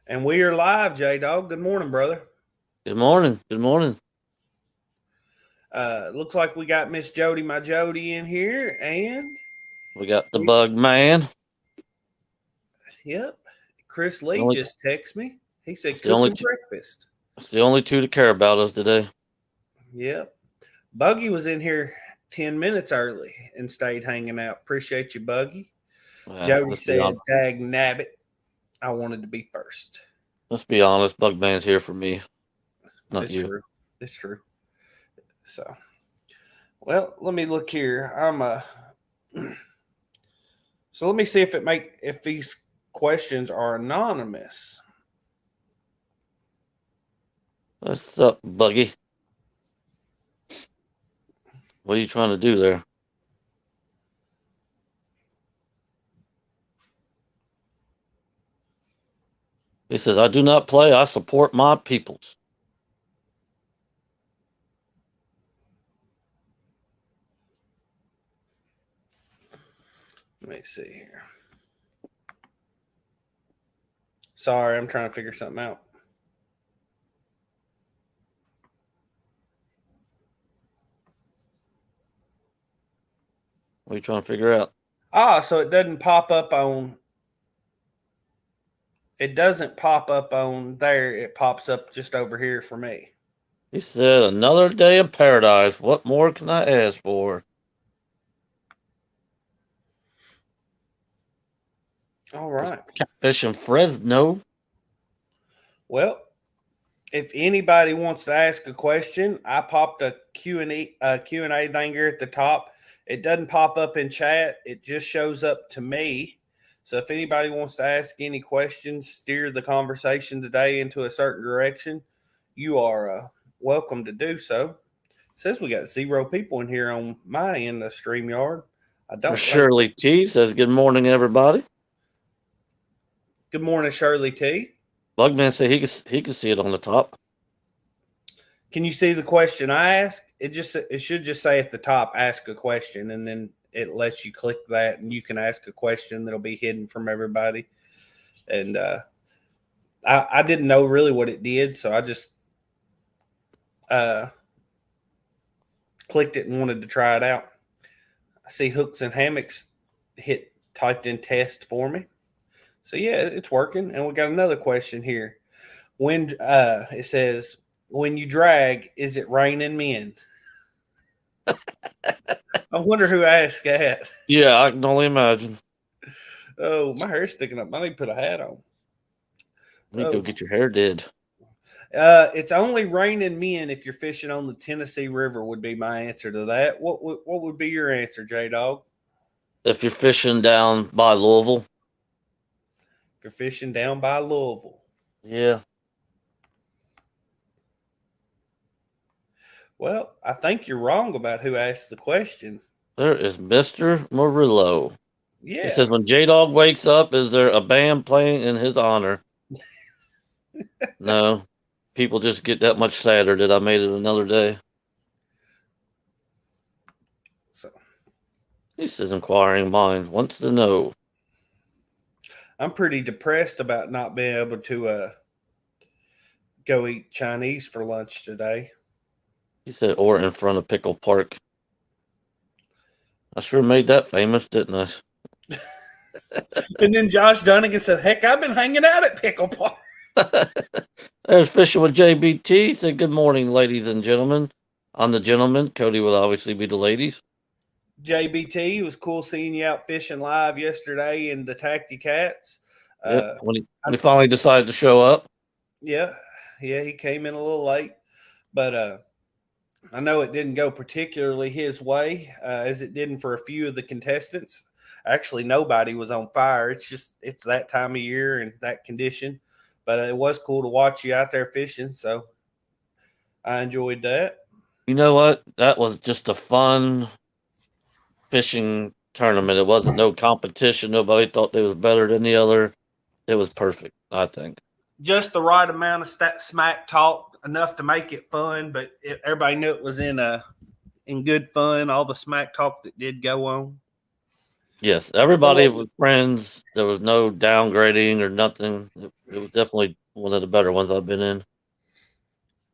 And we are live, Jaydog. Good morning, brother. Good morning. Good morning. Looks like we got Miss Jody, my Jody, in here, and We got the we, bug man. yep, Chris The Lee only, just texted me. He said it's the only cooking two. breakfast. It's the only two to care about us today. Yep, Buggy was in here 10 minutes early and stayed hanging out. Appreciate you, Buggy. Jody Let's be said, honest. "Dag nabbit, I wanted to be first." Let's be honest. Bug man's here for me, not It's you. true. It's true. So, well, let me look here. So let me see if these questions are anonymous. What's up, Buggy? What are you trying to do there? He says, "I do not play. I support my peoples." Let me see here. Sorry, I'm trying to figure something out. What are you trying to figure out? So it doesn't pop up on. It doesn't pop up on there. It pops up just over here for me. He said, "Another day in paradise. What more can I ask for?" All He's right. catfishing Fresno. Well, if anybody wants to ask a question, I popped a Q&A thing here at the top. It doesn't pop up in chat. It just shows up to me. So if anybody wants to ask any questions, steer the conversation today into a certain direction, you are welcome to do so. It says we got 0 people in here on my end of StreamYard. I don't think. Shirley T says, "Good morning, everybody." Good morning, Shirley T. Bugman said he can see it on the top. Can you see the question I asked? It should just say at the top, ask a question, and then it lets you click that, and you can ask a question that'll be hidden from everybody. And I didn't know really what it did, so I just uh, clicked it and wanted to try it out. I see hooks and hammocks hit typed in test for me. So yeah, it's working. And we got another question here. When it says, when you drag, is it raining men? I wonder who asked that. Yeah, I can only imagine. Oh, my hair's sticking up. I need to put a hat on. You need to go Oh, get your hair did. it's only raining men if you're fishing on the Tennessee River. Would be my answer to that. What would be your answer, J Dog? If you're fishing down by Louisville, If you're fishing down by Louisville, yeah, well, I think you're wrong about who asked the question. there is Mr. Murillo. He Yeah, says, when J Dog wakes up, is there a band playing in his honor? No. People just get that much sadder that I made it another day. so He says, inquiring minds wants to know. I'm pretty depressed about not being able to go eat Chinese for lunch today. He said, or in front of Pickle Park. I sure made that famous, didn't I? And then Josh Dunnigan said, "Heck, I've been hanging out at Pickle Park." There's Fishing with JBT. He said, good morning, ladies and gentlemen. I'm the gentleman. Cody will obviously be the ladies. JBT, it was cool seeing you out fishing live yesterday in the Tacky Cats. Yep. Uh, When he finally decided to show up. yeah, he came in a little late, but I know it didn't go particularly his way as it didn't for a few of the contestants. Actually, nobody was on fire. It's that time of year and that condition, but it was cool to watch you out there fishing. So I enjoyed that. You know what? That was just a fun fishing tournament. It wasn't no competition. Nobody thought they was better than the other. It was perfect, I think. Just the right amount of smack talk, enough to make it fun, but everybody knew it was in good fun. All the smack talk that did go on. Yes, everybody was friends. There was no downgrading or nothing. It It was definitely one of the better ones I've been in.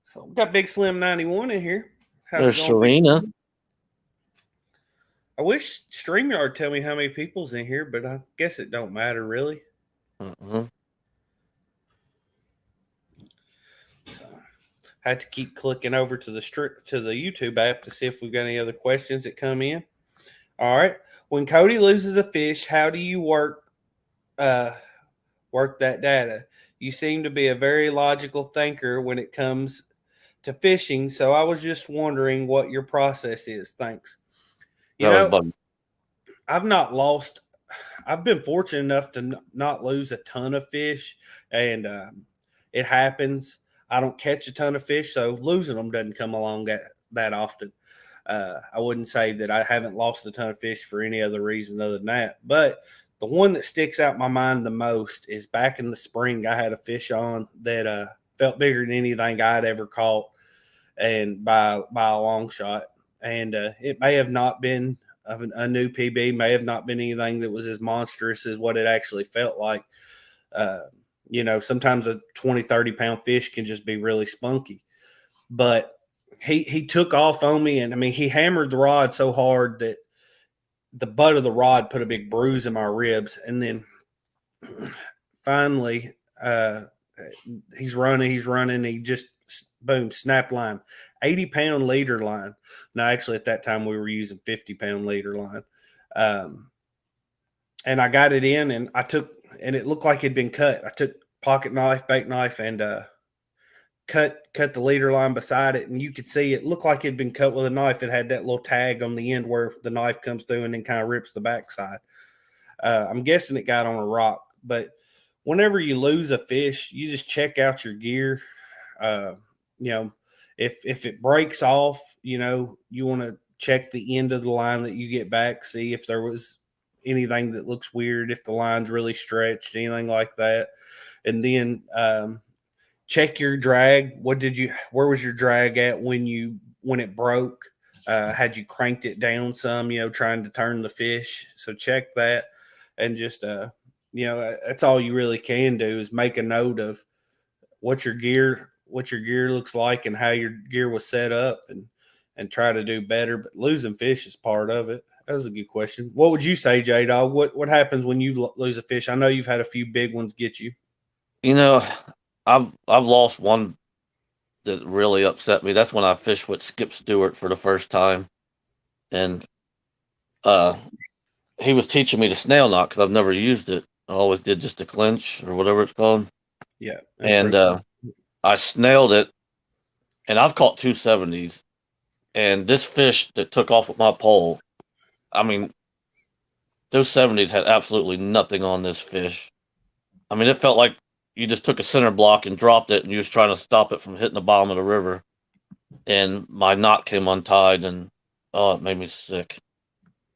So we got Big Slim 91 in here. How's it There's going, Big Serena. Slim? I wish StreamYard tell me how many people's in here, but I guess it don't matter really. Uh-huh. So I had to keep clicking over to the YouTube app to see if we've got any other questions that come in. All right. When Cody loses a fish, how do you work that data? You seem to be a very logical thinker when it comes to fishing, so I was just wondering what your process is. Thanks. You That was know, bug. I've not lost. I've been fortunate enough to not lose a ton of fish, and it happens. I don't catch a ton of fish, so losing them doesn't come along that often. I wouldn't say that I haven't lost a ton of fish for any other reason other than that. But the one that sticks out in my mind the most is back in the spring. I had a fish on that felt bigger than anything I'd ever caught, and by a long shot. And it may have not been a new PB, may have not been anything that was as monstrous as what it actually felt like. Uh, sometimes a 20, 30-pound fish can just be really spunky. But he took off on me, and I mean, he hammered the rod so hard that the butt of the rod put a big bruise in my ribs. And then finally, he's running. He just boom, snapped line, 80-pound leader line. Now, actually, at that time we were using 50-pound leader line. And I got it in, and and it looked like it'd been cut. I took pocket knife, bake knife, and cut the leader line beside it, and you could see it looked like it'd been cut with a knife. It had that little tag on the end where the knife comes through and then kind of rips the backside. I'm guessing it got on a rock, but whenever you lose a fish, you just check out your gear. If it breaks off, you want to check the end of the line that you get back, see if there was anything that looks weird, if the line's really stretched, anything like that. And then check your drag. Where was your drag at when it broke? Had you cranked it down some, trying to turn the fish? So check that, and just that's all you really can do is make a note of what your gear looks like and how your gear was set up, and try to do better. But losing fish is part of it. That was a good question. What would you say, Jaydog? What happens when you lose a fish? I know you've had a few big ones get you. I've lost one that really upset me. That's when I fished with Skip Stewart for the first time, and he was teaching me the snail knot because I've never used it. I always did just a clinch or whatever it's called. Yeah, and I snailed it, and I've caught 270s, and this fish that took off with my pole, I mean, those 70s had absolutely nothing on this fish. I mean, it felt like you just took a center block and dropped it, and you was trying to stop it from hitting the bottom of the river. And my knot came untied, and oh, it made me sick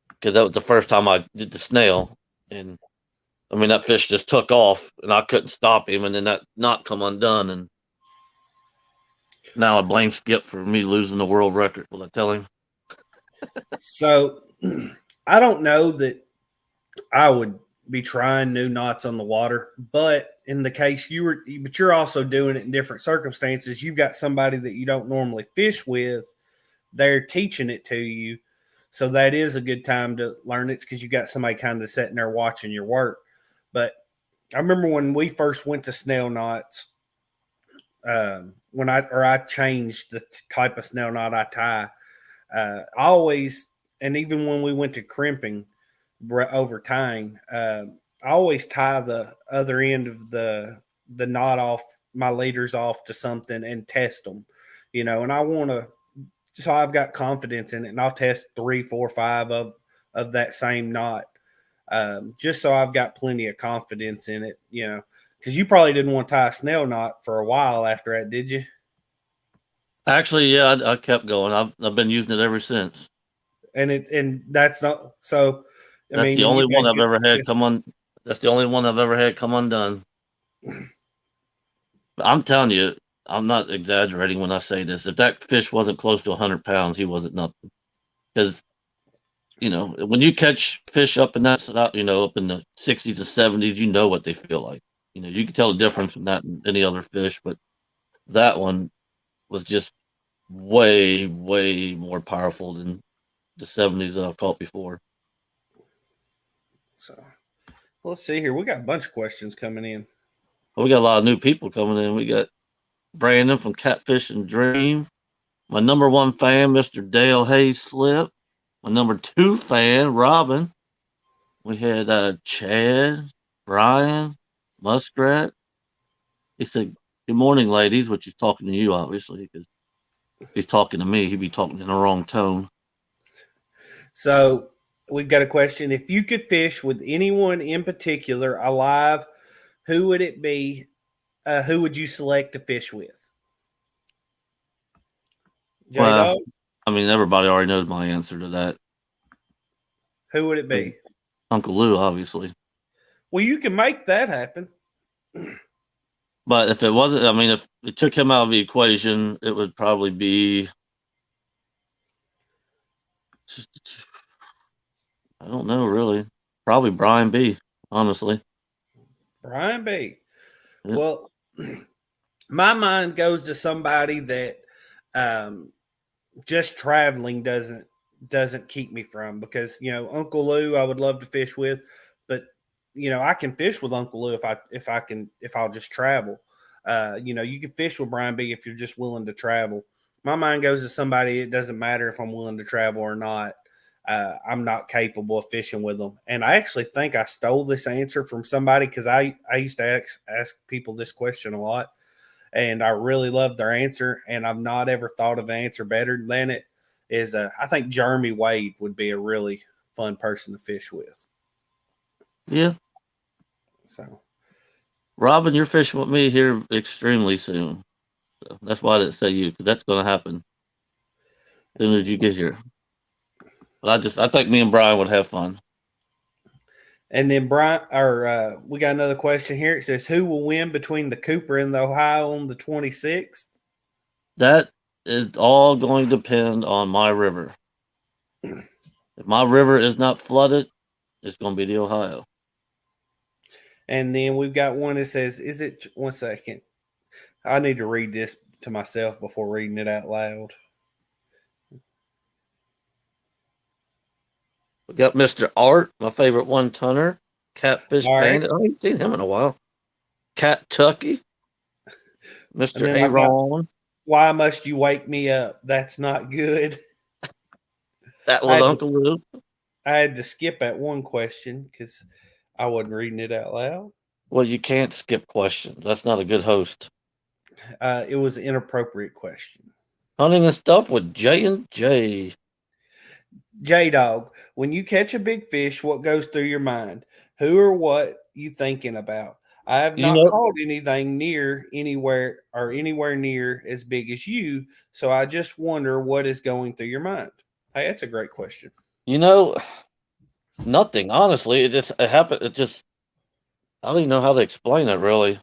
because that was the first time I did the snail, and I mean that fish just took off, and I couldn't stop him, and then that knot come undone, and now I blame Skip for me losing the world record. Will I tell him? So I don't know that I would be trying new knots on the water, but in the case but you're also doing it in different circumstances. You've got somebody that you don't normally fish with, they're teaching it to you. So that is a good time to learn it because you got somebody kind of sitting there watching your work. But I remember when we first went to snail knots, when I changed the type of snail knot I tie. I always, and even when we went to crimping over tying, I always tie the other end of the knot off, my leaders off to something and test them, and I want to, so I've got confidence in it, and I'll test 3, 4, 5 of that same knot, just so I've got plenty of confidence in it, because you probably didn't want to tie a snail knot for a while after that, did you? Actually, yeah, I kept going. I've been using it ever since. And that's not so. I That's mean, the and only you've one had I've good ever had success. come on. That's the only one I've ever had come undone. But I'm telling you, I'm not exaggerating when I say this. If that fish wasn't close to 100 pounds, he wasn't nothing. Because when you catch fish up in that, up in the 60s or 70s, you know what they feel like. You can tell the difference from that and any other fish, but that one was just way, way more powerful than the 70s that I've caught before. So let's see here. We got a bunch of questions coming in. Well, we got a lot of new people coming in. We got Brandon from Catfish and Dream. My number 1 fan, Mr. Dale Hayes Slip. My number 2 fan, Robin. We had Chad, Brian, Muskrat. He said, "Good morning, ladies," which he's talking to you, obviously, because if he's talking to me, he'd be talking in the wrong tone. So we've got a question. If you could fish with anyone in particular alive, who would it be? Who would you select to fish with? Jaydog? I mean, everybody already knows my answer to that. Who would it be? Uncle Lou, obviously. Well, you can make that happen. But if it wasn't, I mean, if it took him out of the equation, it would probably be, I don't know, really. Probably Brian B., honestly. Brian B. Yep. Well, my mind goes to somebody that just traveling doesn't keep me from, because Uncle Lou I would love to fish with, but I can fish with Uncle Lou if I'll just travel. You can fish with Brian B if you're just willing to travel. My mind goes to somebody. It doesn't matter if I'm willing to travel or not. I'm not capable of fishing with them. And I actually think I stole this answer from somebody, because I used to ask people this question a lot, and I really loved their answer, and I've not ever thought of an answer better than it. I think Jeremy Wade would be a really fun person to fish with. Yeah. So, Robin, you're fishing with me here extremely soon. So that's why I didn't say you, because that's going to happen as soon as you get here. But I think me and Brian would have fun. And then we got another question here. It says, who will win between the Cooper and the Ohio on the 26th? That is all going to depend on my river. If my river is not flooded, it's going to be the Ohio. And then we've got one that says, one second. I need to read this to myself before reading it out loud. We got Mr. Art, my favorite one-tonner, Catfish All right. Bandit. I haven't seen him in a while. Cat Tucky, Mr. Aaron. Why must you wake me up? That's not good. That was Uncle Lou. I had to skip that one question because I wasn't reading it out loud. Well, you can't skip questions. That's not a good host. It was an inappropriate question. Hunting and stuff with J&J. Jaydog, when you catch a big fish, what goes through your mind? Who or what you thinking about? I have not caught anything anywhere near as big as you, so I just wonder what is going through your mind. Hey, that's a great question. Nothing. Honestly, it happened. I don't even know how to explain it, really.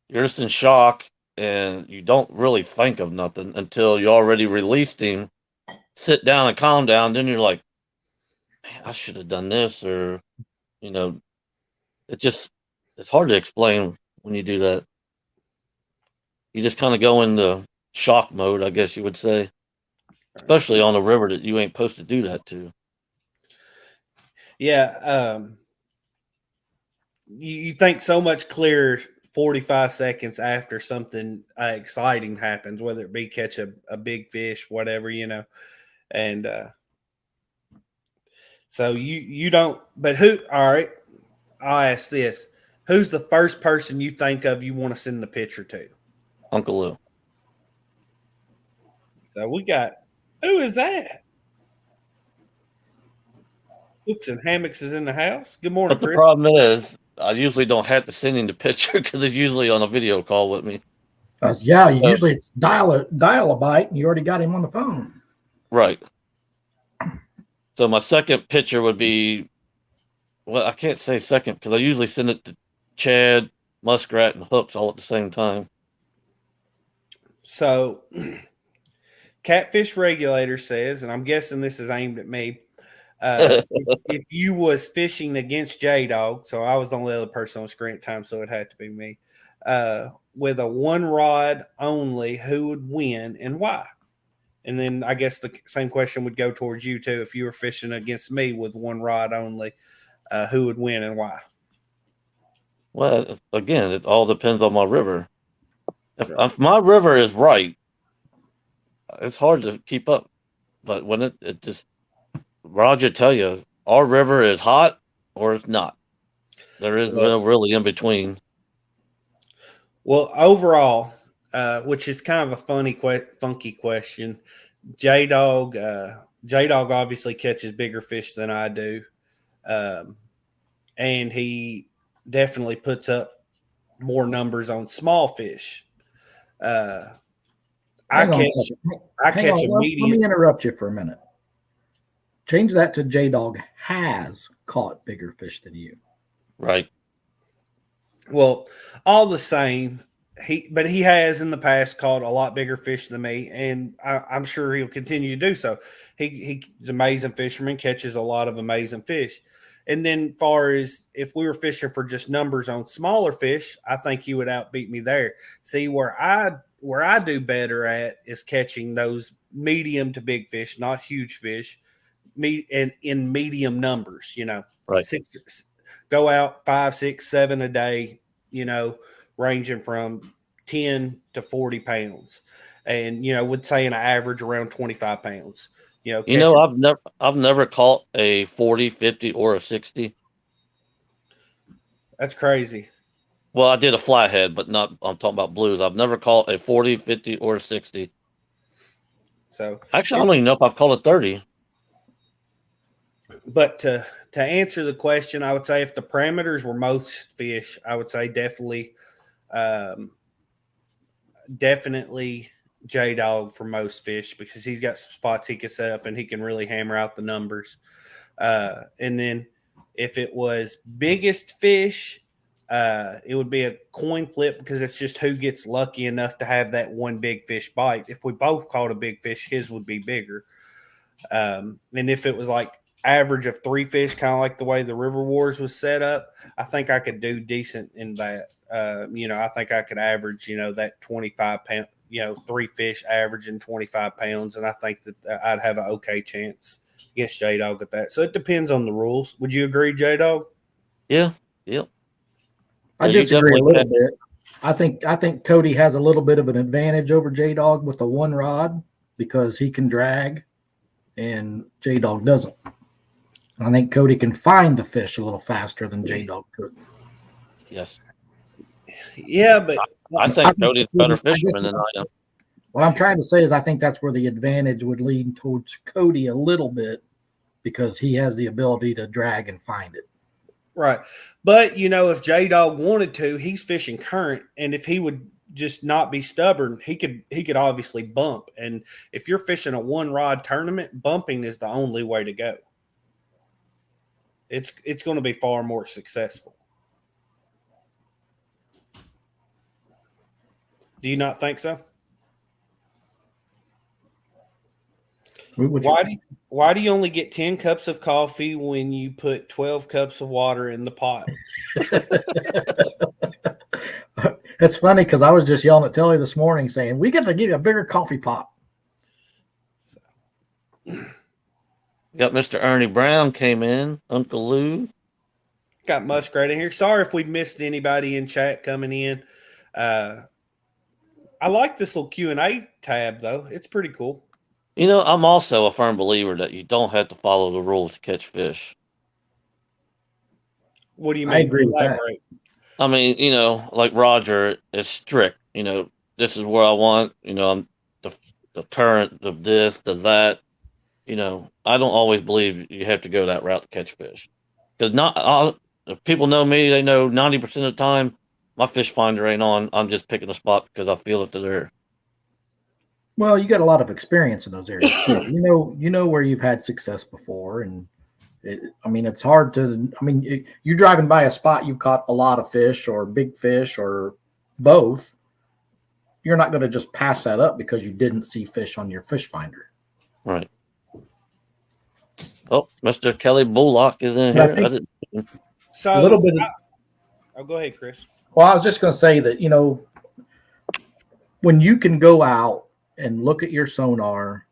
You're just in shock, and you don't really think of nothing until you already released him. Sit down and calm down. Then you're like, man, I should have done this, or it's hard to explain when you do that. You just kind of go into shock mode, I guess you would say, especially on a river that you ain't supposed to do that to. Yeah, you think so much clearer 45 seconds after something exciting happens, whether it be catch a big fish, whatever, and so you don't. But who? All right, I'll ask this: who's the first person you think of you want to send the picture to? Uncle Lou. So we got, who is that? Hooks and Hammocks is in the house. Good morning, But the Chris. problem is, I usually don't have to send him the picture because he's usually on a video call with me. Usually it's dial a bite, and you already got him on the phone. Right. So my second picture would be, well, I can't say second because I usually send it to Chad, Muskrat, and Hooks all at the same time. So, Catfish Regulator says, and I'm guessing this is aimed at me, If you was fishing against Jaydog, so I was the only other person on screen at the time, so it had to be me. With a one rod only, who would win and why? And then I guess the same question would go towards you too. If you were fishing against me with one rod only, who would win and why? Well, again, it all depends on my river. If my river is right, it's hard to keep up. But when it just, Roger tell you, our river is hot or it's not. There is no really in between. Well, overall, which is kind of a funky question, Jaydog obviously catches bigger fish than I do, and he definitely puts up more numbers on small fish. I Hang on a catch second. I Hang catch on. a Let medium. me interrupt you for a minute. Change that to Jaydog has caught bigger fish than you. Right. Well, all the same, he has in the past caught a lot bigger fish than me, and I'm sure he'll continue to do so. He's an amazing fisherman, catches a lot of amazing fish. And then, far as if we were fishing for just numbers on smaller fish, I think he would outbeat me there. See, where I do better at is catching those medium to big fish, not huge fish, and in medium numbers. Right. Go out 5, 6, 7 a day. Ranging from 10 to 40 pounds, and would say an average around 25 pounds. I've never caught a 40, 50, or a 60. That's crazy. Well, I did a flathead, but not. I'm talking about blues. I've never caught a 40, 50, or a 60. So actually, I don't even know if I've caught a 30. But to answer the question, I would say if the parameters were most fish, I would say definitely Jaydog for most fish, because he's got some spots he can set up and he can really hammer out the numbers. And then if it was biggest fish, it would be a coin flip, because it's just who gets lucky enough to have that one big fish bite. If we both caught a big fish, his would be bigger. And if it was like average of 3 fish, kind of like the way the River Wars was set up, I think I could do decent in that. I think I could average, that 25 pound, 3 fish averaging 25 pounds. And I think that I'd have an okay chance against Jaydog at that. So it depends on the rules. Would you agree, Jaydog? Yeah. Yep. I disagree a little bit. I think Cody has a little bit of an advantage over Jaydog with the one rod, because he can drag and Jaydog doesn't. I think Cody can find the fish a little faster than Jaydog could. Yes. Yeah, but I think Cody's a better fisherman than I am. What I'm trying to say is I think that's where the advantage would lean towards Cody a little bit, because he has the ability to drag and find it. Right. But, if Jaydog wanted to, he's fishing current, and if he would just not be stubborn, he could obviously bump. And if you're fishing a one rod tournament, bumping is the only way to go. It's going to be far more successful. Do you not think so? Why do you only get 10 cups of coffee when you put 12 cups of water in the pot? It's funny, because I was just yelling at Telly this morning saying, we got to get a bigger coffee pot. Got Mr. Ernie Brown came in, Uncle Lou. Got Muskrat in here. Sorry if we missed anybody in chat coming in. I like this little Q&A tab, though. It's pretty cool. I'm also a firm believer that you don't have to follow the rules to catch fish. What do you mean? I agree with that. I mean, like Roger is strict. This is where I want. I'm the current, the this, the that. I don't always believe you have to go that route to catch fish. Because if people know me, they know 90% of the time my fish finder ain't on. I'm just picking a spot because I feel it there. Well, you got a lot of experience in those areas too. You know where you've had success before, and it's hard to. You're driving by a spot you've caught a lot of fish or big fish or both. You're not going to just pass that up because you didn't see fish on your fish finder. Right. Oh, Mr. Kelly Bullock is in But I here. think I didn't. So a little bit of, oh, go ahead, Chris. well, I was just going to say that, when you can go out and look at your sonar,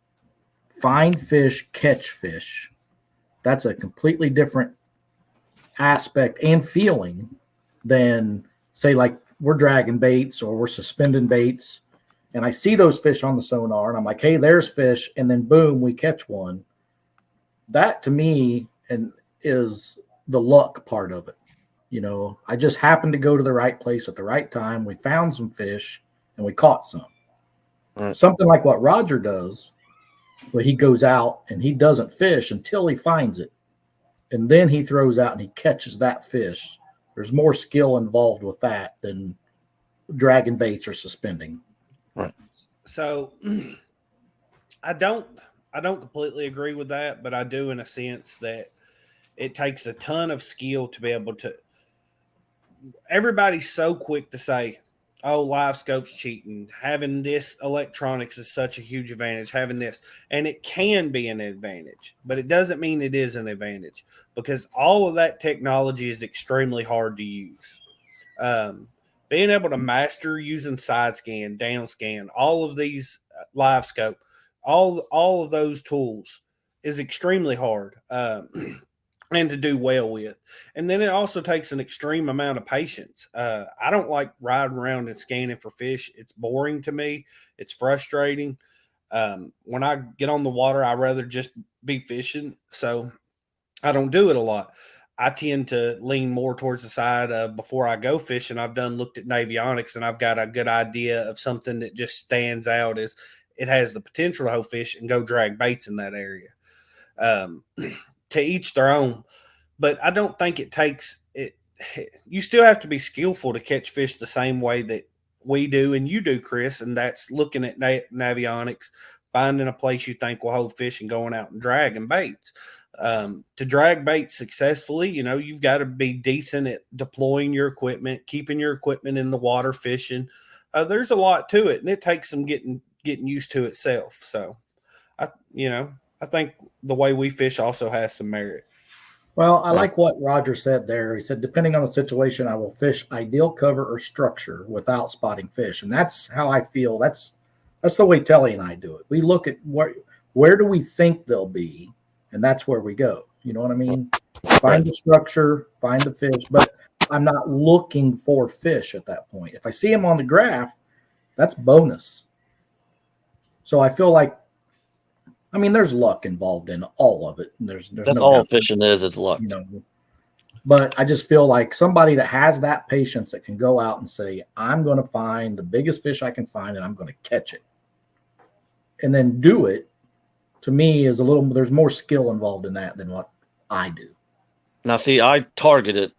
find fish, catch fish, that's a completely different aspect and feeling than, say, like we're dragging baits or we're suspending baits. And I see those fish on the sonar and I'm like, hey, there's fish. And then boom, we catch one. That to me is the luck part of it. I just happened to go to the right place at the right time. We found some fish and we caught some. Right. Something like what Roger does, where he goes out and he doesn't fish until he finds it. And then he throws out and he catches that fish. There's more skill involved with that than dragging baits or suspending. Right. So I don't completely agree with that, but I do in a sense that it takes a ton of skill to be able to. Everybody's so quick to say, oh, live scope's cheating. Having this electronics is such a huge advantage, having this. And it can be an advantage, but it doesn't mean it is an advantage because all of that technology is extremely hard to use. Being able to master using side scan, down scan, all of these live scope, all of those tools is extremely hard. And to do well with. And then it also takes an extreme amount of patience. I don't like riding around and scanning for fish. It's boring to me. It's frustrating. When I get on the water, I rather just be fishing. So I don't do it a lot. I tend to lean more towards the side of before I go fishing. I've looked at Navionics and I've got a good idea of something that just stands out as it has the potential to hold fish and go drag baits in that area. To each their own, but I don't think it takes it. You still have to be skillful to catch fish the same way that we do and you do, Chris, and that's looking at Navionics, finding a place you think will hold fish and going out and dragging baits. To drag baits successfully, you've got to be decent at deploying your equipment, keeping your equipment in the water, fishing. There's a lot to it, and it takes some getting used to itself. So, I think the way we fish also has some merit. Well, I like what Roger said there. He said, depending on the situation, I will fish ideal cover or structure without spotting fish. And that's how I feel. That's the way Telly and I do it. We look at where do we think they'll be, and that's where we go. You know what I mean? Find the structure, find the fish, but I'm not looking for fish at that point. If I see them on the graph, that's bonus. So I feel like, there's luck involved in all of it. There's That's no all doubt. fishing is. It's luck. But I just feel like somebody that has that patience that can go out and say, I'm going to find the biggest fish I can find and I'm going to catch it. And then do it, to me, is there's more skill involved in that than what I do. Now, see, I targeted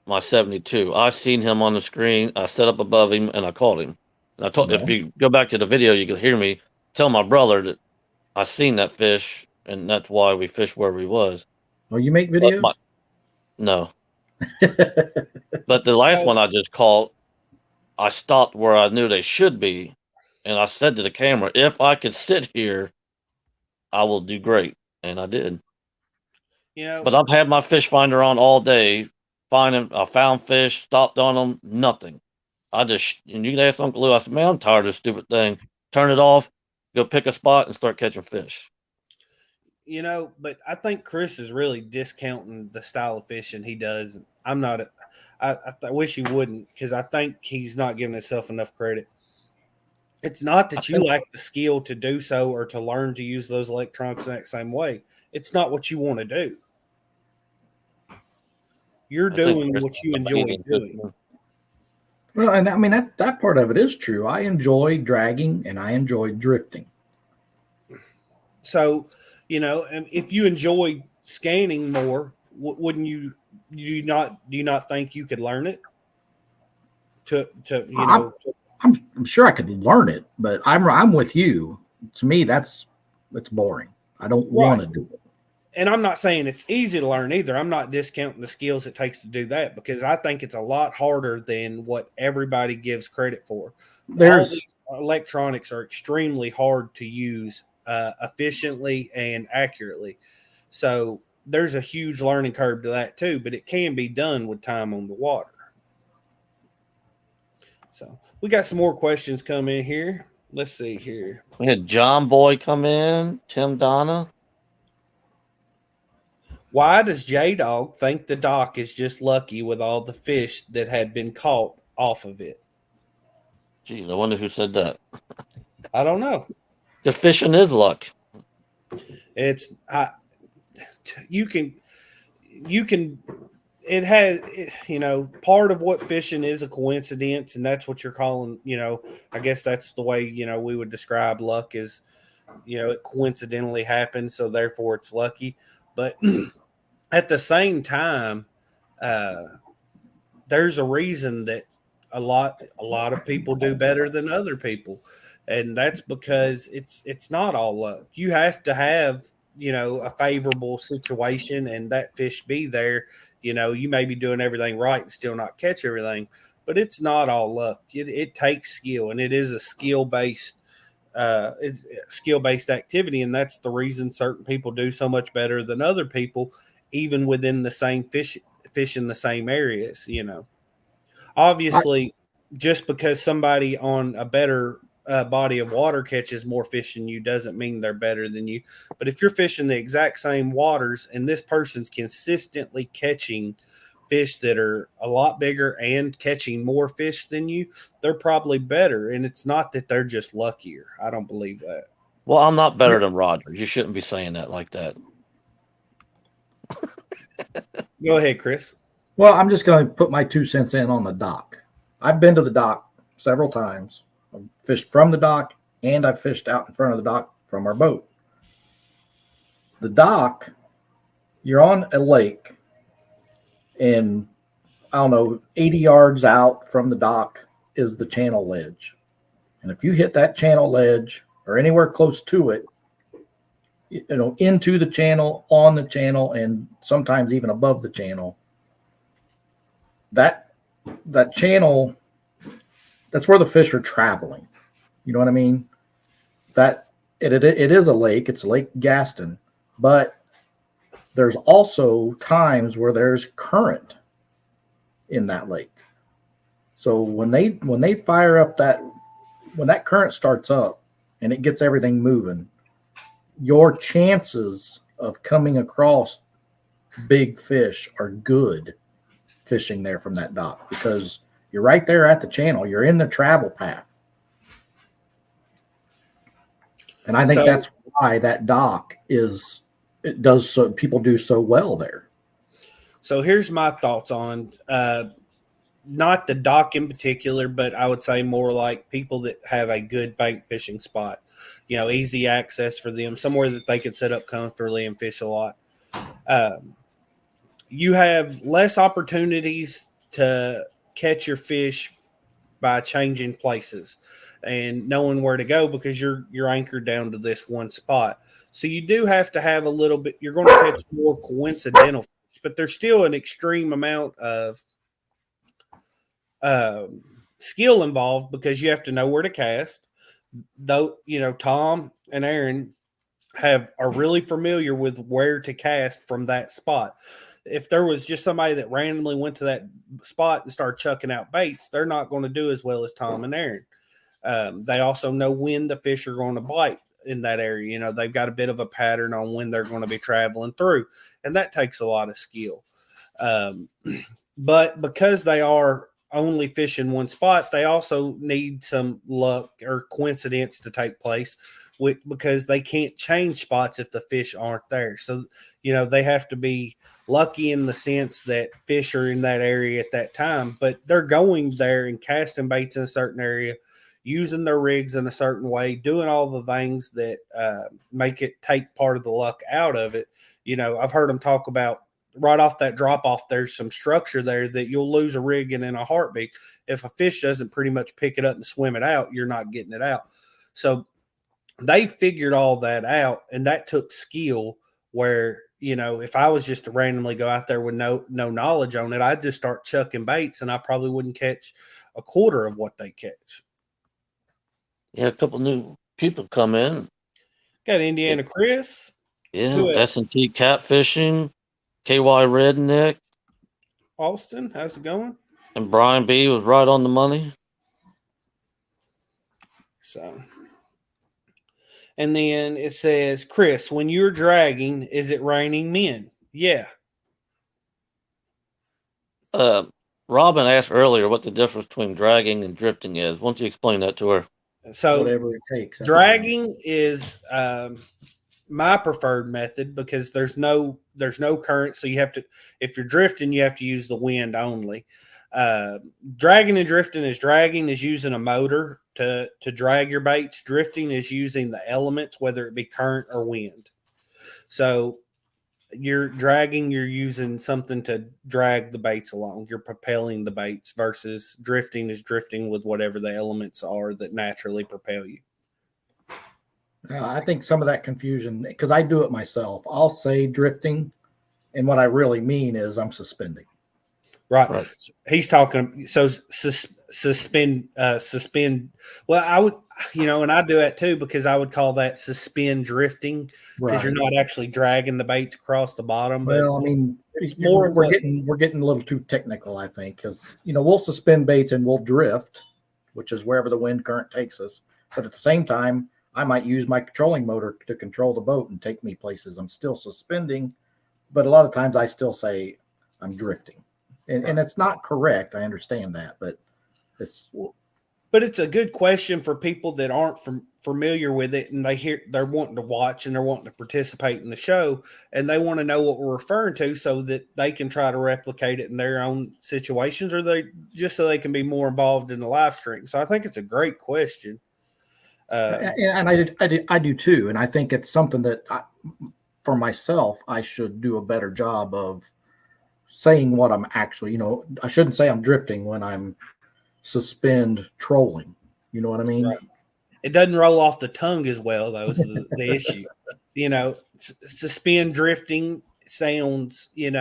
my 72. I seen him on the screen. I set up above him and I caught him. And if you go back to the video, you can hear me tell my brother that I seen that fish, and that's why we fished where we was. Oh, you make videos? No. But the last one I just caught, I stopped where I knew they should be, and I said to the camera, if I could sit here, I will do great. And I did. But I've had my fish finder on all day. I found fish, stopped on them, nothing. And you can ask Uncle Lou, I said, man, I'm tired of this stupid thing. Turn it off, go pick a spot and start catching fish. But I think Chris is really discounting the style of fishing he does. I'm not. I wish he wouldn't, because I think he's not giving himself enough credit. It's not that you lack the skill to do so or to learn to use those electronics in that same way. It's not what you want to do. You're doing what you enjoy doing. Well, and that part of it is true. I enjoy dragging and I enjoy drifting. So, and if you enjoy scanning more, wouldn't you? Do you not think you could learn it? I'm sure I could learn it, but I'm with you. To me, it's boring. I don't want to do it. And I'm not saying it's easy to learn either. I'm not discounting the skills it takes to do that, because I think it's a lot harder than what everybody gives credit for. All these electronics are extremely hard to use efficiently and accurately. So there's a huge learning curve to that too, but it can be done with time on the water. So we got some more questions come in here. Let's see here. We had John Boy come in, Tim Donna. Why does Jaydog think the dock is just lucky with all the fish that had been caught off of it? Geez, I wonder who said that. I don't know. The fishing is luck. It's you can it has, part of what fishing is a coincidence, and that's what you're calling, I guess that's the way, we would describe luck is, it coincidentally happens, so therefore it's lucky. But at the same time, there's a reason that a lot of people do better than other people, and that's because it's not all luck. You have to have a favorable situation and that fish be there. You may be doing everything right and still not catch everything, but it's not all luck. It takes skill, and it is a skill-based activity, and that's the reason certain people do so much better than other people, even within the same fish in the same areas. Obviously, just because somebody on a better body of water catches more fish than you doesn't mean they're better than you. But if you're fishing the exact same waters and this person's consistently catching fish that are a lot bigger and catching more fish than you, they're probably better. And it's not that they're just luckier. I don't believe that. Well, I'm not better than Roger. You shouldn't be saying that like that. Go ahead, Chris. Well, I'm just going to put my 2 cents in on the dock. I've been to the dock several times. I've fished from the dock, and I've fished out in front of the dock from our boat. The dock, you're on a lake, and 80 yards out from the dock is the channel ledge. And if you hit that channel ledge or anywhere close to it, into the channel, on the channel, and sometimes even above the channel, that channel, that's where the fish are traveling. You know what I mean? That it is a lake. It's Lake Gaston, but there's also times where there's current in that lake. So when they fire up when that current starts up and it gets everything moving, your chances of coming across big fish are good fishing there from that dock, because you're right there at the channel. You're in the travel path. And I think that's why that dock people do so well there. So here's my thoughts on not the dock in particular, but I would say more like people that have a good bank fishing spot, easy access for them, somewhere that they could set up comfortably and fish a lot. You have less opportunities to catch your fish by changing places and knowing where to go, because you're anchored down to this one spot. So you do have to have a little bit, you're going to catch more coincidental fish, but there's still an extreme amount of skill involved, because you have to know where to cast. Though, Tom and Aaron are really familiar with where to cast from that spot. If there was just somebody that randomly went to that spot and started chucking out baits, they're not going to do as well as Tom and Aaron. They also know when the fish are going to bite in that area. They've got a bit of a pattern on when they're going to be traveling through, and that takes a lot of skill. But because they are only fishing one spot, they also need some luck or coincidence to take place, because they can't change spots if the fish aren't there. So, they have to be lucky in the sense that fish are in that area at that time, but they're going there and casting baits in a certain area, using their rigs in a certain way, doing all the things that make it take part of the luck out of it. I've heard them talk about right off that drop off, there's some structure there that you'll lose a rig in a heartbeat. If a fish doesn't pretty much pick it up and swim it out, you're not getting it out. So they figured all that out, and that took skill where, if I was just to randomly go out there with no knowledge on it, I'd just start chucking baits and I probably wouldn't catch a quarter of what they catch. Yeah, a couple new people come in. Got Indiana Chris. Yeah, S&T Catfishing. KY Redneck, Austin, how's it going? and Brian B was right on the money. So, and then it says, Chris, when you're dragging, is it raining men? Yeah. Robin asked earlier what the difference between dragging and drifting is. Why don't you explain that to her? So Whatever it takes. dragging is my preferred method because there's no current, so you have to, if you're drifting, you have to use the wind only. Dragging and drifting is dragging is using a motor to drag your baits. Drifting is using the elements, whether it be current or wind. So you're dragging, you're using something to drag the baits along. You're propelling the baits versus drifting is drifting with whatever the elements are that naturally propel you. I think some of that confusion, because I do it myself, I'll say drifting, and what I really mean is I'm suspending. Right. So he's talking. So suspend. Well, I would, and I do that too because I would call that suspend drifting because you're not actually dragging the baits across the bottom. Well, I mean, it's more we're getting a little too technical, I think, because we'll suspend baits and we'll drift, which is wherever the wind current takes us. But at the same time, I might use my controlling motor to control the boat and take me places. I'm still suspending, but a lot of times I still say I'm drifting. And it's not correct. I understand that, but it's a good question for people that aren't familiar with it, and they're wanting to watch and they're wanting to participate in the show, and they want to know what we're referring to so that they can try to replicate it in their own situations, or so they can be more involved in the live stream. So I think it's a great question. And I do too, and I think it's something that for myself I should do a better job of saying what I'm actually, I shouldn't say I'm drifting when I'm suspend trolling. You know what I mean? Right. It doesn't roll off the tongue as well, though, is the issue. Suspend drifting sounds, and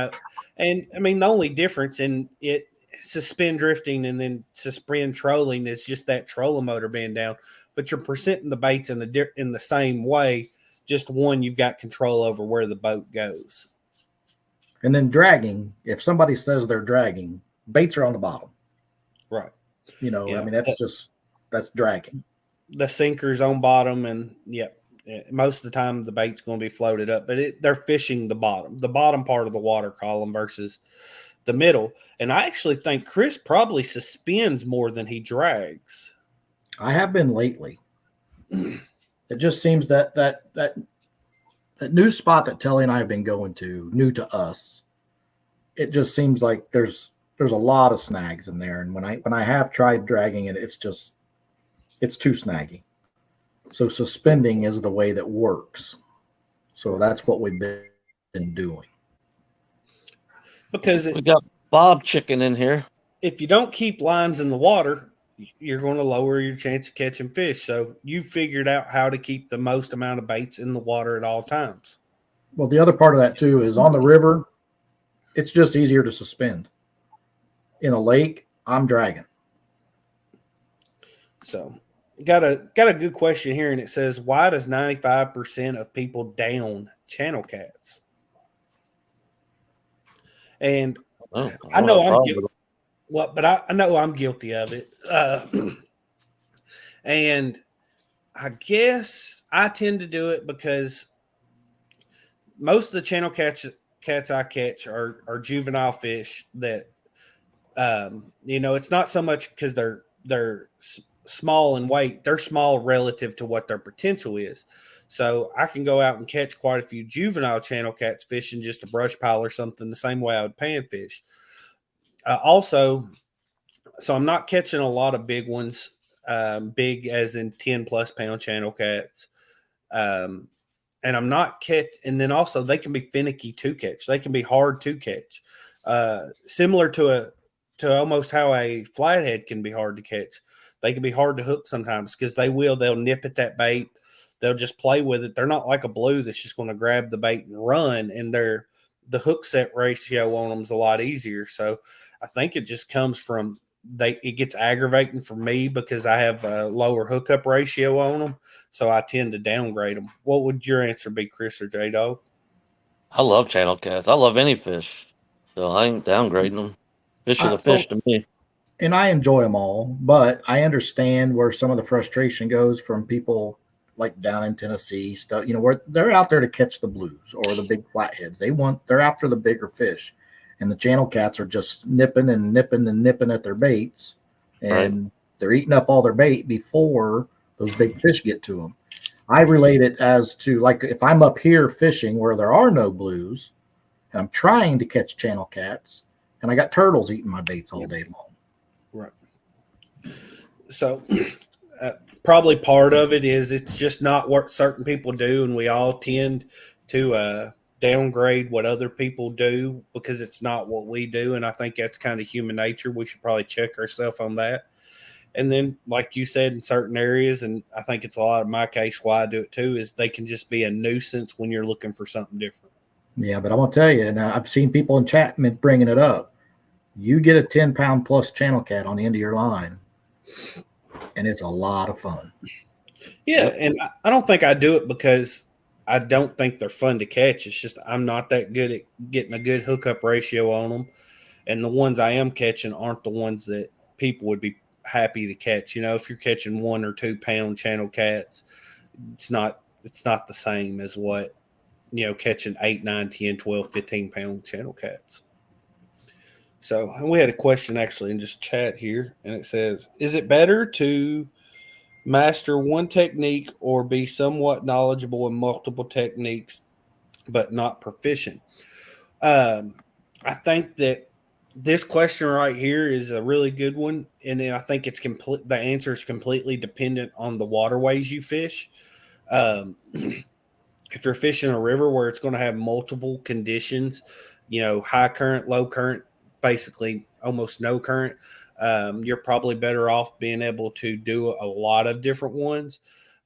I mean, the only difference in it, suspend drifting and then suspend trolling is just that trolling motor being down, but you're presenting the baits in the same way. Just one, you've got control over where the boat goes. And then dragging, if somebody says they're dragging, baits are on the bottom. Right. I mean, that's dragging. The sinker's on bottom, and most of the time the bait's going to be floated up, but they're fishing the bottom part of the water column versus the middle. And I actually think Chris probably suspends more than he drags. I have been lately. It just seems that new spot that Telly and I have been going to, new to us, it just seems like there's a lot of snags in there. And when I have tried dragging it, it's too snaggy. So suspending is the way that works. So that's what we've been doing. Because we got Bob Chicken in here. If you don't keep lines in the water, you're going to lower your chance of catching fish. So you figured out how to keep the most amount of baits in the water at all times. Well, the other part of that too is on the river, it's just easier to suspend. In a lake, I'm dragging. So got a good question here, and it says, why does 95% of people down channel cats? And I know I'm guilty. Well, but I know I'm guilty of it. And I guess I tend to do it because most of the channel cats I catch are juvenile fish that, it's not so much because they're small in weight. They're small relative to what their potential is. So I can go out and catch quite a few juvenile channel cats fishing just a brush pile or something the same way I would panfish. Also, so I'm not catching a lot of big ones, big as in 10 plus pound channel cats. And I'm not and then also they can be finicky to catch. They can be hard to catch. Similar to almost how a flathead can be hard to catch. They can be hard to hook sometimes because they'll nip at that bait. They'll just play with it. They're not like a blue that's just going to grab the bait and run, and the hook set ratio on them is a lot easier. So I think it just comes from it gets aggravating for me because I have a lower hookup ratio on them. So I tend to downgrade them. What would your answer be, Chris or Jaydog? I love channel cats. I love any fish, so I ain't downgrading them. Fish are the So fish to me. and I enjoy them all, but I understand where some of the frustration goes from people like down in Tennessee stuff, where they're out there to catch the blues or the big flatheads. They're after the bigger fish, and the channel cats are just nipping and nipping and nipping at their baits, Right. and they're eating up all their bait before those big fish get to them. I relate it as to like if I'm up here fishing where there are no blues and I'm trying to catch channel cats and I got turtles eating my baits all day long. Right. So probably part of it is it's just not what certain people do, and we all tend to downgrade what other people do because it's not what we do, and I think that's kind of human nature. We should probably check ourselves on that. And then, like you said, in certain areas, and I think it's a lot of my case why I do it too, is they can just be a nuisance when you're looking for something different. Yeah, but I'm gonna tell you, and I've seen people in chat bringing it up. You get a 10-pound plus channel cat on the end of your line, and it's a lot of fun. Yeah, Yep. and I don't think I do it because I don't think they're fun to catch. It's just I'm not that good at getting a good hookup ratio on them, and the ones I am catching aren't the ones that people would be happy to catch. If you're catching 1 or 2 pound channel cats, it's not the same as what catching 8, 9, 10, 12, 15-pound channel cats. So, and we had a question actually in just chat here, and it says, is it better to master one technique or be somewhat knowledgeable in multiple techniques but not proficient? Um, I think that this question right here is a really good one, and then I think it's complete. The answer is completely dependent on the waterways you fish. Um, if you're fishing a river where it's going to have multiple conditions, high current, low current, basically almost no current, you're probably better off being able to do a lot of different ones.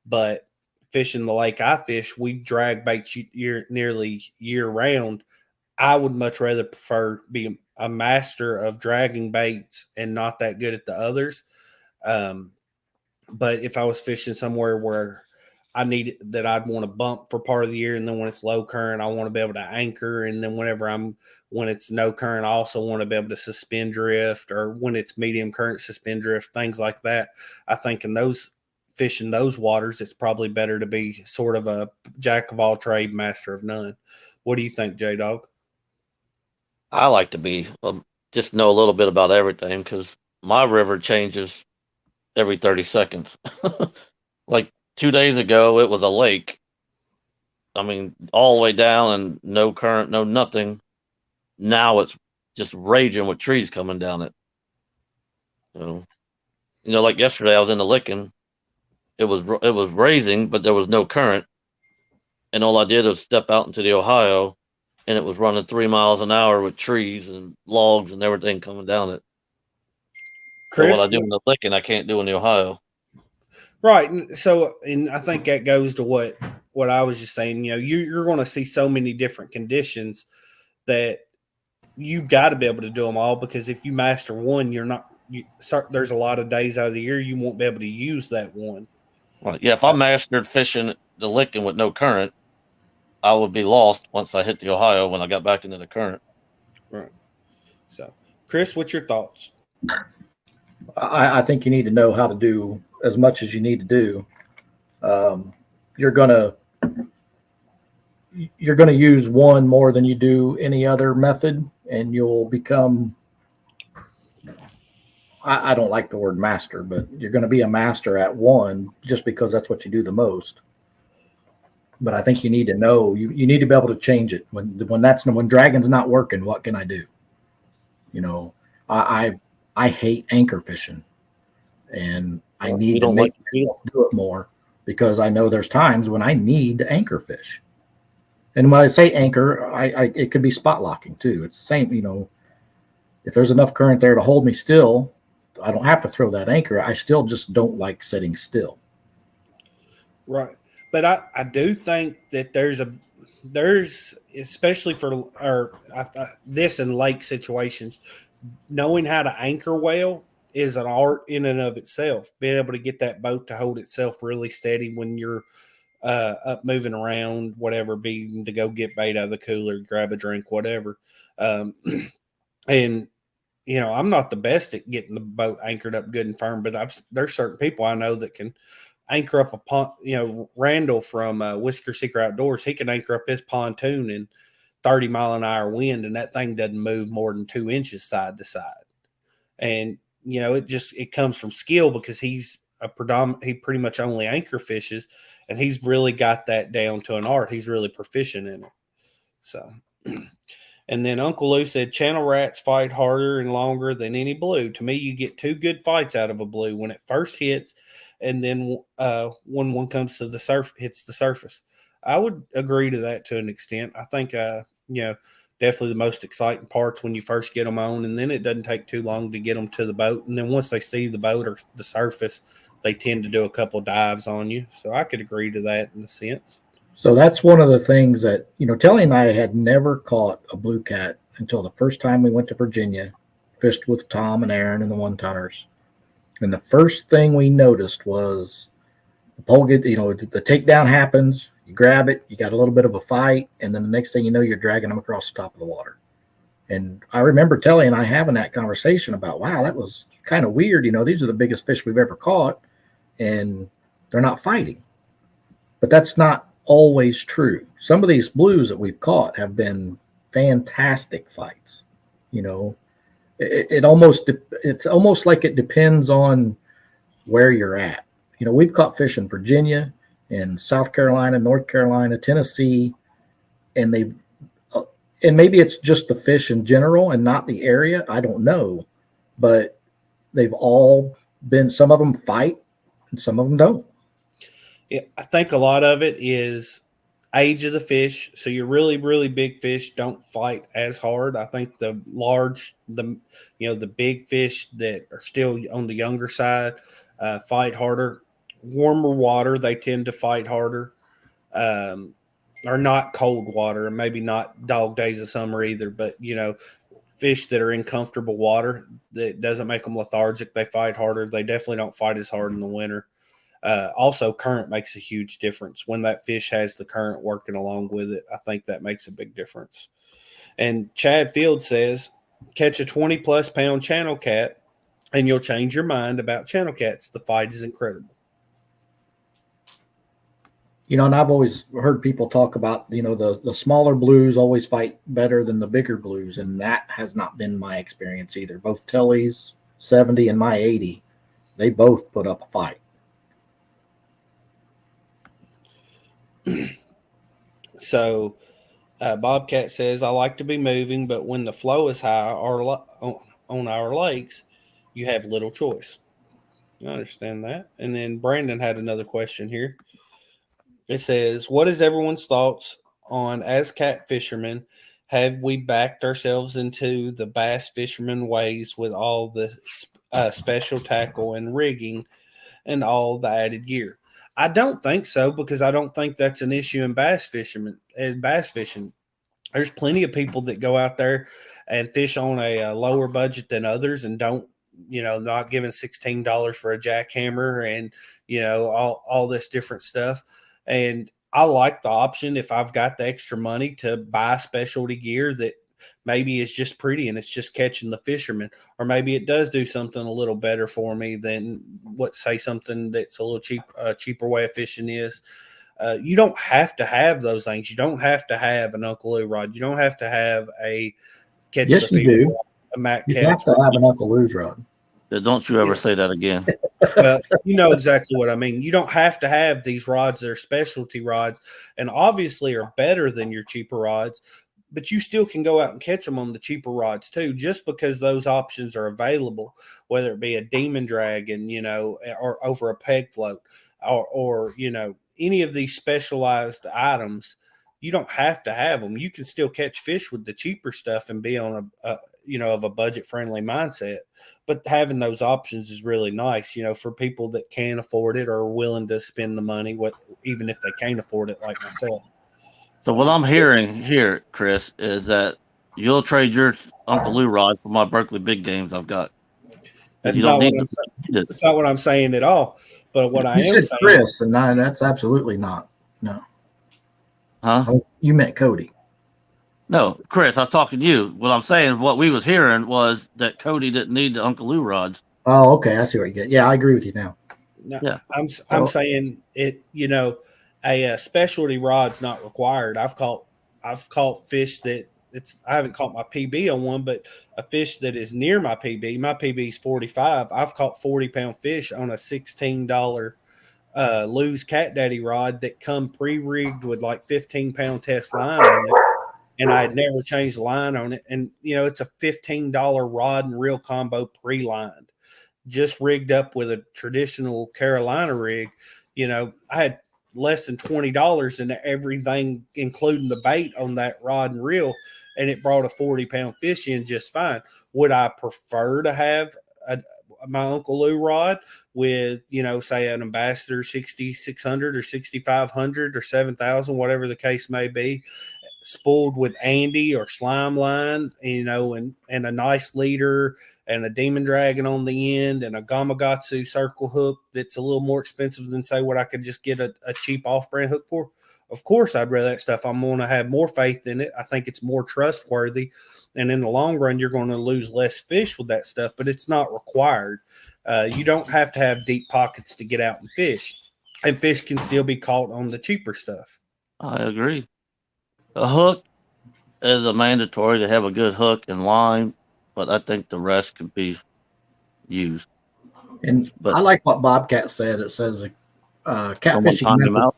But fishing the lake I fish, we drag baits nearly year round. I would much rather prefer being a master of dragging baits and not that good at the others. Um, but if I was fishing somewhere where I need that, I'd want to bump for part of the year, and then when it's low current, I want to be able to anchor, and then when it's no current, I also want to be able to suspend drift, or when it's medium current, suspend drift, things like that. I think in those fishing those waters, it's probably better to be sort of a jack of all trade, master of none. What do you think, Jaydog? I like to be just know a little bit about everything because my river changes every 30 seconds. Like 2 days ago, it was a lake. I mean, all the way down and no current, no nothing. Now it's just raging with trees coming down it. So, like yesterday, I was in the Licking. It was raising, but there was no current, and all I did was step out into the Ohio, and it was running 3 miles an hour with trees and logs and everything coming down it. So what Chris? I do in the Licking, I can't do in the Ohio. Right. And I think that goes to what I was just saying. You're going to see so many different conditions that you've got to be able to do them all, because if you master one, there's a lot of days out of the year you won't be able to use that one. Right. Yeah, if I mastered fishing the Licking with no current, I would be lost once I hit the Ohio when I got back into the current. Right. So, Chris, what's your thoughts? I think you need to know how to do as much as you need to do. You're gonna use one more than you do any other method, and you'll become. I don't like the word master, but you're going to be a master at one just because that's what you do the most. But I think you need to know you need to be able to change it when dragон's not working. What can I do? I hate anchor fishing, and I need to make myself do it more because I know there's times when I need to anchor fish. And when I say anchor, it could be spot locking too. It's the same, if there's enough current there to hold me still, I don't have to throw that anchor. I still just don't like sitting still. Right. But I do think that there's especially for this in lake situations, knowing how to anchor well is an art in and of itself. Being able to get that boat to hold itself really steady when you're up moving around, whatever, being to go get bait out of the cooler, grab a drink, whatever. And I'm not the best at getting the boat anchored up good and firm, but there's certain people I know that can anchor up a pond. Randall from Whisker Seeker Outdoors, he can anchor up his pontoon in 30-mile-an-hour wind, and that thing doesn't move more than 2 inches side to side. And it comes from skill, because he's he pretty much only anchor fishes, and he's really got that down to an art. He's really proficient in it. So. And then Uncle Lou said, channel rats fight harder and longer than any blue. To me, you get 2 good fights out of a blue when it first hits, and then when one comes to hits the surface. I would agree to that to an extent. I think, definitely the most exciting parts when you first get them on, and then it doesn't take too long to get them to the boat. And then once they see the boat or the surface, they tend to do a couple of dives on you. So I could agree to that in a sense. So that's one of the things that, Telly and I had never caught a blue cat until the first time we went to Virginia, fished with Tom and Aaron and the one-tonners. And the first thing we noticed was the pole the takedown happens, you grab it, you got a little bit of a fight, and then the next thing you know, you're dragging them across the top of the water. And I remember Telly and I having that conversation about, wow, that was kind of weird. These are the biggest fish we've ever caught, and they're not fighting. But that's not always true. Some of these blues that we've caught have been fantastic fights. It's almost like it depends on where you're at. We've caught fish in Virginia, in South Carolina, North Carolina, Tennessee, and and maybe it's just the fish in general and not the area. I don't know, but they've all been. Some of them fight, and some of them don't. Yeah, I think a lot of it is age of the fish. So your really, really big fish don't fight as hard. I think the big fish that are still on the younger side fight harder. Warmer water, they tend to fight harder. Or not cold water, and maybe not dog days of summer either. But fish that are in comfortable water, that doesn't make them lethargic. They fight harder. They definitely don't fight as hard in the winter. Also, current makes a huge difference. When that fish has the current working along with it, I think that makes a big difference. And Chad Field says, catch a 20-plus pound channel cat, and you'll change your mind about channel cats. The fight is incredible. And I've always heard people talk about, the smaller blues always fight better than the bigger blues, and that has not been my experience either. Both Telly's 70 and my 80, they both put up a fight. So Bobcat says, I like to be moving, but when the flow is high on our lakes, you have little choice. I understand that. And then Brandon had another question here. It says, what is everyone's thoughts on, as cat fishermen, have we backed ourselves into the bass fisherman ways with all the special tackle and rigging and all the added gear? I don't think so, because I don't think that's an issue in bass fishing. There's plenty of people that go out there and fish on a lower budget than others, and don't, not giving $16 for a jackhammer and, all this different stuff. And I like the option, if I've got the extra money, to buy specialty gear that maybe is just pretty and it's just catching the fisherman, or maybe it does do something a little better for me than something that's a little cheaper way of fishing is. You don't have to have those things. You don't have to have an Uncle Lou rod. You don't have to have a catch yes, the you do. rod, a Mac you catch. have to have an Uncle Lou's rod. Don't you ever say that again. Well, you know exactly what I mean. You don't have to have these rods that are specialty rods, and obviously are better than your cheaper rods, but you still can go out and catch them on the cheaper rods too, just because those options are available, whether it be a demon dragon, or over a peg float, or any of these specialized items. You don't have to have them. You can still catch fish with the cheaper stuff and be on of a budget friendly mindset. But having those options is really nice, for people that can afford it or are willing to spend the money, even if they can't afford it, like myself. So what I'm hearing here, Chris, is that you'll trade your Uncle Lou rod for my Berkeley big games I've got. That's not what I'm saying at all. But what I am saying, Chris, and that's absolutely not No. Huh? Oh, you meant Cody. No, Chris, I was talking to you. What I'm saying, what we was hearing was that Cody didn't need the Uncle Lou rods. Oh, okay. I see what you get. Yeah, I agree with you now. No, Yeah. I'm saying it. A specialty rod's not required. I've caught fish that I haven't caught my PB on one, but a fish that is near my PB. My PB is 45. I've caught 40-pound fish on a $16 Lou's Cat Daddy rod that come pre-rigged with like 15-pound test line on it. And I had never changed the line on it. And, it's a $15 rod and reel combo pre-lined, just rigged up with a traditional Carolina rig. I had less than $20 in everything, including the bait on that rod and reel, and it brought a 40-pound fish in just fine. Would I prefer to have my Uncle Lou rod with, say an Ambassador 6600 or 6500 or 7000, whatever the case may be, spooled with Andy or slime line, and a nice leader and a demon dragon on the end and a Gamakatsu circle hook that's a little more expensive than, say, what I could just get a cheap off-brand hook for? Of course, I'd rather that stuff. I'm going to have more faith in it. I think it's more trustworthy. And in the long run, you're going to lose less fish with that stuff, but it's not required. You don't have to have deep pockets to get out and fish. And fish can still be caught on the cheaper stuff. I agree. A hook is a mandatory to have a good hook and line, but I think the rest could be used. And I like what Bobcat said. It says catfishing methods.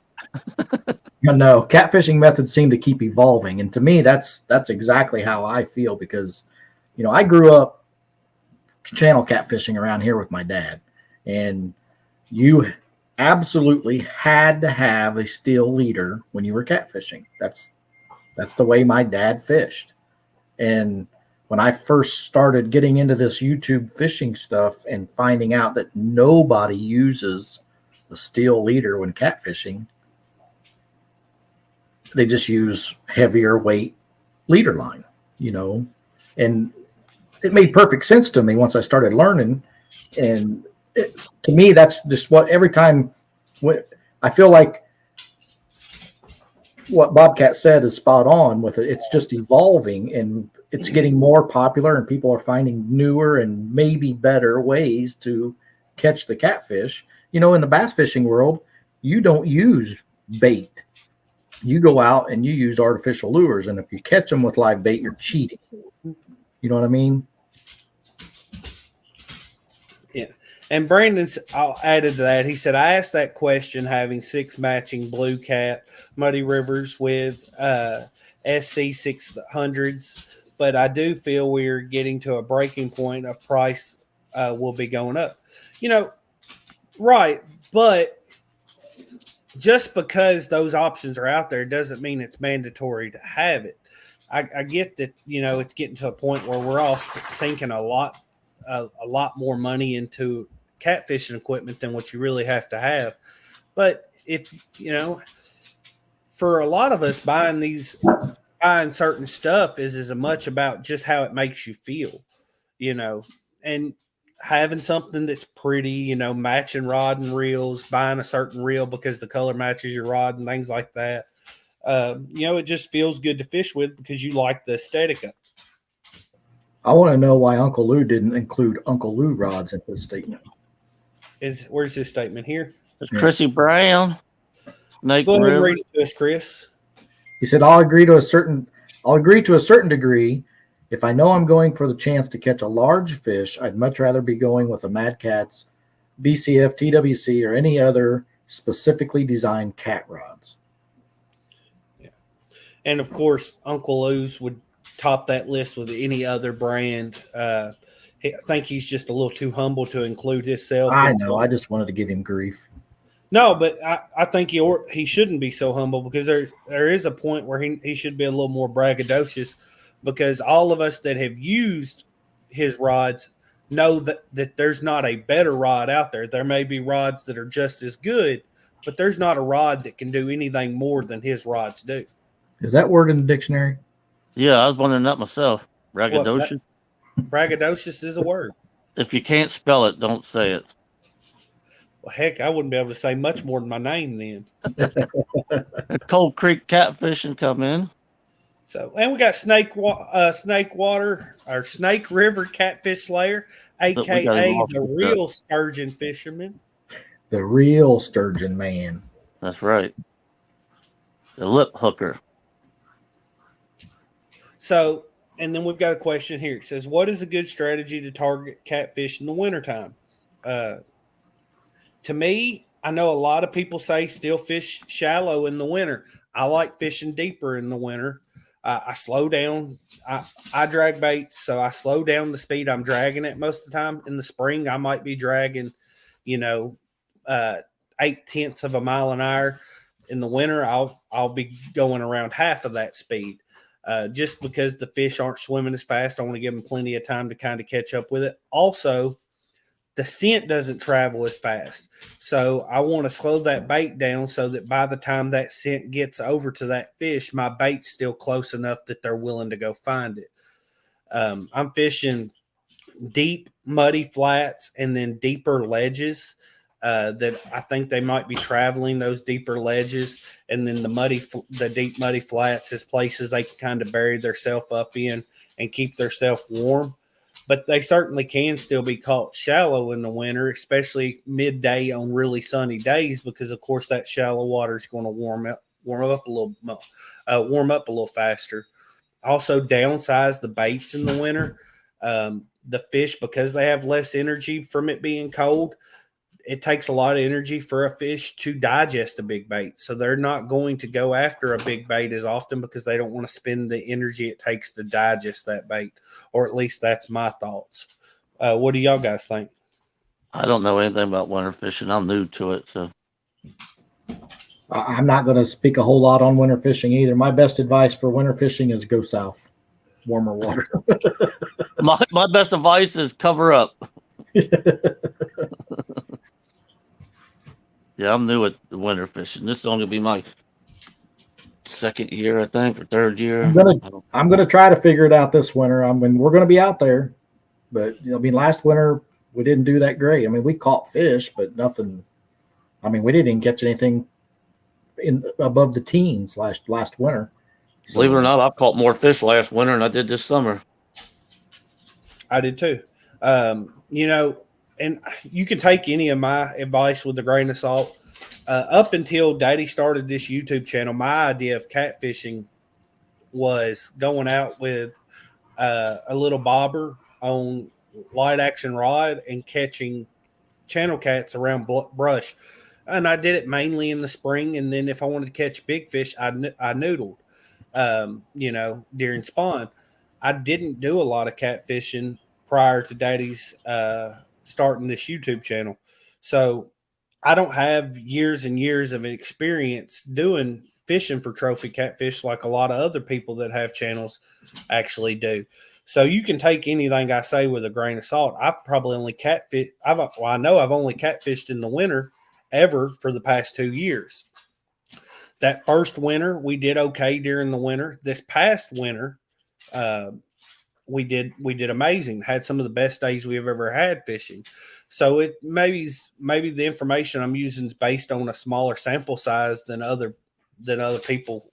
No, catfishing methods seem to keep evolving, and to me, that's exactly how I feel because, I grew up channel catfishing around here with my dad, and you absolutely had to have a steel leader when you were catfishing. That's the way my dad fished. And when I first started getting into this YouTube fishing stuff and finding out that nobody uses a steel leader when catfishing, they just use heavier weight leader line, and it made perfect sense to me once I started learning. And to me, that's just what every time I feel like what Bobcat said is spot on with it. It's just evolving and it's getting more popular and people are finding newer and maybe better ways to catch the catfish. In the bass fishing world, you don't use bait. You go out and you use artificial lures. And if you catch them with live bait, you're cheating. You know what I mean? Yeah. And Brandon's added to that. He said, I asked that question having 6 matching Blue Cat Muddy Rivers with SC 600s, but I do feel we're getting to a breaking point of price will be going up. Right. But just because those options are out there doesn't mean it's mandatory to have it. I get that, it's getting to a point where we're all sinking a lot more money into catfishing equipment than what you really have to have. But if, for a lot of us, buying certain stuff is as much about just how it makes you feel, and having something that's pretty, matching rod and reels, buying a certain reel because the color matches your rod and things like that. It just feels good to fish with because you like the aesthetic of it. I want to know why Uncle Lou didn't include Uncle Lou rods in his statement. Where's his statement here? It's Chrissy Brown. Snake Go ahead and River. read it to us, Chris. He said, I'll agree to a certain degree. If I know I'm going for the chance to catch a large fish, I'd much rather be going with a Mad Catz, BCF, TWC, or any other specifically designed cat rods. Yeah. And of course, Uncle Lou's would top that list with any other brand. I think he's just a little too humble to include himself. I know. I just wanted to give him grief. No, but I think he shouldn't be so humble because there is a point where he should be a little more braggadocious because all of us that have used his rods know that there's not a better rod out there. There may be rods that are just as good, but there's not a rod that can do anything more than his rods do. Is that word in the dictionary? Yeah, I was wondering that myself. Braggadocious? Braggadocious is a word. If you can't spell it, don't say it. Well, heck, I wouldn't be able to say much more than my name then. Cold Creek catfishing come in. So, and we got Snake Water or Snake River Catfish Slayer, Look, we got him aka off the the real sturgeon fisherman. The real sturgeon man. That's right. The lip hooker. So, and then we've got a question here. It says, what is a good strategy to target catfish in the wintertime? To me, I know a lot of people say still fish shallow in the winter. I like fishing deeper in the winter. I slow down. I drag baits, so I slow down the speed I'm dragging it most of the time. In the spring, I might be dragging, 0.8 of a mile an hour. In the winter, I'll be going around half of that speed. Just because the fish aren't swimming as fast, I want to give them plenty of time to kind of catch up with it. Also, the scent doesn't travel as fast. So I want to slow that bait down so that by the time that scent gets over to that fish, my bait's still close enough that they're willing to go find it. I'm fishing deep, muddy flats and then deeper ledges that I think they might be traveling those deeper ledges. And then the deep, muddy flats is places they can kind of bury themselves up in and keep themselves warm. But they certainly can still be caught shallow in the winter, especially midday on really sunny days, because of course that shallow water is going to warm up a little faster. Also, downsize the baits in the winter. The fish, because they have less energy from it being cold, it takes a lot of energy for a fish to digest a big bait. So they're not going to go after a big bait as often because they don't want to spend the energy it takes to digest that bait, or at least that's my thoughts. What do y'all guys think? I don't know anything about winter fishing. I'm new to it, so I'm not going to speak a whole lot on winter fishing either. My best advice for winter fishing is go south, warmer water. my best advice is cover up. Yeah, I'm new at the winter fishing. This is only gonna be my second year, I think, or third year. I'm gonna try to figure it out this winter. I mean, we're gonna be out there, but last winter we didn't do that great. I mean, we caught fish, but nothing. I mean, we didn't even catch anything in above the teens last winter. Believe it or not, I've caught more fish last winter than I did this summer. I did too. And you can take any of my advice with a grain of salt. Up until Daddy started this YouTube channel, my idea of catfishing was going out with a little bobber on light action rod and catching channel cats around brush. And I did it mainly in the spring. And then if I wanted to catch big fish, I noodled, during spawn. I didn't do a lot of catfishing prior to Daddy's starting this YouTube channel. So I don't have years and years of experience doing fishing for trophy catfish like a lot of other people that have channels actually do. So you can take anything I say with a grain of salt. I've probably only I know I've only catfished in the winter ever for the past 2 years. That first winter, we did okay during the winter. This past winter, we did amazing. Had some of the best days we've ever had fishing. So it maybe the information I'm using is based on a smaller sample size than other people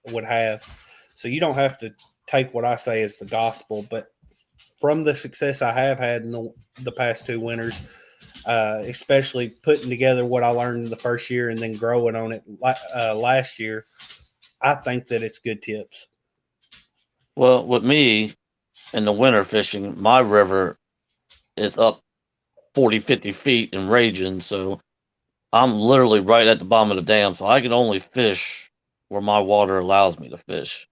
would have. So you don't have to take what I say as the gospel, but from the success I have had in the past 2 winters, especially putting together what I learned in the first year and then growing on it last year, I think that it's good tips. Well, with me in the winter fishing, my river is up 40, 50 feet and raging. So I'm literally right at the bottom of the dam. So I can only fish where my water allows me to fish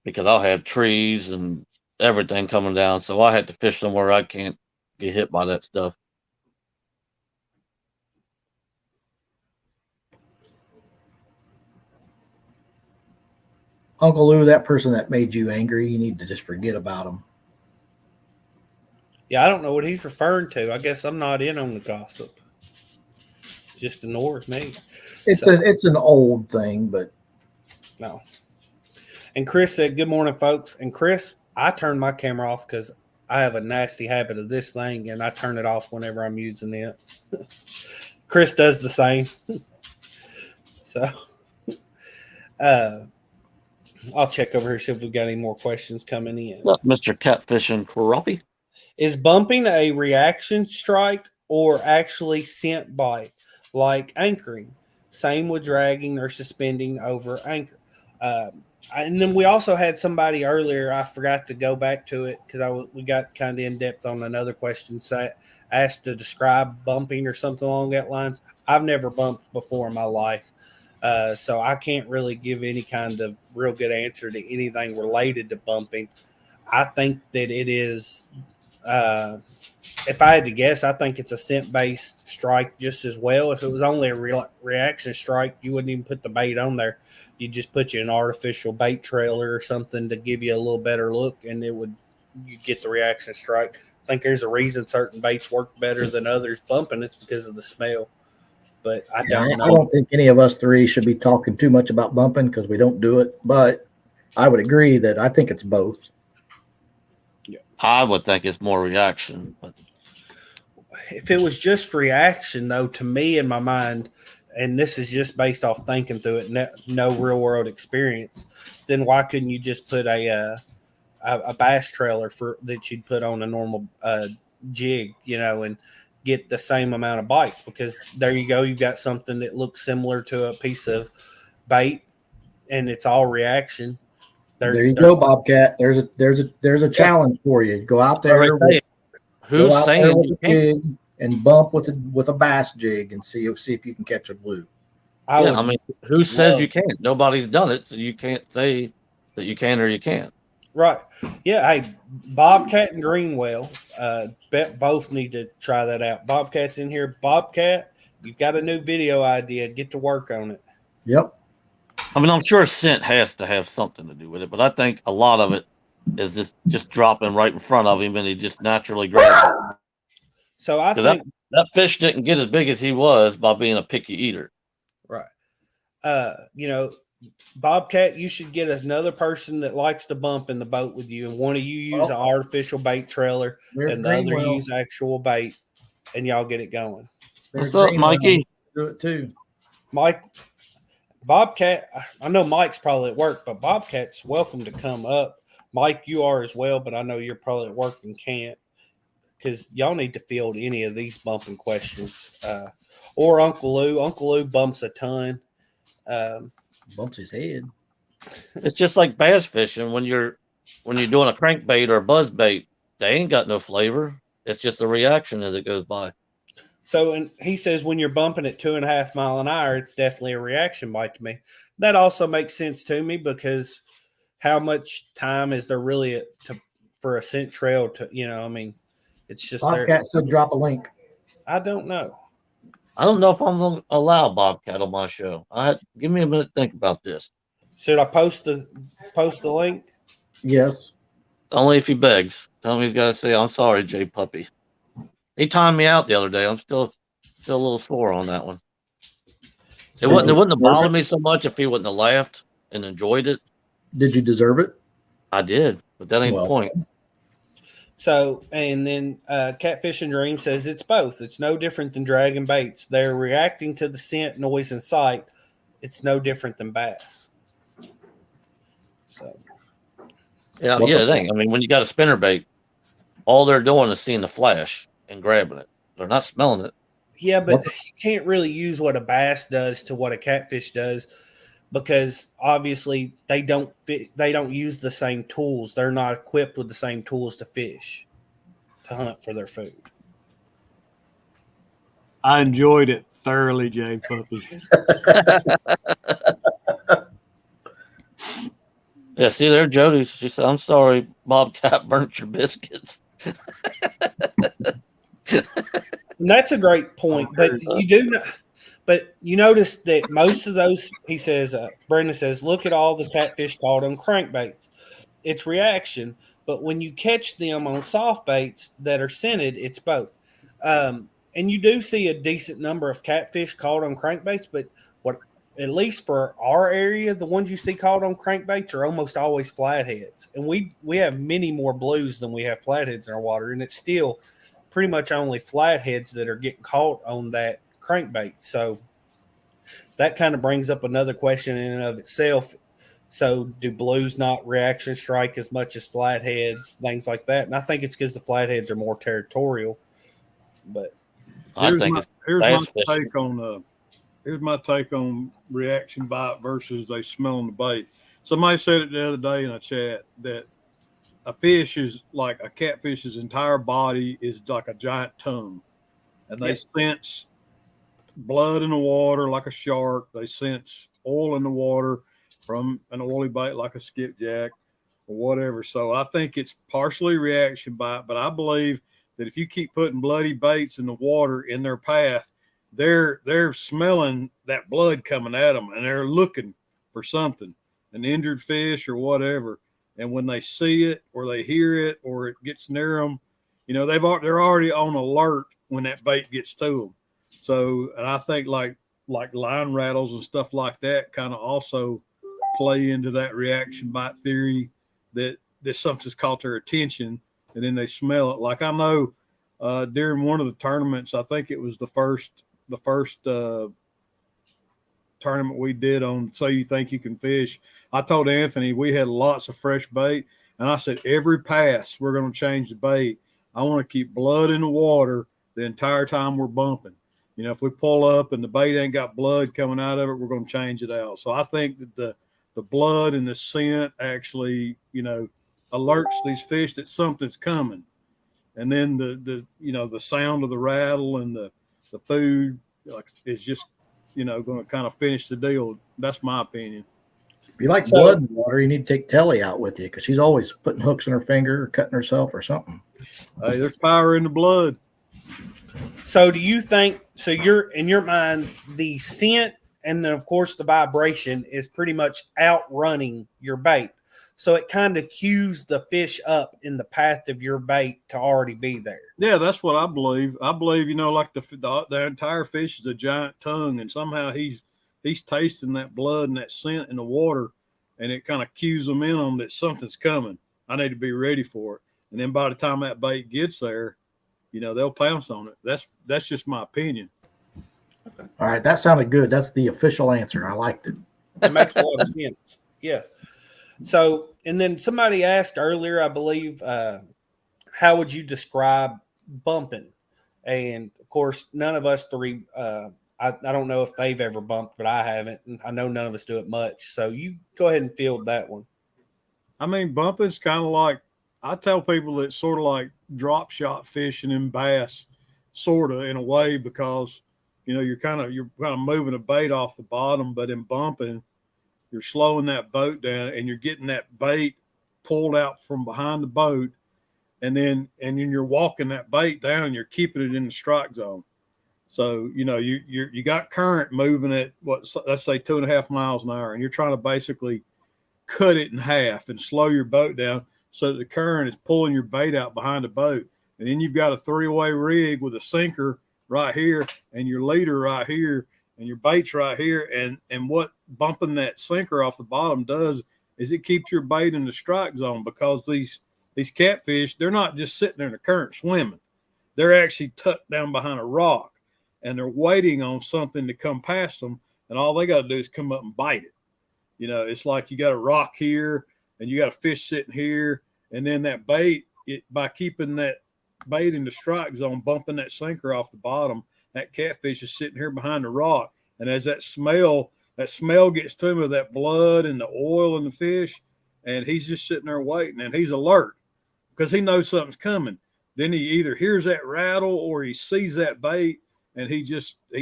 because I'll have trees and everything coming down. So I have to fish somewhere I can't get hit by that stuff. Uncle Lou, that person that made you angry, you need to just forget about him. Yeah, I don't know what he's referring to. I guess I'm not in on the gossip. It's just ignores me. It's an old thing, but no. And Chris said, "Good morning, folks." And Chris, I turned my camera off because I have a nasty habit of this thing, and I turn it off whenever I'm using it. Chris does the same. So I'll check over here, see if we've got any more questions coming in. What's up, Mr. Catfishing Crappie? Is bumping a reaction strike or actually scent bite, like anchoring? Same with dragging or suspending over anchor. And then we also had somebody earlier. I forgot to go back to it because we got kind of in depth on another question. Asked to describe bumping or something along that lines. I've never bumped before in my life, so I can't really give any kind of real good answer to anything related to bumping. I think that it is. If I had to guess, I think it's a scent-based strike just as well. If it was only a reaction strike, you wouldn't even put the bait on there. You'd just put you an artificial bait trailer or something to give you a little better look, and you get the reaction strike. I think there's a reason certain baits work better than others bumping. It's because of the smell. But I don't know. I don't think any of us three should be talking too much about bumping because we don't do it. But I would agree that I think it's both. I would think it's more reaction. But if it was just reaction, though, to me in my mind, and this is just based off thinking through it, no real world experience, then why couldn't you just put a bass trailer that you'd put on a normal jig, and get the same amount of bites? Because there you go, you've got something that looks similar to a piece of bait, and it's all reaction. There you go, Bobcat. There's a challenge for you. Go out there. Who's saying you can't? And bump with a bass jig and see if you can catch a blue. I mean, who says you can't? Nobody's done it, so you can't say that you can or you can't. Right. Yeah. Hey, Bobcat and Greenwell, both need to try that out. Bobcat's in here. Bobcat, you've got a new video idea. Get to work on it. Yep. I mean, I'm sure scent has to have something to do with it, but I think a lot of it is just dropping right in front of him, and he just naturally grabs it. So I think that fish didn't get as big as he was by being a picky eater. Right. Bobcat, you should get another person that likes to bump in the boat with you, and one of you use an artificial bait trailer, and the other use actual bait, and y'all get it going. What's up, Mikey? Do it too. Bobcat, I know Mike's probably at work, but Bobcat's welcome to come up. Mike, you are as well, but I know you're probably at work and can't, because y'all need to field any of these bumping questions. Or Uncle Lou. Uncle Lou bumps a ton. Bumps his head. It's just like bass fishing when you're doing a crankbait or a buzz bait. They ain't got no flavor. It's just a reaction as it goes by. So, and he says when you're bumping at 2.5 mile an hour, it's definitely a reaction bite to me. That also makes sense to me, because how much time is there really for a scent trail to, it's just Bobcat there. said drop a link. I don't know. I don't know if I'm going to allow Bobcat on my show. Give me a minute to think about this. Should I post the link? Yes. Only if he begs. Tell him he's got to say, "I'm sorry, Jay Puppy." He timed me out the other day. I'm still a little sore on that one. It wouldn't have bothered me so much if he wouldn't have laughed and enjoyed it. Did you deserve it? I did, but that ain't the point. So, and then Catfish and Dream says it's both. It's no different than dragging baits. They're reacting to the scent, noise, and sight. It's no different than bass. So, yeah, it ain't. I mean, when you got a spinner bait, all they're doing is seeing the flash and grabbing it. They're not smelling it. Yeah, but you can't really use what a bass does to what a catfish does, because obviously they don't use the same tools. They're not equipped with the same tools to fish, to hunt for their food. I enjoyed it thoroughly, Jay Puppy. Yeah, see there, Jody. She said, "I'm sorry, Bobcat burnt your biscuits." And that's a great point, but you notice that most of those, he says, Brandon says, look at all the catfish caught on crankbaits. It's reaction, but when you catch them on soft baits that are scented, it's both. And you do see a decent number of catfish caught on crankbaits, but at least for our area, the ones you see caught on crankbaits are almost always flatheads. And we have many more blues than we have flatheads in our water, and it's still pretty much only flatheads that are getting caught on that crankbait. So that kind of brings up another question in and of itself. So do blues not reaction strike as much as flatheads, things like that? And I think it's because the flatheads are more territorial. But I think it's here's my bass fishing. take on here's my take on reaction bite versus they smelling the bait. Somebody said it the other day in a chat that a fish is like a catfish's entire body is like a giant tongue, and they sense blood in the water like a shark. They sense oil in the water from an oily bait like a skipjack or whatever. So I think it's partially reaction bite, but I believe that if you keep putting bloody baits in the water in their path, they're smelling that blood coming at them, and they're looking for something, an injured fish or whatever. And when they see it or they hear it or it gets near them, you know, they're already on alert when that bait gets to them. So, and I think like line rattles and stuff like that kind of also play into that reaction bite theory that something's caught their attention and then they smell it. Like I know during one of the tournaments, I think it was the first tournament we did on So You Think You Can Fish. I told Anthony we had lots of fresh bait, and I said every pass we're going to change the bait. I want to keep blood in the water the entire time we're bumping. You know, if we pull up and the bait ain't got blood coming out of it, we're going to change it out. So I think that the blood and the scent actually, you know, alerts these fish that something's coming. And then the you know, the sound of the rattle and the food is just, you know, going to kind of finish the deal. That's my opinion. If you like blood in the water, you need to take Telly out with you because she's always putting hooks in her finger or cutting herself or something. Hey, there's power in the blood. So do you think, so you're in your mind, the scent and then of course the vibration is pretty much outrunning your bait. So it kind of cues the fish up in the path of your bait to already be there. Yeah, that's what I believe. I believe, you know, like the entire fish is a giant tongue, and somehow he's tasting that blood and that scent in the water, and it kind of cues them in on that something's coming. I need to be ready for it. And then by the time that bait gets there, you know, they'll pounce on it. That's just my opinion. Okay. All right, that sounded good. That's the official answer. I liked it. It makes a lot of sense. Yeah. So, and then somebody asked earlier, I believe, how would you describe bumping? And of course, none of us three, I don't know if they've ever bumped, but I haven't. And I know none of us do it much. So you go ahead and field that one. I mean, bumping's kind of like, I tell people it's sort of like drop shot fishing in bass, sort of in a way, because, you know, you're kind of moving a bait off the bottom, but in bumping, you're slowing that boat down and you're getting that bait pulled out from behind the boat. And then you're walking that bait down and you're keeping it in the strike zone. So, you know, you got current moving at let's say 2.5 miles an hour, and you're trying to basically cut it in half and slow your boat down so that the current is pulling your bait out behind the boat. And then you've got a 3-way rig with a sinker right here and your leader right here and your bait's right here. And what bumping that sinker off the bottom does is it keeps your bait in the strike zone, because these catfish, they're not just sitting there in the current swimming. They're actually tucked down behind a rock, and they're waiting on something to come past them, and all they got to do is come up and bite it. You know, it's like you got a rock here, and you got a fish sitting here, and then that bait, by keeping that bait in the strike zone, bumping that sinker off the bottom, that catfish is sitting here behind the rock, and as that smell gets to him of that blood and the oil in the fish, and he's just sitting there waiting, and he's alert because he knows something's coming. Then he either hears that rattle or he sees that bait, and he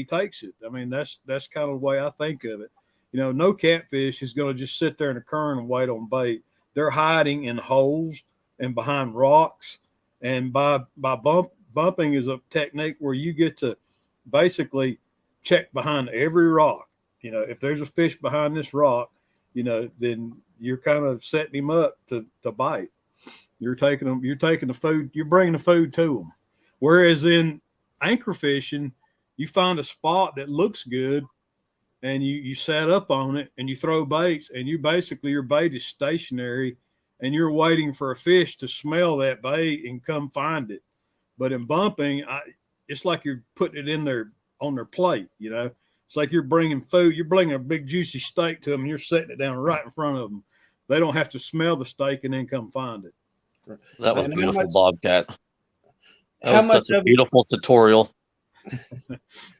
takes it. I mean, that's kind of the way I think of it. You know, no catfish is going to just sit there in the current and wait on bait. They're hiding in holes and behind rocks, and by bumping is a technique where you get to basically check behind every rock. You know, if there's a fish behind this rock, you know, then you're kind of setting him up to bite. You're taking the food, you're bringing the food to them. Whereas in anchor fishing, you find a spot that looks good and you set up on it and you throw baits, and your bait is stationary and you're waiting for a fish to smell that bait and come find it. But in bumping, it's like you're putting it in their on their plate. You know, it's like you're bringing food. You're bringing a big juicy steak to them, and you're setting it down right in front of them. They don't have to smell the steak and then come find it. That was And beautiful, Bobcat. That how was much such a of it? beautiful tutorial.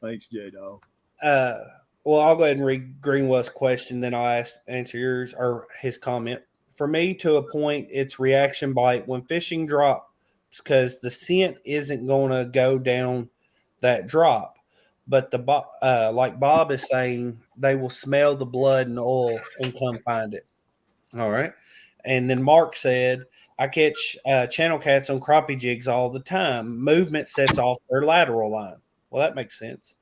Thanks, Jaydog. Well, I'll go ahead and read Greenwell's question, then I'll answer yours or his comment. For me, to a point, it's reaction bite when fishing drops because the scent isn't going to go down that drop. But like Bob is saying, they will smell the blood and oil and come find it. All right. And then Mark said, I catch channel cats on crappie jigs all the time. Movement sets off their lateral line. Well, that makes sense.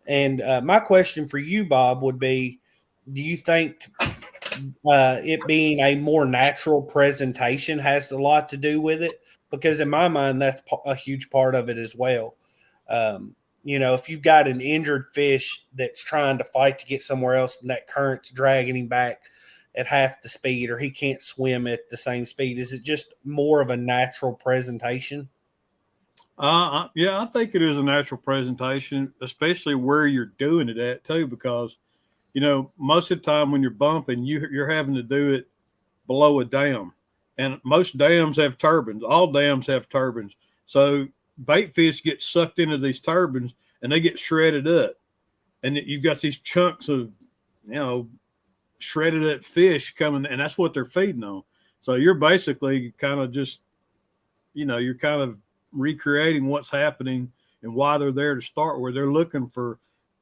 And my question for you, Bob, would be, do you think it being a more natural presentation has a lot to do with it? Because in my mind, that's a huge part of it as well. If you've got an injured fish that's trying to fight to get somewhere else and that current's dragging him back at half the speed, or he can't swim at the same speed, is it just more of a natural presentation? Yeah, I think it is a natural presentation, especially where you're doing it at too, because most of the time when you're bumping, you're having to do it below a dam, and most dams have turbines. All dams have turbines, so bait fish get sucked into these turbines and they get shredded up, and you've got these chunks of shredded up fish coming, and that's what they're feeding on. So you're basically kind of just you're kind of recreating what's happening and why they're there to start, where they're looking for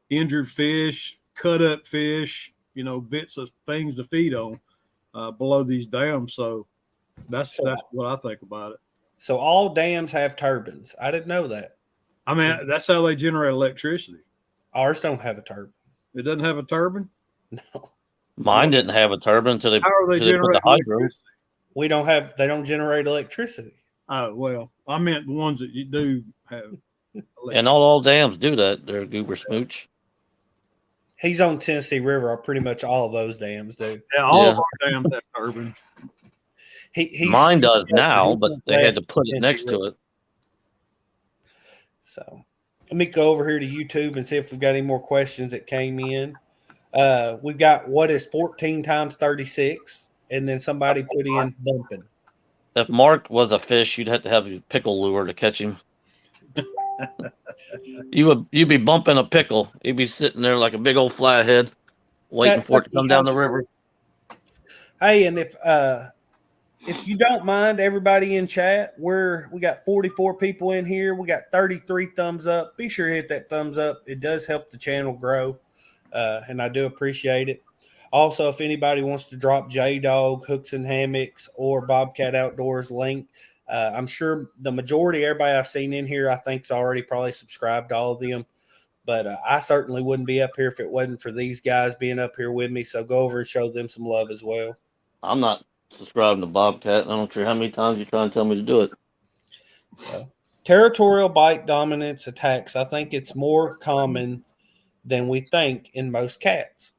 injured fish, cut up fish, bits of things to feed on below these dams. So that's what I think about it. So all dams have turbines. I didn't know that. I mean, that's how they generate electricity. Ours don't have a turbine. It doesn't have a turbine? No. Mine didn't have a turbine until they put the hydro. They don't generate electricity. Oh, well, I meant the ones that you do have. And not all dams do that. They're goober smooch. He's on Tennessee River. Pretty much all of those dams do. Yeah, all of our dams have turbines. Mine does now, but they had to put it next to it. So let me go over here to YouTube and see if we've got any more questions that came in. We've got, what is 14 times 36? And then somebody put in bumping. If Mark was a fish, you'd have to have a pickle lure to catch him. You'd be bumping a pickle. He'd be sitting there like a big old flathead, waiting for it to come down the river. Hey, and if you don't mind, everybody in chat, we got 44 people in here. We got 33 thumbs up. Be sure to hit that thumbs up. It does help the channel grow, and I do appreciate it. Also, if anybody wants to drop Jaydog Hooks and Hammocks or Bobcat Outdoors link, I'm sure the majority, everybody I've seen in here, I think's already probably subscribed to all of them. But I certainly wouldn't be up here if it wasn't for these guys being up here with me. So go over and show them some love as well. I'm not subscribing to Bobcat. I don't care how many times you try and tell me to do it. So, territorial bite dominance attacks. I think it's more common than we think in most cats.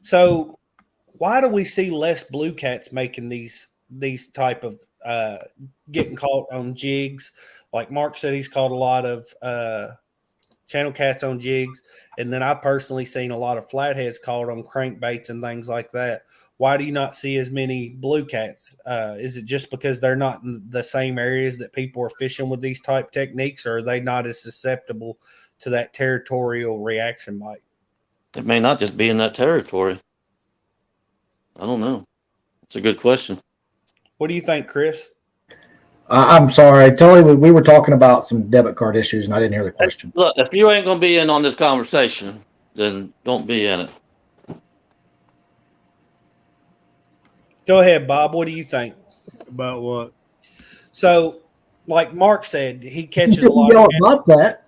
So why do we see less blue cats making these type of getting caught on jigs? Like Mark said, he's caught a lot of channel cats on jigs, and then I've personally seen a lot of flatheads caught on crankbaits and things like that. Why do you not see as many blue cats? Is it just because they're not in the same areas that people are fishing with these type techniques, or are they not as susceptible to that territorial reaction bite? It may not just be in that territory. I don't know. It's a good question. What do you think, Chris? I'm sorry. Totally, we were talking about some debit card issues, and I didn't hear the question. Look, if you ain't going to be in on this conversation, then don't be in it. Go ahead, Bob. What do you think? About what? So, like Mark said, he catches a lot of Bobcat.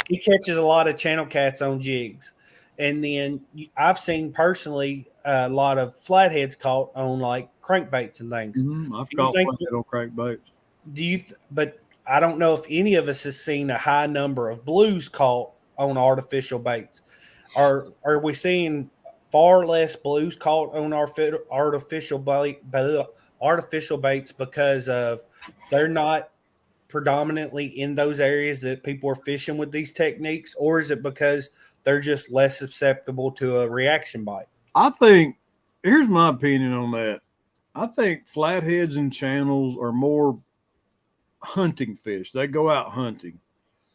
He catches a lot of channel cats on jigs. And then I've seen personally a lot of flatheads caught on like crankbaits and things. I've caught flathead on crankbaits. But I don't know if any of us has seen a high number of blues caught on artificial baits. Are we seeing far less blues caught on our artificial baits because of they're not predominantly in those areas that people are fishing with these techniques, or is it because they're just less susceptible to a reaction bite? I think here's my opinion on that. I think flatheads and channels are more hunting fish. They go out hunting.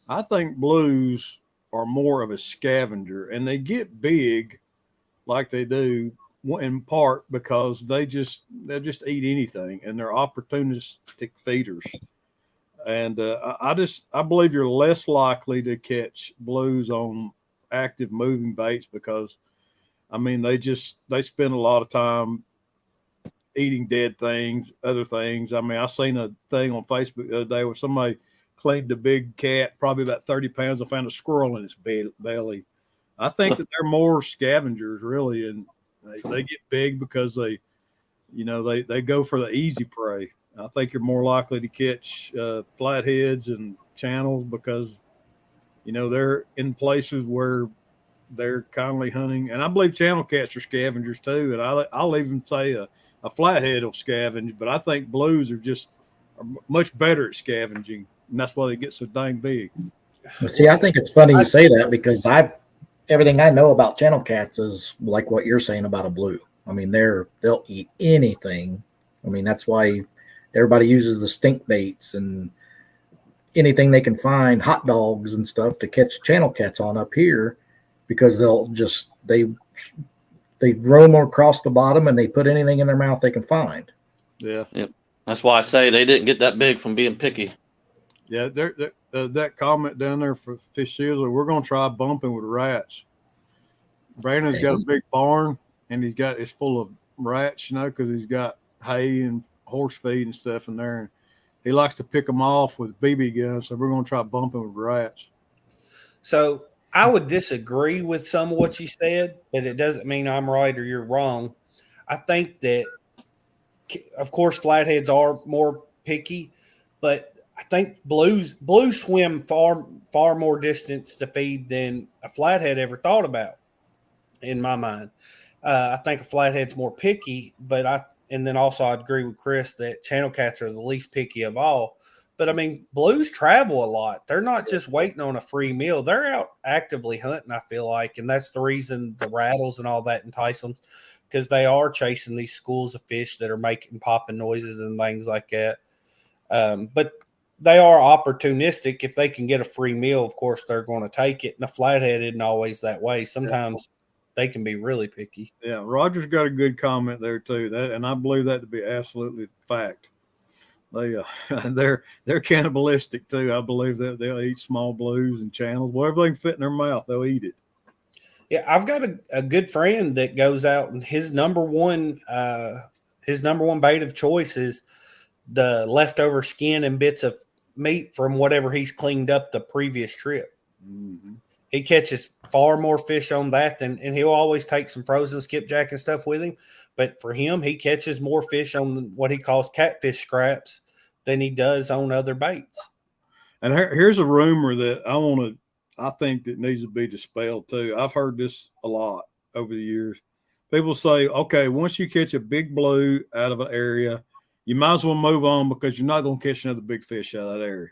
I think blues are more of a scavenger, and they get big like they do in part because they'll just eat anything, and they're opportunistic feeders. And I believe you're less likely to catch blues on active moving baits because I mean they spend a lot of time eating dead things, other things. I mean, I seen a thing on Facebook the other day where somebody claimed a big cat, probably about 30 pounds, and found a squirrel in its belly. I think that they're more scavengers, really, and they get big because they go for the easy prey. I think you're more likely to catch flatheads and channels because they're in places where they're constantly hunting, and I believe channel cats are scavengers too. And I'll even say a flathead will scavenge, but I think blues are much better at scavenging, and that's why they get so dang big. Well, see, I think it's funny you say that because everything I know about channel cats is like what you're saying about a blue. I mean, they'll eat anything. I mean, that's why everybody uses the stink baits and anything they can find, hot dogs and stuff to catch channel cats on up here, because they roam across the bottom and they put anything in their mouth they can find. Yeah. Yep. That's why I say they didn't get that big from being picky. Yeah, that comment down there for Fish Sizzler, we're going to try bumping with rats. Brandon's got a big barn, and it's full of rats, because he's got hay and horse feed and stuff in there. And he likes to pick them off with BB guns, so we're going to try bumping with rats. So I would disagree with some of what you said, but it doesn't mean I'm right or you're wrong. I think that, of course, flatheads are more picky, but I think blues swim far more distance to feed than a flathead ever thought about, in my mind. I think a flathead's more picky, and then also I'd agree with Chris that channel cats are the least picky of all. But I mean, blues travel a lot. They're not just waiting on a free meal. They're out actively hunting, I feel like. And that's the reason the rattles and all that entice them, because they are chasing these schools of fish that are making popping noises and things like that. But they are opportunistic. If they can get a free meal, of course, they're going to take it. And a flathead isn't always that way. Sometimes they can be really picky. Yeah, Roger's got a good comment there too. And I believe that to be absolutely fact. They're cannibalistic too. I believe that they'll eat small blues and channels, whatever they can fit in their mouth, they'll eat it. Yeah, I've got a good friend that goes out, and his number one bait of choice is the leftover skin and bits of meat from whatever he's cleaned up the previous trip. Mm-hmm. He catches far more fish on that and he'll always take some frozen skipjack and stuff with him. But for him, he catches more fish on what he calls catfish scraps than he does on other baits. And here's a rumor that I think that needs to be dispelled too. I've heard this a lot over the years. People say, okay, once you catch a big blue out of an area, you might as well move on because you're not going to catch another big fish out of that area.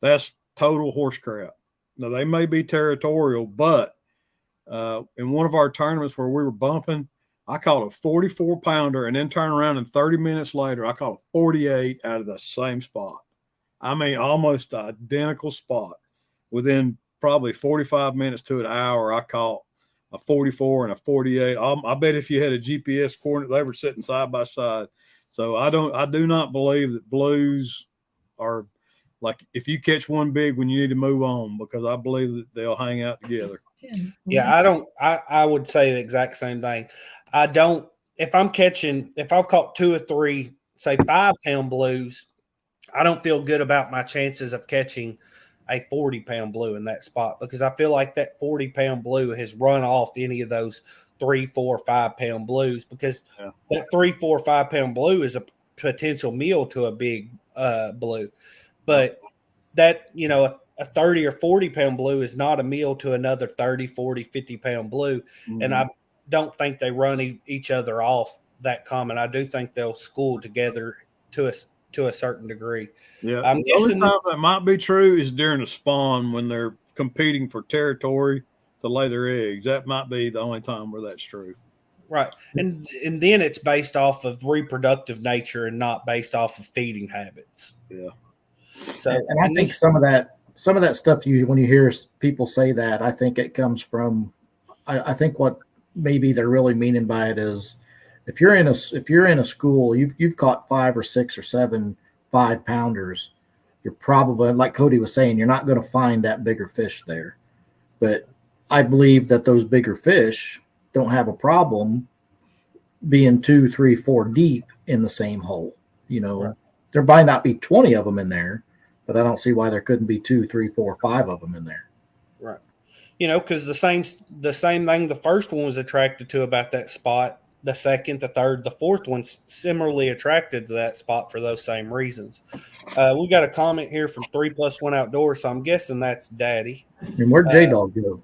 That's total horse crap. Now, they may be territorial, but in one of our tournaments where we were bumping, I caught a 44-pounder and then turned around and 30 minutes later, I caught a 48 out of the same spot. I mean, almost identical spot. Within probably 45 minutes to an hour, I caught a 44 and a 48. I bet if you had a GPS coordinate, they were sitting side by side. So I do not believe that blues are like, if you catch one big one, you need to move on, because I believe that they'll hang out together. Yeah, I would say the exact same thing. If I've caught 2 or 3, say 5-pound blues, I don't feel good about my chances of catching a 40-pound blue in that spot, because I feel like that 40-pound blue has run off any of those 3, 4, 5-pound blues, because that 3, 4, 5-pound blue is a potential meal to a big blue. But that, a 30 or 40-pound blue is not a meal to another 30, 40, 50-pound blue. Mm-hmm. And I don't think they run each other off that common. I do think they'll school together to to a certain degree. Yeah, I'm the only guessing time that might be true is during the spawn when they're competing for territory to lay their eggs. That might be the only time where that's true. right, and then it's based off of reproductive nature and not based off of feeding habits. Yeah. So, and I think some of that stuff when you hear people say that, I think it comes from. I think what maybe they're really meaning by it is if you're in a school, you've caught 5 or 6 or 7 5-pounders, you're probably, like Cody was saying, you're not going to find that bigger fish there. But I believe that those bigger fish don't have a problem being 2, 3, 4 deep in the same hole. Right. There might not be 20 of them in there, but I don't see why there couldn't be 2, 3, 4, 5 of them in there. Right. Because the same thing the first one was attracted to about that spot, the second, the third, the fourth one's similarly attracted to that spot for those same reasons. We got a comment here from 3+1 Outdoors, so I'm guessing that's Daddy. And where'd Jaydog go?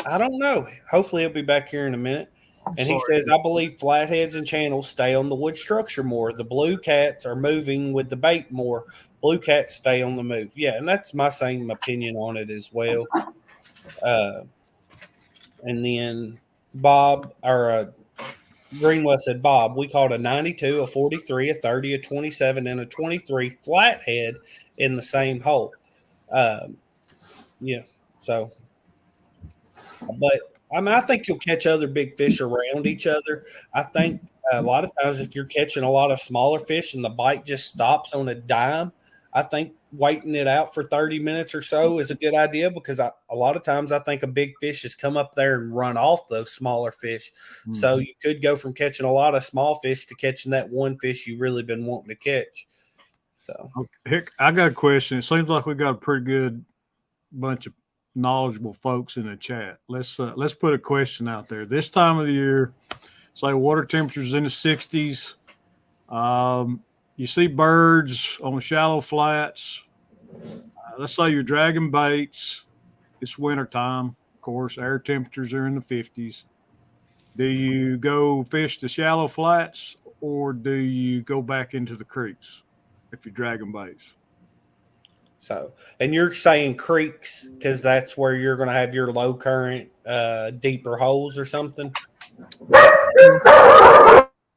I don't know. Hopefully he'll be back here in a minute. And he says, I believe flatheads and channels stay on the wood structure more. The blue cats are moving with the bait more. Blue cats stay on the move. Yeah, and that's my same opinion on it as well. And then Greenwell said, Bob, we caught a 92, a 43, a 30, a 27, and a 23 flathead in the same hole. So, but I think you'll catch other big fish around each other. I think a lot of times if you're catching a lot of smaller fish and the bite just stops on a dime, I think waiting it out for 30 minutes or so is a good idea because a lot of times I think a big fish has come up there and run off those smaller fish. Mm-hmm. So you could go from catching a lot of small fish to catching that one fish you've really been wanting to catch. So, Hick, I got a question. It seems like we got a pretty good bunch of knowledgeable folks in the chat. Let's put a question out there. This time of the year, say water temperatures in the 60s. You see birds on the shallow flats. Let's say you're dragging baits. It's wintertime, of course. Air temperatures are in the 50s. Do you go fish the shallow flats or do you go back into the creeks if you're dragging baits? So, and you're saying creeks because that's where you're going to have your low current, deeper holes or something?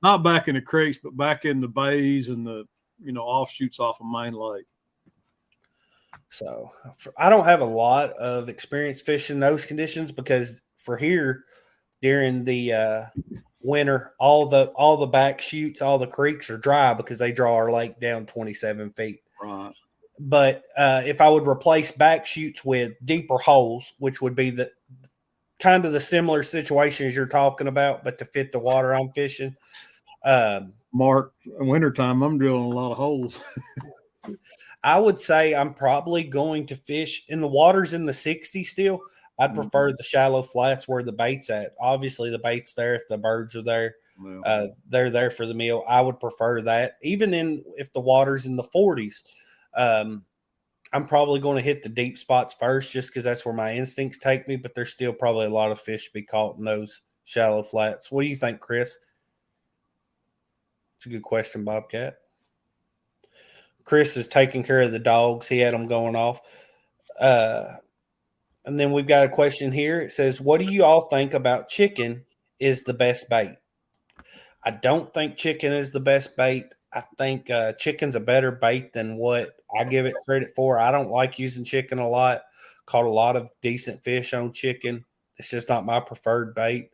Not back in the creeks, but back in the bays and the, offshoots off of Main Lake. So I don't have a lot of experience fishing those conditions because for here during the winter, all the back chutes, all the creeks are dry because they draw our lake down 27 feet. Right. But if I would replace back chutes with deeper holes, which would be the kind of the similar situation as you're talking about, but to fit the water I'm fishing. Mark, wintertime, I'm drilling a lot of holes. I would say I'm probably going to fish in the waters in the 60s still. I'd prefer the shallow flats where the bait's at. Obviously, the bait's there if the birds are there. Yeah. They're there for the meal. I would prefer that. Even if the water's in the 40s, I'm probably going to hit the deep spots first just because that's where my instincts take me, but there's still probably a lot of fish to be caught in those shallow flats. What do you think, Chris? It's a good question, Bobcat. Chris is taking care of the dogs. He had them going off. And then we've got a question here. It says, what do you all think about chicken is the best bait? I don't think chicken is the best bait. I think chicken's a better bait than what I give it credit for. I don't like using chicken a lot. Caught a lot of decent fish on chicken. It's just not my preferred bait.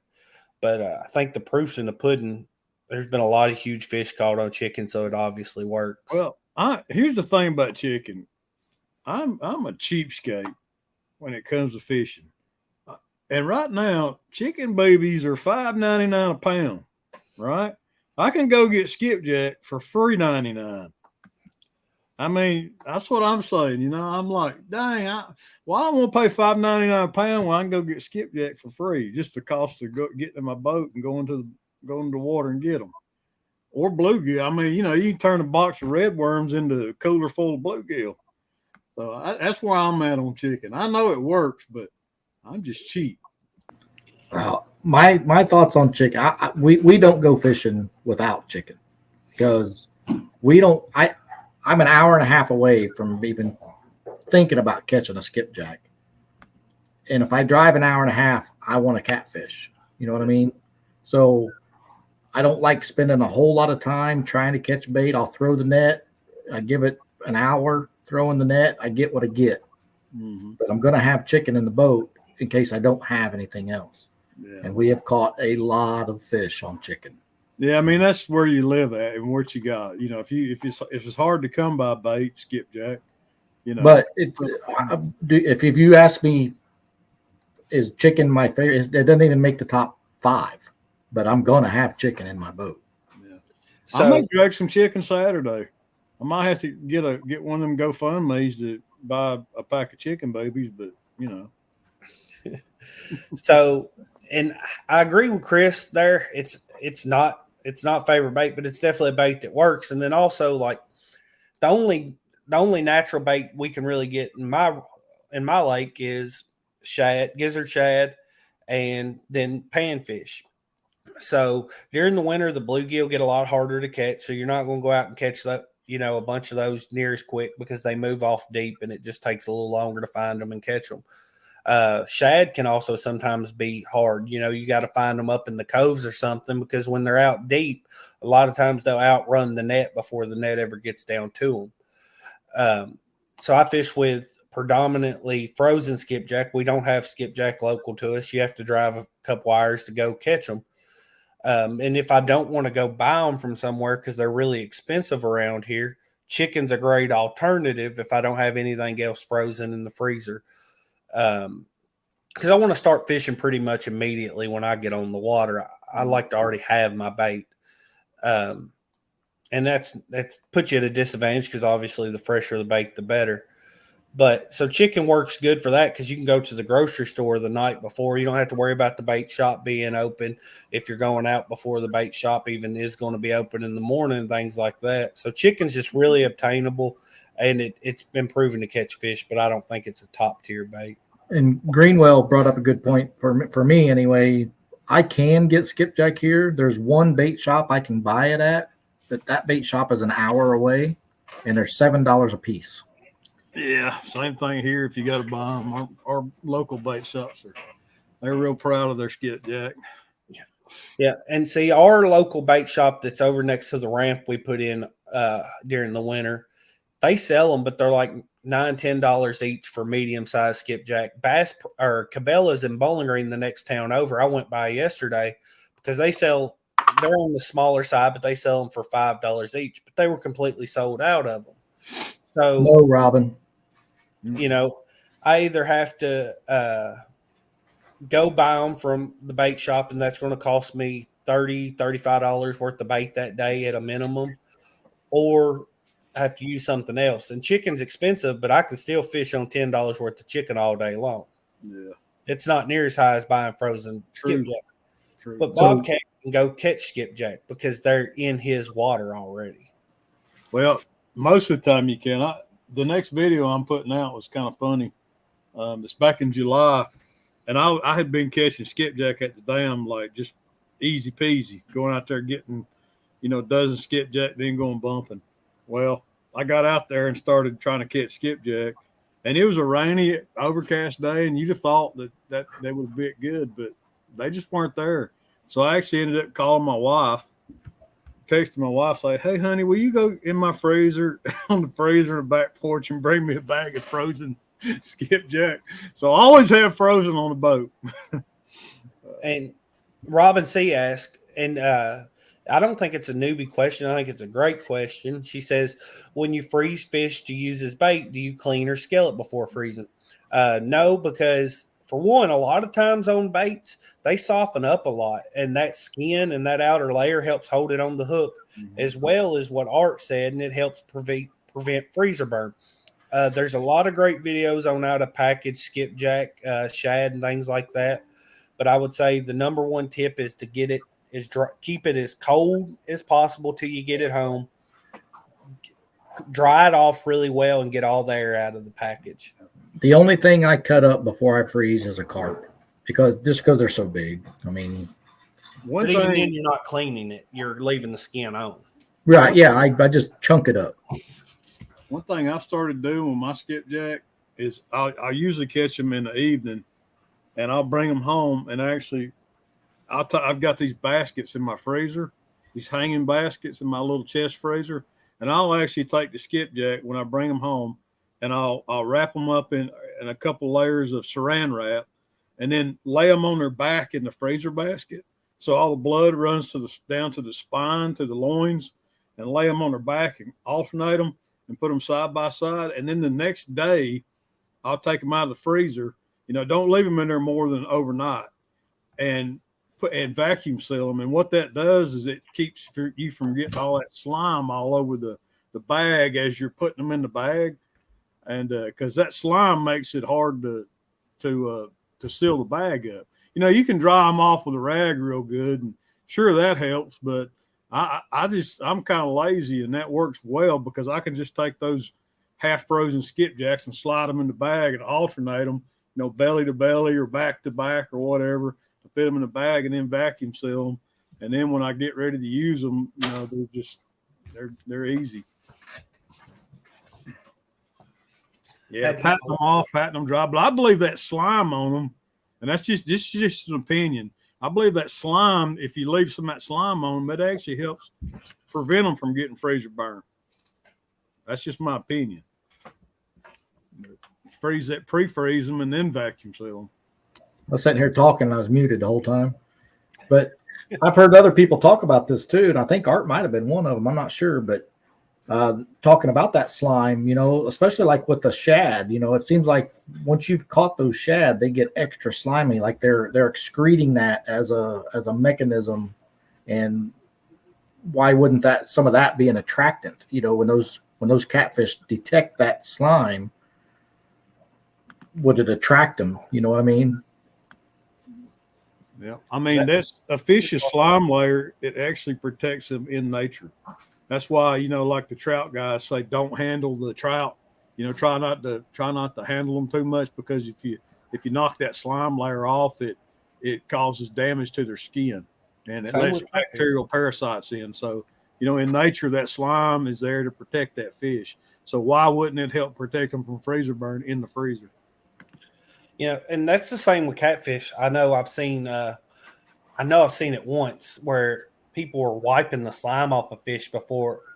But I think the proof's in the pudding. There's been a lot of huge fish caught on chicken, so it obviously works. Well, here's the thing about chicken. I'm a cheapskate when it comes to fishing. And right now, chicken babies are $5.99 a pound, right? I can go get skipjack for $3.99. I mean, that's what I'm saying. I'm like, dang, I don't want to pay $5.99 a pound when I can go get skipjack for free, just the cost of getting in my boat and going to the water and get them. Or bluegill. I mean, you can turn a box of red worms into a cooler full of bluegill. So that's where I'm at on chicken. I know it works, but I'm just cheap. My thoughts on chicken. We don't go fishing without chicken because we don't. I'm an hour and a half away from even thinking about catching a skipjack. And if I drive an hour and a half, I want to catfish. You know what I mean? So I don't like spending a whole lot of time trying to catch bait. I'll throw the net. I give it an hour throwing the net. I get what I get. Mm-hmm. But I'm going to have chicken in the boat in case I don't have anything else. Yeah. And we have caught a lot of fish on chicken. Yeah, I mean that's where you live at and what you got. You know, if it's hard to come by bait, skipjack. You know, But if you ask me, is chicken my favorite? It doesn't even make the top 5. But I'm going to have chicken in my boat. Yeah. So I might drag some chicken Saturday. I might have to get one of them GoFundMe's to buy a pack of chicken babies, but you know. So, and I agree with Chris there. It's not favorite bait, but it's definitely a bait that works. And then also, like, the only natural bait we can really get in my lake is shad, gizzard shad, and then panfish. So during the winter, the bluegill get a lot harder to catch. So you're not going to go out and catch that, a bunch of those near as quick because they move off deep and it just takes a little longer to find them and catch them. Shad can also sometimes be hard. You got to find them up in the coves or something because when they're out deep, a lot of times they'll outrun the net before the net ever gets down to them. So I fish with predominantly frozen skipjack. We don't have skipjack local to us. You have to drive a couple hours to go catch them. And if I don't want to go buy them from somewhere because they're really expensive around here, chicken's a great alternative if I don't have anything else frozen in the freezer. Because I want to start fishing pretty much immediately when I get on the water. I like to already have my bait. And that's puts you at a disadvantage because obviously the fresher the bait, the better. But so chicken works good for that because you can go to the grocery store the night before. You don't have to worry about the bait shop being open if you're going out before the bait shop even is going to be open in the morning and things like that. So chicken's just really obtainable, and it's been proven to catch fish, but I don't think it's a top tier bait. And Greenwell brought up a good point for me anyway. I can get skipjack here. There's one bait shop I can buy it at, but that bait shop is an hour away, and they're $7 a piece. Yeah, same thing here. If you got to buy them, our local bait shops they're real proud of their skipjack. Yeah, and see our local bait shop that's over next to the ramp we put in during the winter, they sell them, but they're like $9-10 each for medium sized skipjack. Bass or Cabela's in Bowling Green, the next town over. I went by yesterday because they're on the smaller side, but they sell them for $5 each. But they were completely sold out of them. So no, Robin. I either have to go buy them from the bait shop, and that's going to cost me $30-35 worth of bait that day at a minimum, or I have to use something else. And chicken's expensive, but I can still fish on $10 worth of chicken all day long. Yeah, it's not near as high as buying frozen skipjack. True. But Bobcat can go catch skipjack because they're in his water already. Well, most of the time you can. The next video I'm putting out was kind of funny. It's back in July, and I had been catching skipjack at the dam, like just easy peasy, going out there getting, dozen skipjack, then going bumping. Well, I got out there and started trying to catch skipjack, and it was a rainy, overcast day, and you'd have thought that they would have bit good, but they just weren't there. So I actually ended up calling my wife, texting my wife, say, "Hey, honey, will you go in my freezer on the freezer in the back porch and bring me a bag of frozen skipjack?" So I always have frozen on the boat. And Robin C. asked, and I don't think it's a newbie question. I think it's a great question. She says, when you freeze fish to use as bait, do you clean or scale it before freezing? No, because for one, a lot of times on baits, they soften up a lot, and that skin and that outer layer helps hold it on the hook, as well as what Art said, and it helps prevent freezer burn. There's a lot of great videos on how to package skipjack, shad, and things like that. But I would say the number one tip is to keep it as cold as possible till you get it home. Dry it off really well and get all the air out of the package. The only thing I cut up before I freeze is a carp, because they're so big. I mean, but even then, you're not cleaning it; you're leaving the skin on. Right? Yeah, I just chunk it up. One thing I started doing with my skipjack is I usually catch them in the evening, and I'll bring them home. And actually, I've got these baskets in my freezer, these hanging baskets in my little chest freezer, and I'll actually take the skipjack when I bring them home, and I'll wrap them up in a couple layers of saran wrap, and then lay them on their back in the freezer basket, so all the blood runs down to the spine, to the loins, and lay them on their back and alternate them and put them side by side. And then the next day, I'll take them out of the freezer. Don't leave them in there more than overnight, and vacuum seal them. And what that does is it keeps you from getting all that slime all over the bag as you're putting them in the bag. And because that slime makes it hard to seal the bag up. You can dry them off with a rag real good, and sure, that helps. But I'm kind of lazy, and that works well because I can just take those half frozen skipjacks and slide them in the bag and alternate them, belly to belly or back to back or whatever, to fit them in the bag, and then vacuum seal them. And then when I get ready to use them, they're easy. Yeah, patting them off, patting them dry. But I believe that slime on them, and that's just an opinion. I believe that slime, if you leave some of that slime on them, it actually helps prevent them from getting freezer burn. That's just my opinion. Pre-freeze them, and then vacuum seal them. I was sitting here talking, I was muted the whole time. But I've heard other people talk about this too, and I think Art might have been one of them. I'm not sure, but talking about that slime, especially like with the shad, it seems like once you've caught those shad, they get extra slimy, like they're excreting that as a mechanism. And why wouldn't some of that be an attractant? When those catfish detect that slime, would it attract them? You know what I mean? Yeah, I mean that's a fish's slime layer. It actually protects them in nature. That's why, like the trout guys say, don't handle the trout. Try not to handle them too much, because if you knock that slime layer off, it causes damage to their skin, and it lets bacterial parasites in. So, in nature, that slime is there to protect that fish. So why wouldn't it help protect them from freezer burn in the freezer? And that's the same with catfish. I know I've seen it once where people were wiping the slime off of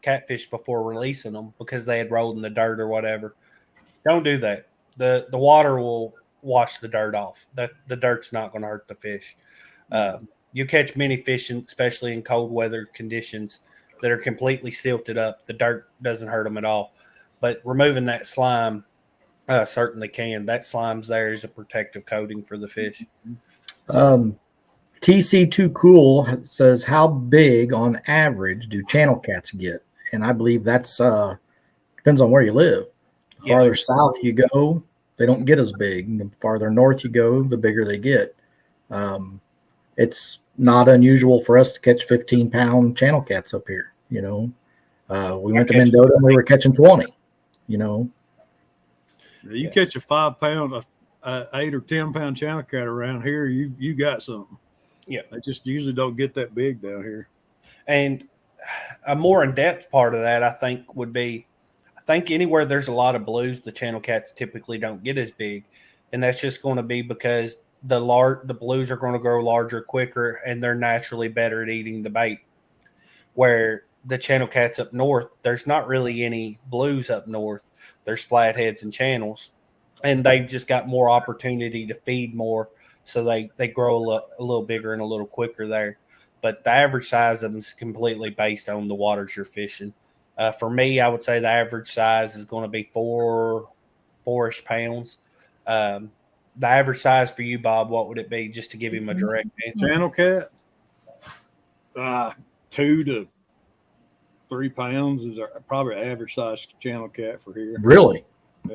catfish before releasing them because they had rolled in the dirt or whatever. Don't do that. The water will wash the dirt off. The dirt's not going to hurt the fish. You catch many fish, especially in cold weather conditions, that are completely silted up. The dirt doesn't hurt them at all. But removing that slime certainly can. That slime's there as a protective coating for the fish. TC2 Cool says, how big on average do channel cats get? And I believe that's depends on where you live. The farther south you go, they don't get as big. And the farther north you go, the bigger they get. It's not unusual for us to catch 15-pound channel cats up here. We went to Mendota and we were catching 20. You catch a 5-pound, 8 or 10-pound channel cat around here, you got something. Yeah, they just usually don't get that big down here. And a more in-depth part of that, I think, would be, anywhere there's a lot of blues, the channel cats typically don't get as big, and that's just going to be because the blues are going to grow larger quicker, and they're naturally better at eating the bait. Where the channel cats up north, there's not really any blues up north. There's flatheads and channels, and they've just got more opportunity to feed more. So they grow a little bigger and a little quicker there. But the average size of them is completely based on the waters you're fishing. For me, I would say the average size is going to be 4-ish pounds. The average size for you, Bob, what would it be, just to give him a direct answer? Channel cat, 2 to 3 pounds is probably average size channel cat for here. Really?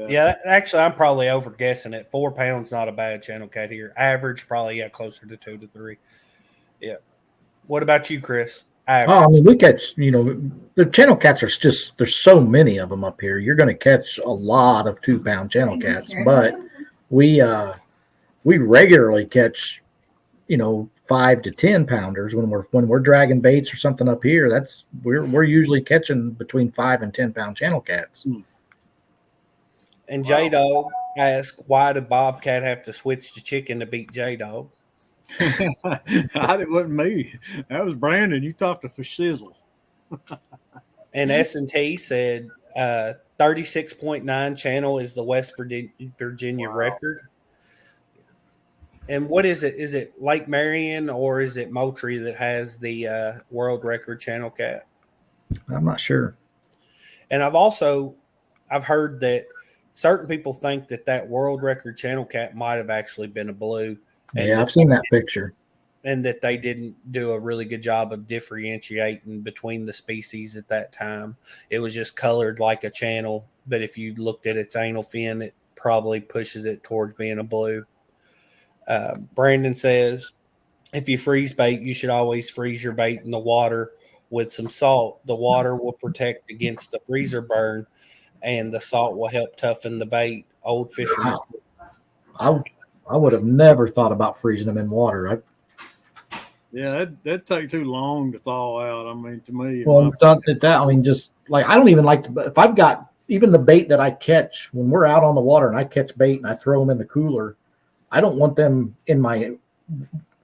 Yeah, actually, I'm probably over guessing it. 4 pounds, not a bad channel cat here. Average, probably, closer to 2 to 3. Yeah. What about you, Chris? Average. Oh, I mean, we catch, the channel cats are just, there's so many of them up here. You're going to catch a lot of 2-pound channel cats, but we regularly catch, 5 to 10 pounders when we're dragging baits or something up here. We're usually catching between 5 and 10 pound channel cats. And Jaydog asked, why did Bobcat have to switch to chicken to beat Jaydog? It wasn't me. That was Brandon. You talked to Fashizzle. And S&T said 36.9 channel is the West Virginia record. And what is it? Is it Lake Marion or is it Moultrie that has the world record channel cat? I'm not sure. And I've heard that certain people think that world record channel cat might have actually been a blue. And Yeah, I've seen that picture. And that they didn't do a really good job of differentiating between the species at that time. It was just colored like a channel, but if you looked at its anal fin, it probably pushes it towards being a blue. Brandon says, if you freeze bait, you should always freeze your bait in the water with some salt. The water will protect against the freezer burn, and the salt will help toughen the bait. Old fishermen. Wow. I would have never thought about freezing them in water. Yeah, that'd take too long to thaw out. I mean, to me. Well, I mean, just like I don't even like to. If I've got even the bait that I catch when we're out on the water and I catch bait and I throw them in the cooler, I don't want them in my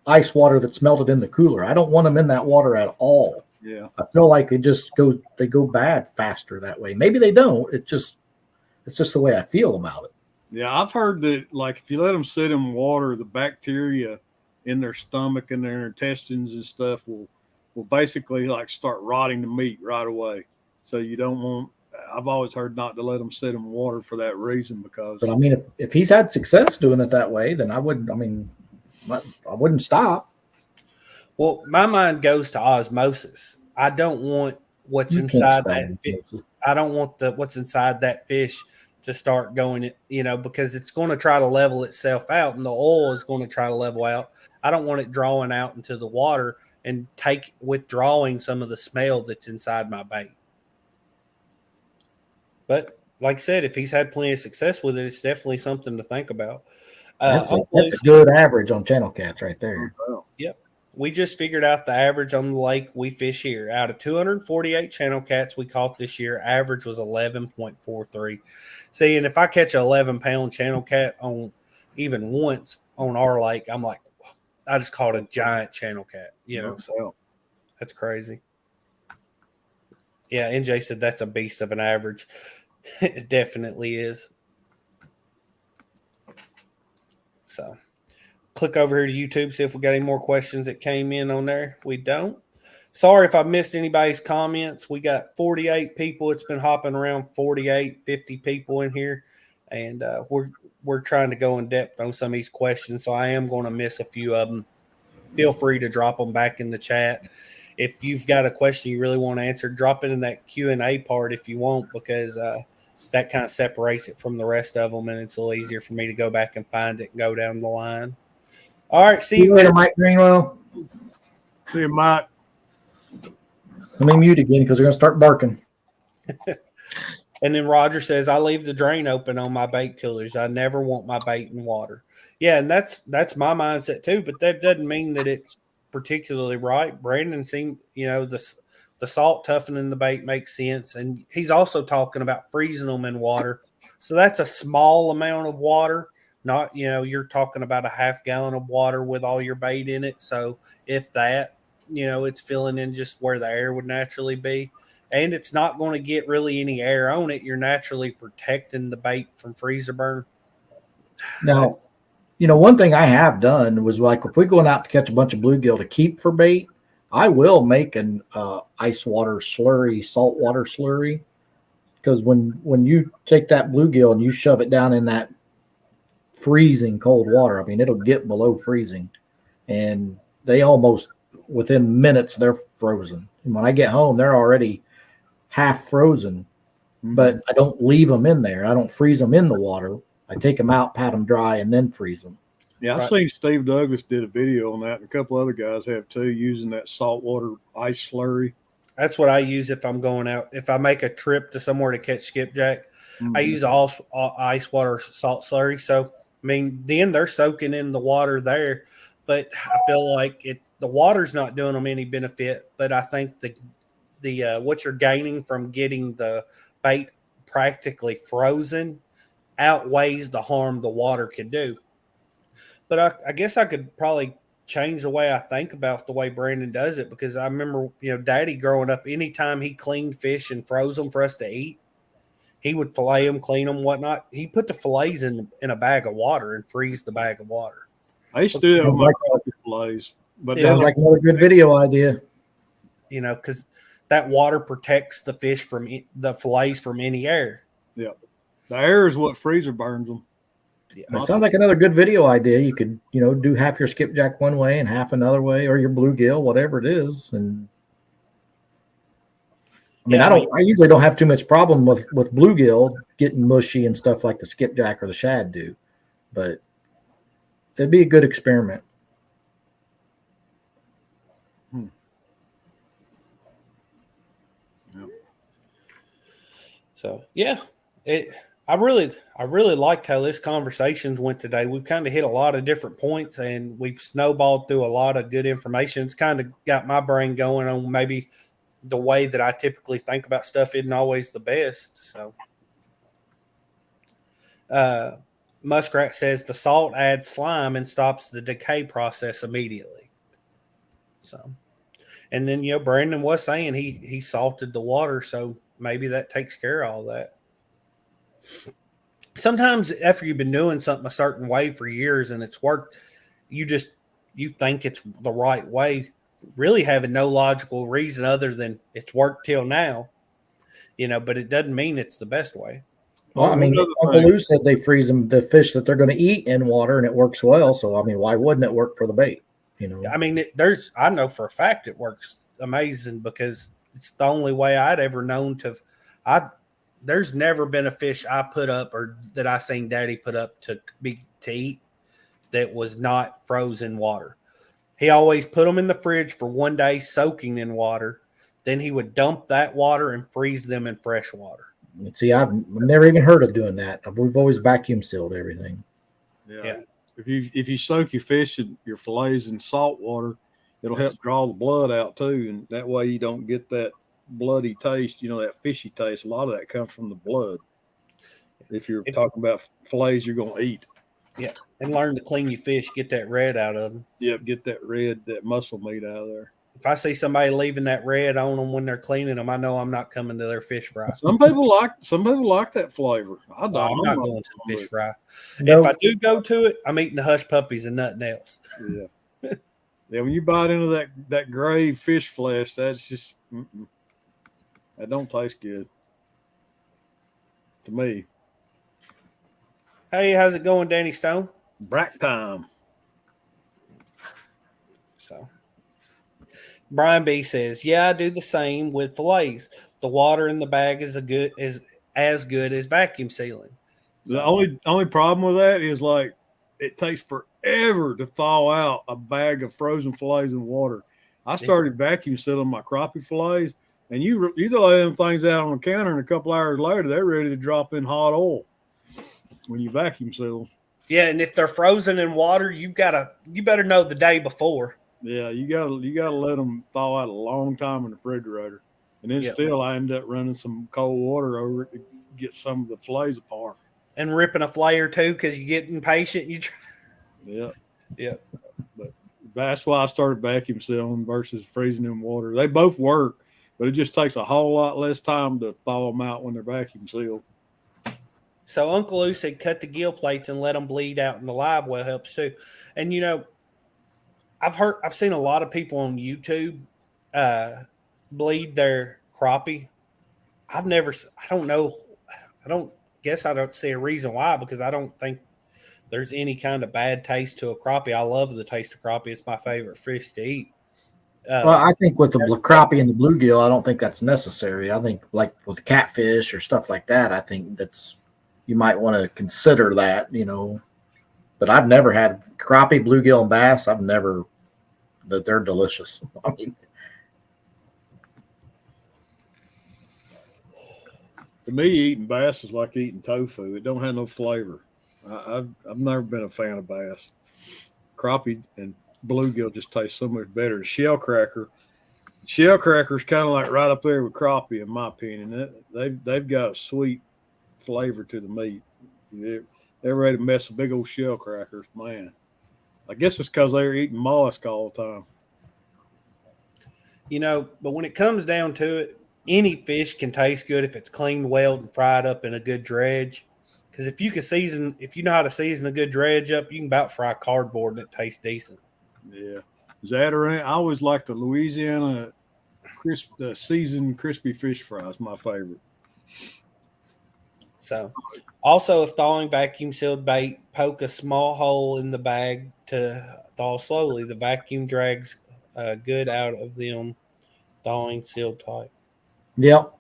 ice water that's melted in the cooler. I don't want them in that water at all. Yeah, I feel like they go bad faster that way. Maybe they don't. It's just the way I feel about it. Yeah, I've heard that like if you let them sit in water, the bacteria in their stomach and their intestines and stuff will basically like start rotting the meat right away. So you don't want. I've always heard not to let them sit in water for that reason because. But I mean, if he's had success doing it that way, then I wouldn't. I mean, I wouldn't stop. Well, my mind goes to osmosis. I don't want what's inside that fish. I don't want what's inside that fish to start going, because it's going to try to level itself out, and the oil is going to try to level out. I don't want it drawing out into the water and withdrawing some of the smell that's inside my bait. But like I said, if he's had plenty of success with it, it's definitely something to think about. That's a good average on channel cats right there. Yep. We just figured out the average on the lake we fish here. Out of 248 channel cats we caught this year, average was 11.43. See, and if I catch an 11-pound channel cat on even once on our lake, I'm like, I just caught a giant channel cat, so that's crazy. Yeah, NJ said that's a beast of an average. It definitely is. So click over here to YouTube, see if we got any more questions that came in on there. We don't. Sorry if I missed anybody's comments. We got 48 people. It's been hopping around 48, 50 people in here. And we're trying to go in depth on some of these questions, so I am going to miss a few of them. Feel free to drop them back in the chat. If you've got a question you really want to answer, drop it in that Q&A part if you want, because that kind of separates it from the rest of them, and it's a little easier for me to go back and find it and go down the line. All right, see you later, Mike Greenwell. See you, Mike. Let me mute again because they're going to start barking. And then Roger says, I leave the drain open on my bait killers. I never want my bait in water. Yeah, and that's my mindset too, but that doesn't mean that it's particularly right. Brandon seemed, the salt toughening the bait makes sense. And he's also talking about freezing them in water. So that's a small amount of water. Not, you're talking about a half gallon of water with all your bait in it. So if that, it's filling in just where the air would naturally be. And it's not going to get really any air on it. You're naturally protecting the bait from freezer burn. Now, one thing I have done was like if we're going out to catch a bunch of bluegill to keep for bait, I will make an ice water slurry, salt water slurry. Because when you take that bluegill and you shove it down in that freezing cold water, I mean, it'll get below freezing. And they almost, within minutes, they're frozen. And when I get home, they're already half frozen, but I don't leave them in there. I don't freeze them in the water. I take them out, pat them dry, and then freeze them. Yeah, I've seen Steve Douglas did a video on that, and a couple other guys have too, using that saltwater ice slurry. That's what I use if I'm going out. If I make a trip to somewhere to catch skipjack, I use all ice water salt slurry. So, I mean, then they're soaking in the water there, but I feel like the water's not doing them any benefit, but I think the what you're gaining from getting the bait practically frozen outweighs the harm the water can do. But I guess I could probably change the way I think about the way Brandon does it, because I remember, Daddy growing up, anytime he cleaned fish and froze them for us to eat, he would fillet them, clean them, whatnot. He put the fillets in a bag of water and freeze the bag of water. I used to do that with my crappie fillets, but Sounds like another good video idea. Because that water protects the fish from the fillets from any air. Yeah, the air is what freezer burns them. Yeah. It sounds like another good video idea. You could, do half your skipjack one way and half another way, or your bluegill, whatever it is. And I usually don't have too much problem with bluegill getting mushy and stuff like the skipjack or the shad do, but it'd be a good experiment. Yep. So yeah, I really liked how this conversations went today. We've kind of hit a lot of different points, and we've snowballed through a lot of good information. It's kind of got my brain going on maybe the way that I typically think about stuff isn't always the best. So Muskrat says the salt adds slime and stops the decay process immediately. So, and then, Brandon was saying he salted the water, so maybe that takes care of all that. Sometimes after you've been doing something a certain way for years and it's worked, you think it's the right way, really having no logical reason other than it's worked till now, but it doesn't mean it's the best way. Well, Uncle Lou said they freeze the fish that they're going to eat in water, and it works well. So, why wouldn't it work for the bait? I know for a fact it works amazing, because it's the only way I'd ever known to. There's never been a fish I put up or that I seen Daddy put up to eat that was not frozen water. He always put them in the fridge for one day, soaking in water. Then he would dump that water and freeze them in fresh water. See, I've never even heard of doing that. We've always vacuum sealed everything. Yeah. If you soak your fish and your fillets in salt water, it'll help draw the blood out too, and that way you don't get that bloody taste, that fishy taste. A lot of that comes from the blood. If you're talking about fillets you're going to eat. Yeah, and learn to clean your fish, get that red out of them. Yep, get that muscle meat out of there. If I see somebody leaving that red on them when they're cleaning them, I know I'm not coming to their fish fry. Some people like that flavor. I'm not going to the fish fry. No. If I do go to it, I'm eating the hush puppies and nothing else. Yeah. Yeah, when you bite into that gray fish flesh, that's just that don't taste good to me. Hey, how's it going, Danny Stone? Brack time. So Brian B says, yeah, I do the same with fillets. The water in the bag is as good as vacuum sealing. So, the only problem with that is it takes forever to thaw out a bag of frozen fillets in water. I started vacuum sealing my crappie fillets, and you lay them things out on the counter, and a couple hours later they're ready to drop in hot oil when you vacuum seal them. Yeah, and if they're frozen in water, you better know the day before. Yeah, you gotta let them thaw out a long time in the refrigerator, and then still I end up running some cold water over it to get some of the fillets apart. And ripping a fillet or two because you get impatient. Yeah. But That's why I started vacuum sealing versus freezing in water. They both work, but it just takes a whole lot less time to thaw them out when they're vacuum sealed. So Uncle Lou said cut the gill plates and let them bleed out in the live well helps too. And you know, I've seen a lot of people on YouTube bleed their crappie. I don't see a reason why, because I don't think there's any kind of bad taste to a crappie. I love the taste of crappie. It's my favorite fish to eat. Well, I think with the crappie and the bluegill, I don't think that's necessary. I think like with catfish or stuff like that, I think you might want to consider that, you know. But I've never had crappie, bluegill, and bass. That they're delicious. I mean, to me, eating bass is like eating tofu. It don't have no flavor. I've never been a fan of bass. Crappie and bluegill just taste so much better. Shellcracker is kind of like right up there with crappie, in my opinion. They've got a sweet flavor to the meat. They're ready to mess with big old shell crackers, man. I guess it's because they're eating mollusk all the time. But when it comes down to it, any fish can taste good if it's cleaned well and fried up in a good dredge. Because if you know how to season a good dredge up, you can about fry cardboard and it tastes decent. Yeah. Zatarain, I always like the Louisiana the seasoned crispy fish fries, my favorite. So, also, if thawing vacuum sealed bait, poke a small hole in the bag to thaw slowly. The vacuum drags good out of them, thawing sealed tight. Yep.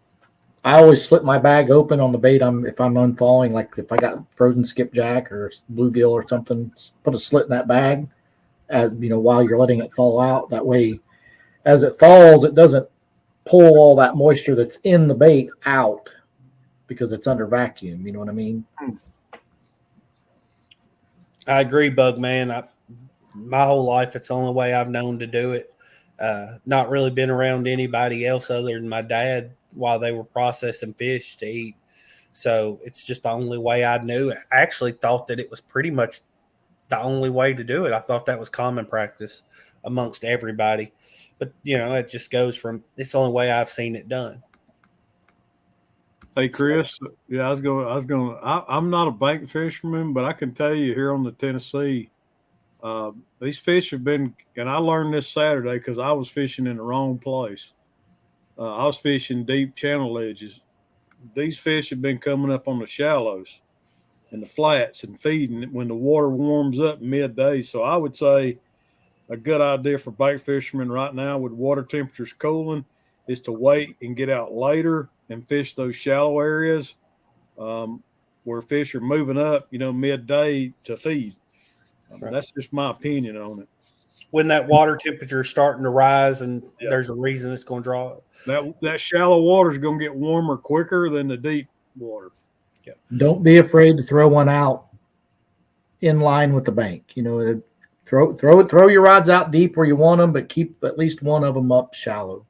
I always slip my bag open on the bait if I'm unthawing, like if I got frozen skipjack or bluegill or something, put a slit in that bag while you're letting it thaw out. That way, as it thaws, it doesn't pull all that moisture that's in the bait out because it's under vacuum. You know what I mean? I agree, Bug Man. My whole life, it's the only way I've known to do it. Not really been around anybody else other than my dad while they were processing fish to eat. So it's just the only way I knew. I actually thought that it was pretty much the only way to do it. I thought that was common practice amongst everybody. But, it just goes from it's the only way I've seen it done. Hey, Chris. Yeah, I'm not a bank fisherman, but I can tell you here on the Tennessee, these fish have been, and I learned this Saturday because I was fishing in the wrong place. I was fishing deep channel edges. These fish have been coming up on the shallows and the flats and feeding when the water warms up midday. So I would say a good idea for bait fishermen right now with water temperatures cooling is to wait and get out later and fish those shallow areas where fish are moving up, midday to feed. Right. That's just my opinion on it. When that water temperature is starting to rise and there's a reason it's going to draw up. That shallow water is going to get warmer quicker than the deep water. Yeah. Don't be afraid to throw one out in line with the bank. Throw your rods out deep where you want them, but keep at least one of them up shallow.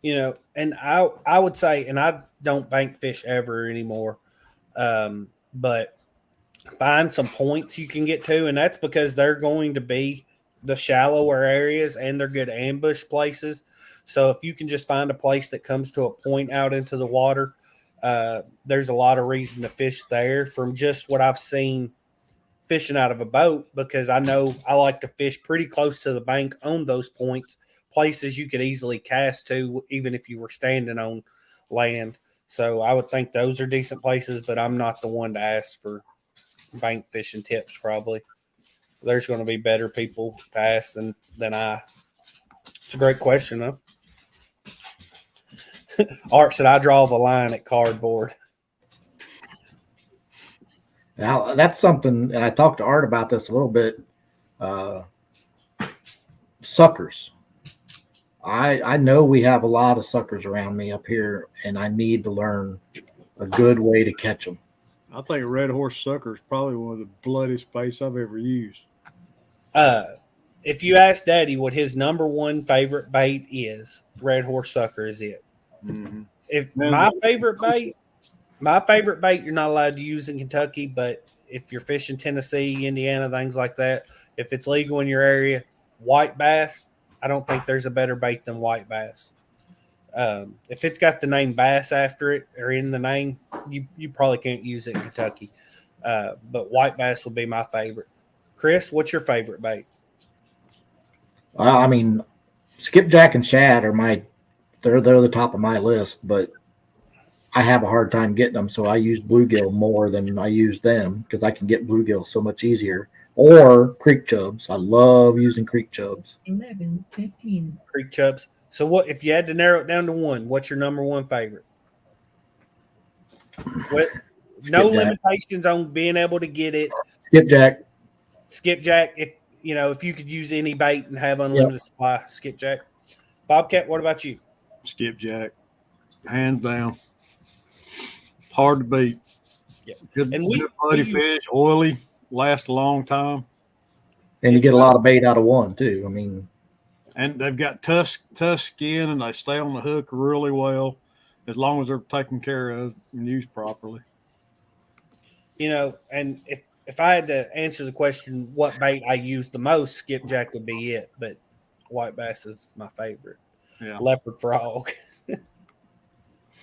Yeah. And I would say, and I don't bank fish ever anymore, but find some points you can get to, and that's because they're going to be the shallower areas and they're good ambush places. So if you can just find a place that comes to a point out into the water, there's a lot of reason to fish there from just what I've seen fishing out of a boat, because I know I like to fish pretty close to the bank on those points, places you could easily cast to even if you were standing on land. So I would think those are decent places, but I'm not the one to ask for bank fishing tips. Probably there's going to be better people to ask than I. It's a great question, though. Art said I draw the line at cardboard. Now that's something, and I talked to Art about this a little bit. Suckers. I know we have a lot of suckers around me up here, and I need to learn a good way to catch them. I think a red horse sucker is probably one of the bloodiest baits I've ever used. If you ask Daddy what his number one favorite bait is, red horse sucker is it. Mm-hmm. If my favorite bait, you're not allowed to use in Kentucky, but if you're fishing Tennessee, Indiana, things like that, if it's legal in your area, white bass, I don't think there's a better bait than white bass. If it's got the name bass after it or in the name, you probably can't use it in Kentucky. But white bass would be my favorite. Chris, what's your favorite bait? I mean, skipjack and shad are they're the top of my list, but I have a hard time getting them, so I use bluegill more than I use them because I can get bluegill so much easier. Or creek chubs. I love using creek chubs. 11:15. Creek chubs. So what if you had to narrow it down to one? What's your number one favorite? What? No limitations on being able to get it. Skipjack. Skipjack. If you could use any bait and have unlimited supply, skipjack. Bobcat, what about you? Skipjack, hands down. Hard to beat. Yeah. Good bloody fish, oily, lasts a long time. And you get a lot of bait out of one too. I mean, and they've got tough skin, and they stay on the hook really well as long as they're taken care of and used properly. and if I had to answer the question, what bait I use the most, skipjack would be it. But white bass is my favorite. Yeah. Leopard frog.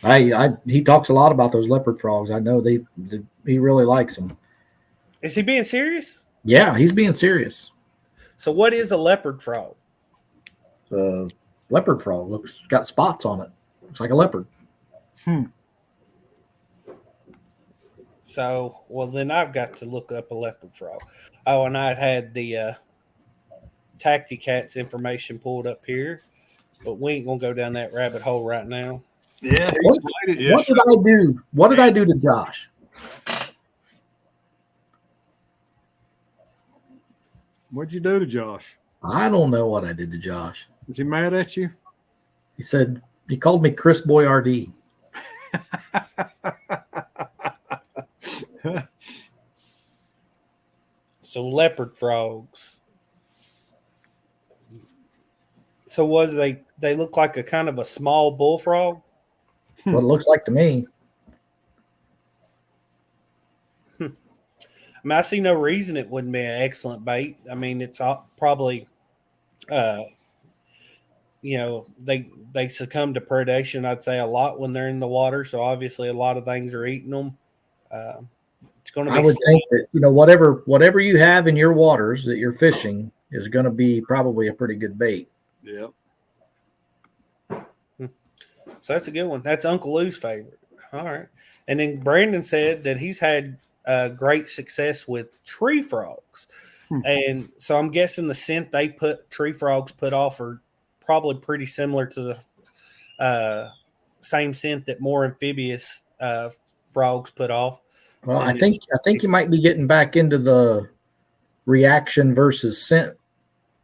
He talks a lot about those leopard frogs. I know he really likes them. Is he being serious? Yeah, he's being serious. So what is a leopard frog? Leopard frog got spots on it. Looks like a leopard. So, well, then I've got to look up a leopard frog. Oh, and I had the Tacticats information pulled up here, but we ain't gonna go down that rabbit hole right now. Yeah. What did I do? What did I do to Josh? What'd you do to Josh? I don't know what I did to Josh. Is he mad at you? He called me Chris Boyardee. So leopard frogs. So what do they look like? A kind of a small bullfrog? What it looks like to me. I mean, I see no reason it wouldn't be an excellent bait. I mean, it's probably, they succumb to predation, I'd say, a lot when they're in the water. So obviously a lot of things are eating them. It's going to be. I would think that, whatever you have in your waters that you're fishing is going to be probably a pretty good bait. Yep. So that's a good one. That's Uncle Lou's favorite. All right. And then Brandon said that he's had great success with tree frogs. And so I'm guessing the scent tree frogs put off are probably pretty similar to the same scent that more amphibious frogs put off. Well, I think you might be getting back into the reaction versus scent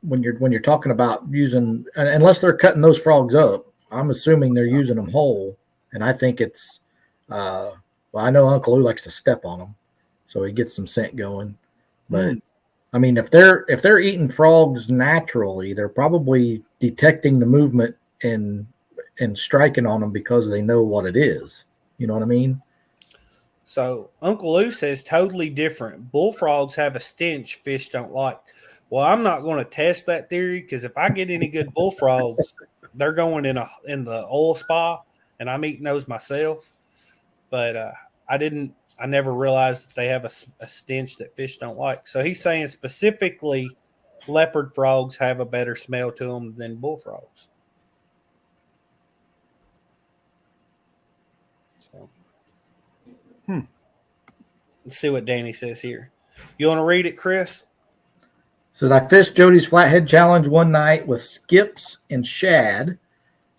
when you're talking about using, unless they're cutting those frogs up. I'm assuming they're using them whole, and I think it's. Well, I know Uncle Lou likes to step on them, so he gets some scent going. But I mean, if they're eating frogs naturally, they're probably detecting the movement and striking on them because they know what it is. You know what I mean? So Uncle Lou says totally different. Bullfrogs have a stench fish don't like. Well, I'm not going to test that theory because if I get any good bullfrogs, they're going in the oil spa, and I'm eating those myself. But I never realized that they have a stench that fish don't like. So he's saying specifically leopard frogs have a better smell to them than bullfrogs. So. Let's see what Danny says here. You want to read it, Chris? Says, I fished Jody's Flathead Challenge one night with skips and shad.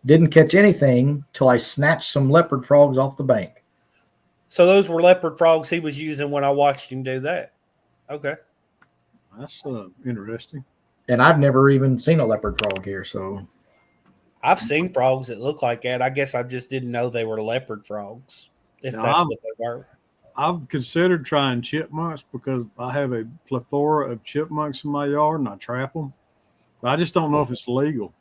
Didn't catch anything till I snatched some leopard frogs off the bank. So those were leopard frogs he was using when I watched him do that. Okay. That's interesting. And I've never even seen a leopard frog here, so. I've seen frogs that look like that. I guess I just didn't know they were leopard frogs, if that's what they were. I've considered trying chipmunks because I have a plethora of chipmunks in my yard and I trap them. But I just don't know if it's legal.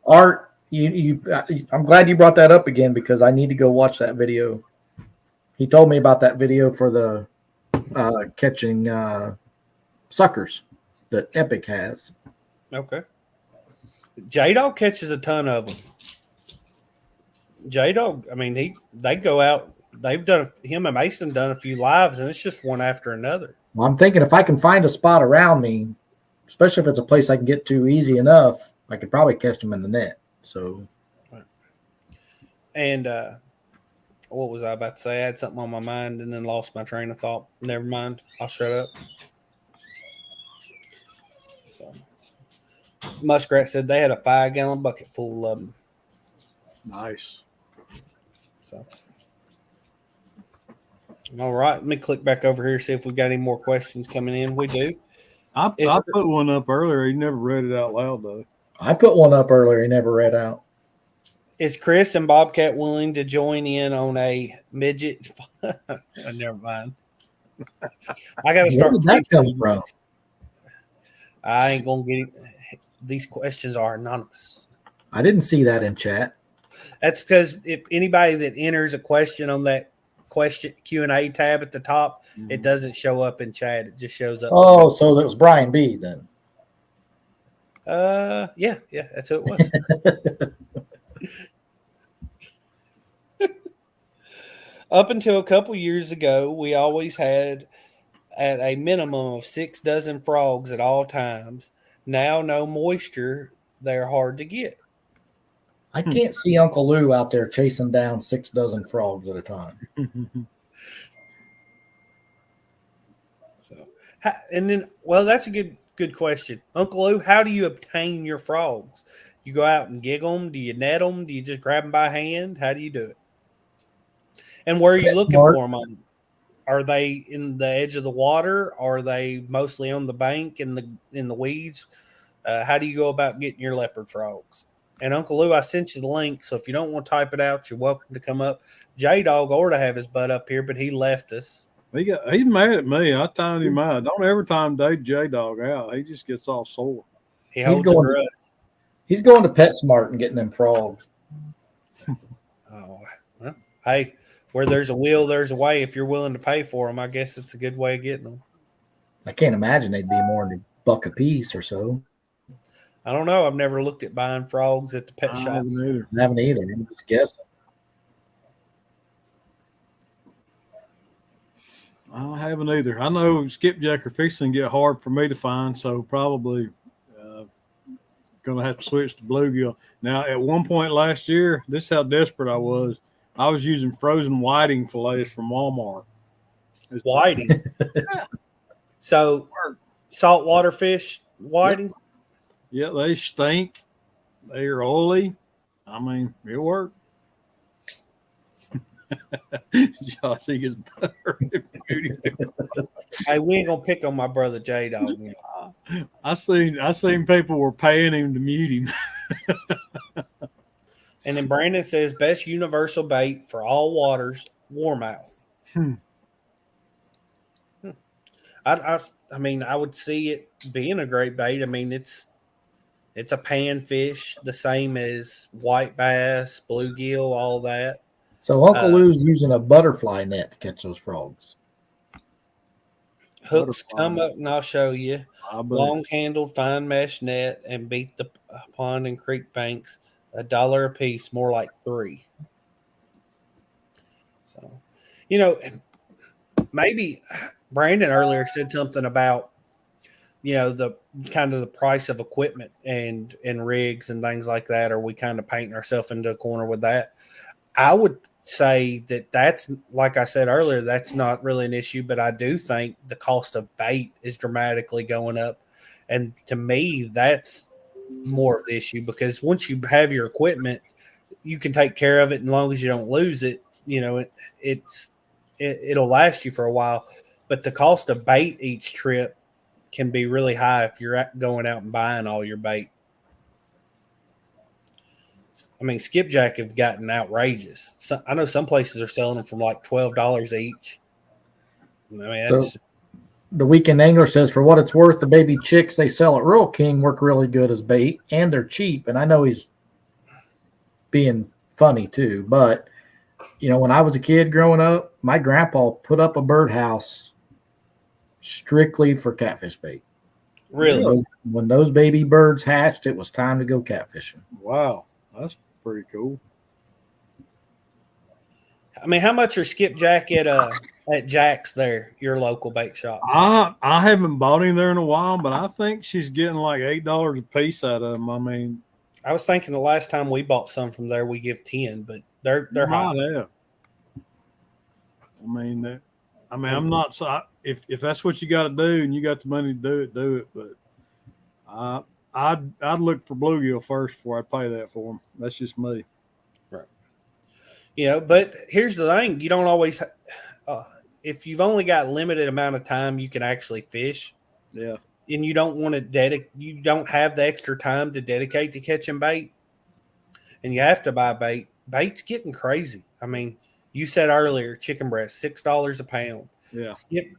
Art, I'm glad you brought that up again because I need to go watch that video. He told me about that video for the catching suckers that Epic has. Okay. Jaydog catches a ton of them. Jaydog, I mean, they go out. Him and Mason done a few lives, and it's just one after another. Well, I'm thinking if I can find a spot around me, especially if it's a place I can get to easy enough, I could probably catch them in the net. So, and what was I about to say? I had something on my mind and then lost my train of thought. Never mind. I'll shut up. So, Muskrat said they had a 5-gallon bucket full of them. Nice. So, all right. Let me click back over here, see if we've got any more questions coming in. We do. I put one up earlier. He never read it out loud, though. I put one up earlier. He never read out. Is Chris and Bobcat willing to join in on a midget? Never mind. I got to start. Where did that come from? I ain't going to get it. These questions are anonymous. I didn't see that in chat. That's because if anybody that enters a question on that question Q&A tab at the top, it doesn't show up in chat. It just shows up. Oh, so that was Brian B. then. Yeah, that's who it was. Up until a couple years ago, we always had at a minimum of 6 dozen frogs at all times. Now, no moisture, they're hard to get. I can't see Uncle Lou out there chasing down 6 dozen frogs at a time. So, and then, well, that's a good question, Uncle Lou. How do you obtain your frogs? You go out and gig them? Do you net them? Do you just grab them by hand? How do you do it? And where are you looking for them? Are they in the edge of the water? Are they mostly on the bank in the weeds? How do you go about getting your leopard frogs? And Uncle Lou, I sent you the link, so if you don't want to type it out, you're welcome to come up. Jaydog ought to have his butt up here, but he left us. He's mad at me. I timed him out. Don't ever time Dave Jaydog out. He just gets all sore. He's going to PetSmart and getting them frogs. Oh, well, hey, where there's a will, there's a way. If you're willing to pay for them, I guess it's a good way of getting them. I can't imagine they'd be more than $1 a piece or so. I don't know. I've never looked at buying frogs at the pet shop. I haven't either. I'm just guessing. I haven't either. I know skipjack are fixing to get hard for me to find, so probably going to have to switch to bluegill. Now, at one point last year, this is how desperate I was. I was using frozen whiting fillets from Walmart. Whiting? So, saltwater fish whiting? Yeah, they stink. They are oily. I mean, it worked. Josh, he gets better. Hey, we ain't gonna pick on my brother Jaydog. I seen people were paying him to mute him. And then Brandon says best universal bait for all waters, warmouth. I mean, I would see it being a great bait. I mean, it's a panfish, the same as white bass, bluegill, all that. So Uncle Lou's using a butterfly net to catch those frogs. Hooks come up, and I'll show you. Long-handled fine mesh net and beat the pond and creek banks. $1 a piece, more like $3. So, maybe Brandon earlier said something about, the kind of the price of equipment and rigs and things like that. Are we kind of painting ourselves into a corner with that? I would say that's, like I said earlier, that's not really an issue, but I do think the cost of bait is dramatically going up. And to me, that's more of the issue, because once you have your equipment, you can take care of it, and as long as you don't lose it, it'll last you for a while. But the cost of bait each trip can be really high if you're going out and buying all your bait. I mean, skipjack have gotten outrageous. So, I know some places are selling them from like $12 each. I mean, that's the Weekend Angler says, for what it's worth, the baby chicks they sell at Rural King work really good as bait, and they're cheap. And I know he's being funny too, but when I was a kid growing up, my grandpa put up a birdhouse strictly for catfish bait. Really? When those baby birds hatched, it was time to go catfishing. Wow, that's pretty cool. I mean, how much are skipjack at Jack's there, your local bait shop? I haven't bought him there in a while, but I think she's getting like $8 a piece out of them. I mean, I was thinking the last time we bought some from there, we give 10, but they're high. Yeah. I'm not so. If that's what you got to do and you got the money to do it. But I'd look for bluegill first before I pay that for them. That's just me. Right. But here's the thing: you don't always. If you've only got limited amount of time, you can actually fish. Yeah. And you don't want to you don't have the extra time to dedicate to catching bait, and you have to buy bait. Bait's getting crazy. I mean, you said earlier, chicken breast, $6 a pound. Yeah.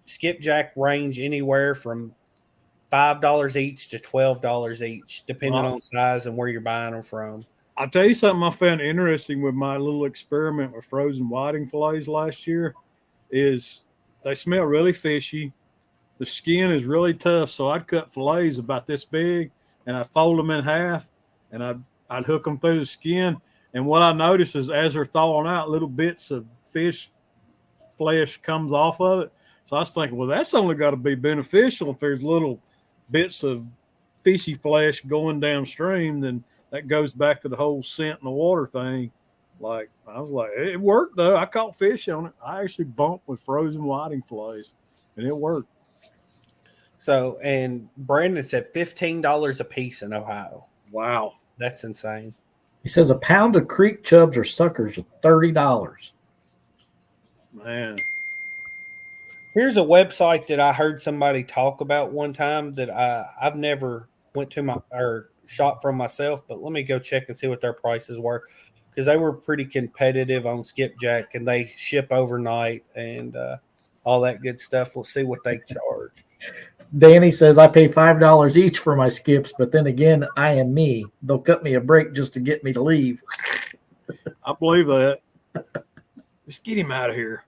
Skipjack range anywhere from $5 each to $12 each, depending on size and where you're buying them from. I'll tell you something I found interesting with my little experiment with frozen whiting fillets last year is they smell really fishy. The skin is really tough, so I'd cut fillets about this big, and I'd fold them in half, and I'd hook them through the skin. And what I noticed is as they're thawing out, little bits of fish flesh comes off of it. So I was thinking, well, that's only got to be beneficial if there's little bits of fishy flesh going downstream. Then that goes back to the whole scent in the water thing. Like I was like, it worked though. I caught fish on it. I actually bumped with frozen whiting fillets, and it worked. So, and Brandon said $15 a piece in Ohio. Wow. That's insane. He says a pound of creek chubs or suckers is $30. Man. Here's a website that I heard somebody talk about one time that I've never went to or shop from myself, but let me go check and see what their prices were, because they were pretty competitive on skipjack and they ship overnight and all that good stuff. We'll see what they charge. Danny says I pay $5 each for my skips, but then again, I am me. They'll cut me a break just to get me to leave. I believe that. Let's get him out of here.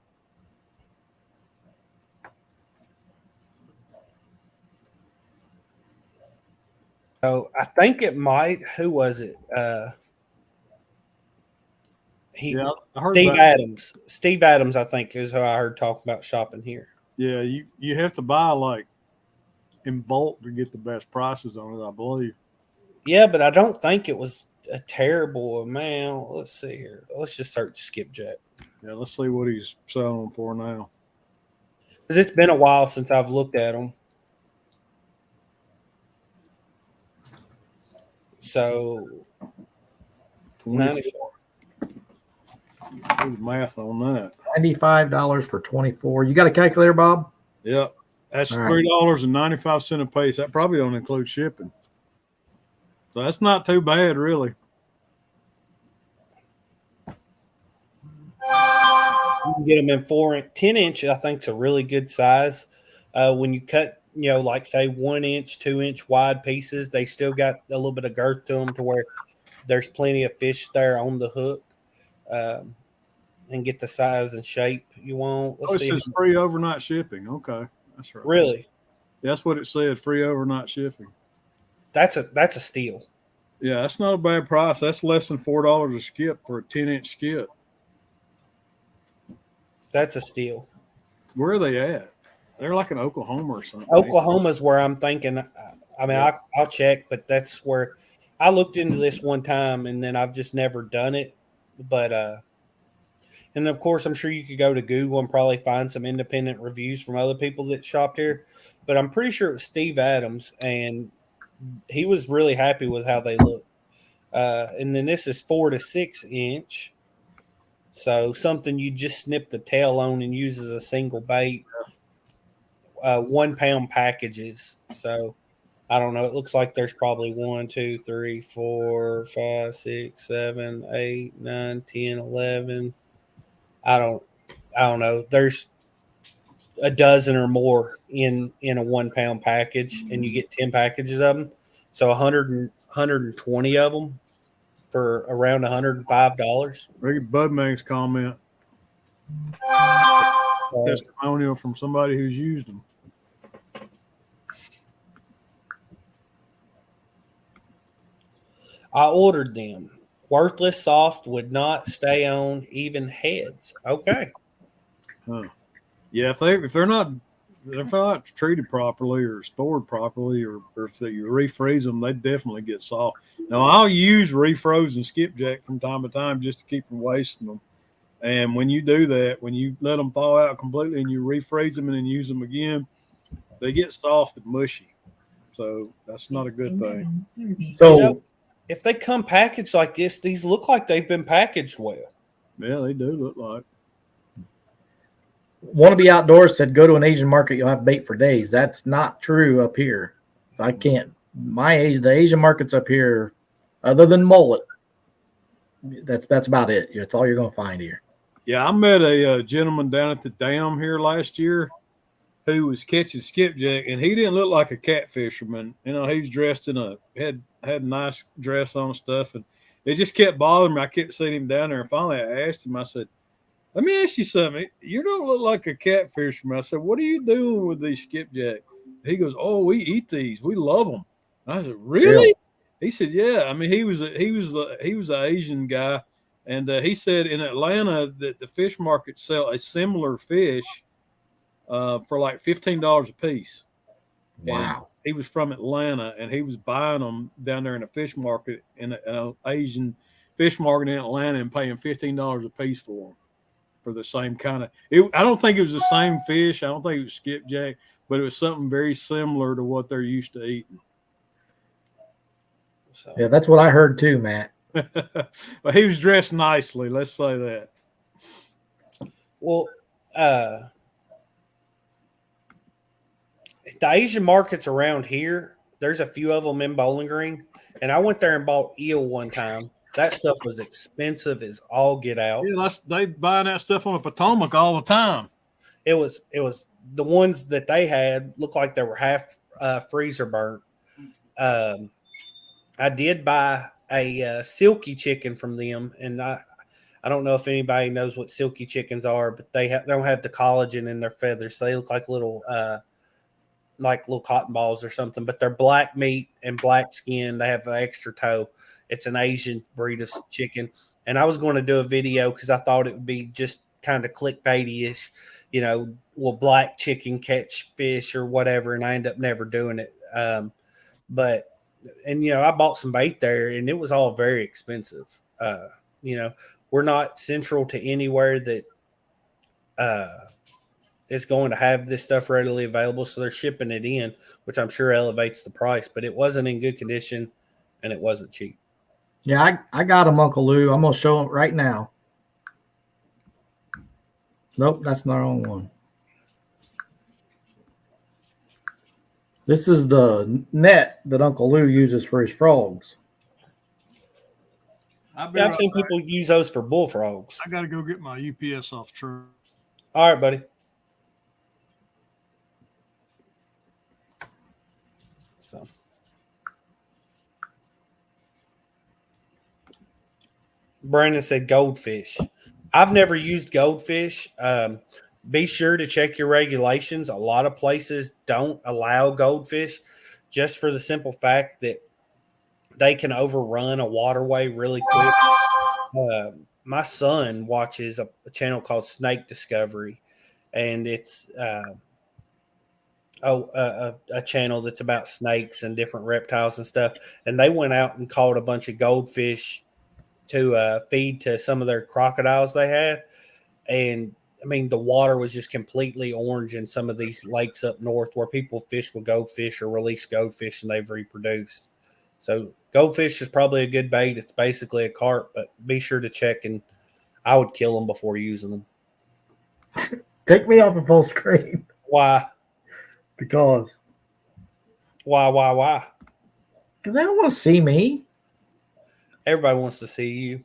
So I think it might. Who was it? Yeah, I heard Steve that. Adams. Steve Adams, I think, is who I heard talking about shopping here. Yeah, you have to buy like in bulk to get the best prices on it, I believe. Yeah, but I don't think it was a terrible amount. Let's see here. Let's just search skipjack. Yeah, let's see what he's selling for now. Because it's been a while since I've looked at them. So, 94. There's math on that. $95 for 24. You got a calculator, Bob? Yep. That's All right. $3.95 a piece. That probably don't include shipping. So that's not too bad, really. You can get them in 10 inch. I think is a really good size. When you cut, like say 1 inch, 2 inch wide pieces, they still got a little bit of girth to them to where there's plenty of fish there on the hook, and get the size and shape you want. Let's see. It says free overnight shipping. Okay, that's right. Really? That's what it said. Free overnight shipping. That's a steal. Yeah, that's not a bad price. That's less than $4 a skip for a 10-inch skip. That's a steal. Where are they at? They're like in Oklahoma or something. Oklahoma's where I'm thinking. I mean, Yeah. I'll check, but that's where I looked into this one time, and then I've just never done it. But and of course, I'm sure you could go to Google and probably find some independent reviews from other people that shopped here. But I'm pretty sure it was Steve Adams, and he was really happy with how they look. And then this is 4 to 6 inch. So something you just snip the tail on and use as a single bait. 1 pound packages. So I don't know. It looks like there's probably 1, 2, 3, 4, 5, 6, 7, 8, 9, 10, 11. I don't know. There's a dozen or more in a 1 pound package, and you get 10 packages of them. So 120 of them for around $105. Read Budman's comment. Testimonial from somebody who's used them. I ordered them. Worthless soft, would not stay on even heads. Okay. Huh. Yeah, if they're not treated properly or stored properly, or if you refreeze them, they definitely get soft. Now I'll use refrozen skipjack from time to time just to keep from wasting them. And when you do that, when you let them thaw out completely and you refreeze them and then use them again, they get soft and mushy. So that's not a good thing. So if they come packaged like this, these look like they've been packaged well. Yeah, they do look like. Want to be outdoors said go to an Asian market, you'll have bait for days. That's not true up here. I can't. The Asian markets up here, other than mullet, that's about it. That's all you're going to find here. Yeah, I met a gentleman down at the dam here last year who was catching skipjack, and he didn't look like a catfisherman. You know, he was dressed in had a nice dress on and stuff, and it just kept bothering me. I kept seeing him down there, and finally I asked him. I said, "Let me ask you something. You don't look like a catfisherman." I said, "What are you doing with these skipjack?" He goes, "Oh, we eat these. We love them." I said, "Really?" He said, "Yeah." I mean, he was an Asian guy, and he said in Atlanta that the fish market sell a similar fish for like $15 a piece. Wow. And he was from Atlanta, and he was buying them down there in a fish market in an Asian fish market in Atlanta, and paying $15 a piece for them for the same kind of. I don't think it was the same fish. I don't think it was skipjack, but it was something very similar to what they're used to eating. So. Yeah, that's what I heard too, Matt. But he was dressed nicely. Let's say that. Well, the Asian markets around here, there's a few of them in Bowling Green, and I went there and bought eel one time. That stuff was expensive as all get out. Yeah, they buying that stuff on the Potomac all the time. It was the ones that they had looked like they were half freezer burnt. I did buy a silky chicken from them, and I don't know if anybody knows what silky chickens are, but they don't have the collagen in their feathers, so they look like little cotton balls or something. But they're black meat and black skin. They have an extra toe. It's an Asian breed of chicken, and I was going to do a video because I thought it would be just kind of clickbaity-ish, will black chicken catch fish or whatever, and I end up never doing it. But I bought some bait there, and it was all very expensive. We're not central to anywhere that is going to have this stuff readily available, so they're shipping it in, which I'm sure elevates the price. But it wasn't in good condition, and it wasn't cheap. Yeah, I got them, Uncle Lou. I'm gonna show them right now. Nope, that's not the wrong one. This is the net that Uncle Lou uses for his frogs. I've seen people use those for bullfrogs. I got to go get my UPS off the truck. All right, buddy. So, Brandon said goldfish. I've never used goldfish. Be sure to check your regulations. A lot of places don't allow goldfish just for the simple fact that they can overrun a waterway really quick. My son watches a channel called Snake Discovery, and it's a channel that's about snakes and different reptiles and stuff. And they went out and caught a bunch of goldfish to feed to some of their crocodiles they had. And I mean, the water was just completely orange in some of these lakes up north where people fish with goldfish or release goldfish, and they've reproduced. So goldfish is probably a good bait. It's basically a carp, but be sure to check, and I would kill them before using them. Take me off of full screen. Why? Because. Why? Because they don't want to see me. Everybody wants to see you.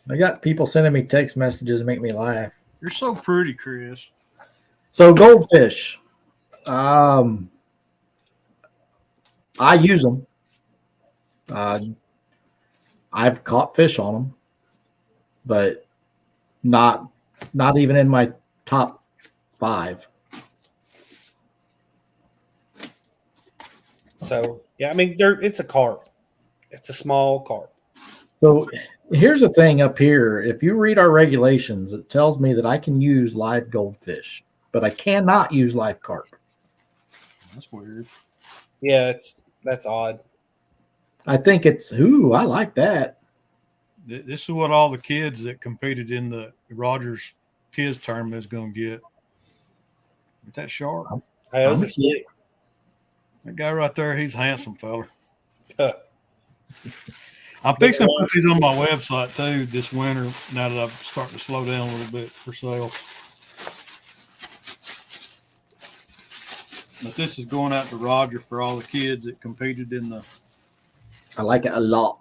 I got people sending me text messages to make me laugh. You're so pretty, Chris. So goldfish. I use them. I've caught fish on them, but not even in my top 5. So yeah, I mean, it's a carp. It's a small carp. So here's the thing up here. If you read our regulations, it tells me that I can use live goldfish, but I cannot use live carp. That's weird. Yeah, that's odd. I think it's, I like that. This is what all the kids that competed in the Rogers kids tournament is going to get. Ain't that sharp? Hey, those are sick. That guy right there, he's a handsome fella. I'm fixing to put these on my website too this winter. Now that I'm starting to slow down a little bit for sale. But this is going out to Roger for all the kids that competed in the. I like it a lot.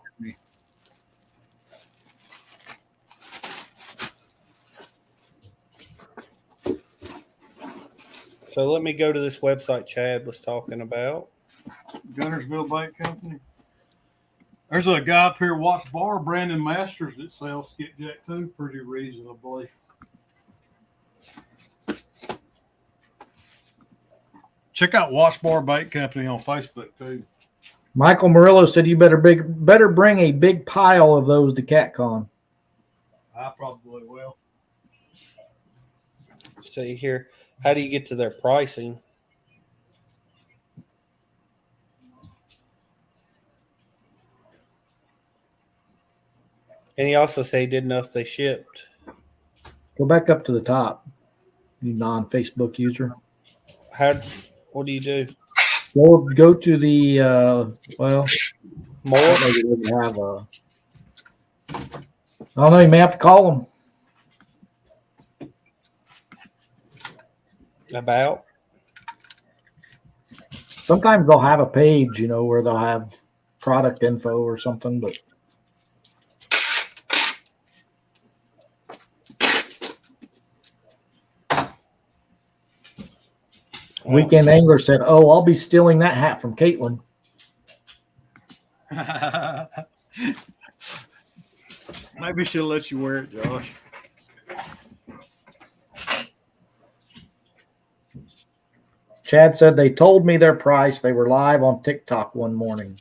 So let me go to this website Chad was talking about. Gunnersville Bait Company. There's a guy up here, Watts Bar, Brandon Masters, that sells skipjack too, pretty reasonably. Check out Watts Bar Bait Company on Facebook too. Michael Murillo said you better bring a big pile of those to CatCon. I probably will. Let's see here. How do you get to their pricing? And he also said he didn't know if they shipped. Go back up to the top, you non-Facebook user. What do you do? Go to the well, More? maybe they would have a. I don't know. You may have to call them. About? Sometimes they'll have a page, where they'll have product info or something, but Weekend Angler said, "Oh, I'll be stealing that hat from Caitlin." Maybe she'll let you wear it, Josh. Chad said they told me their price. They were live on TikTok one morning.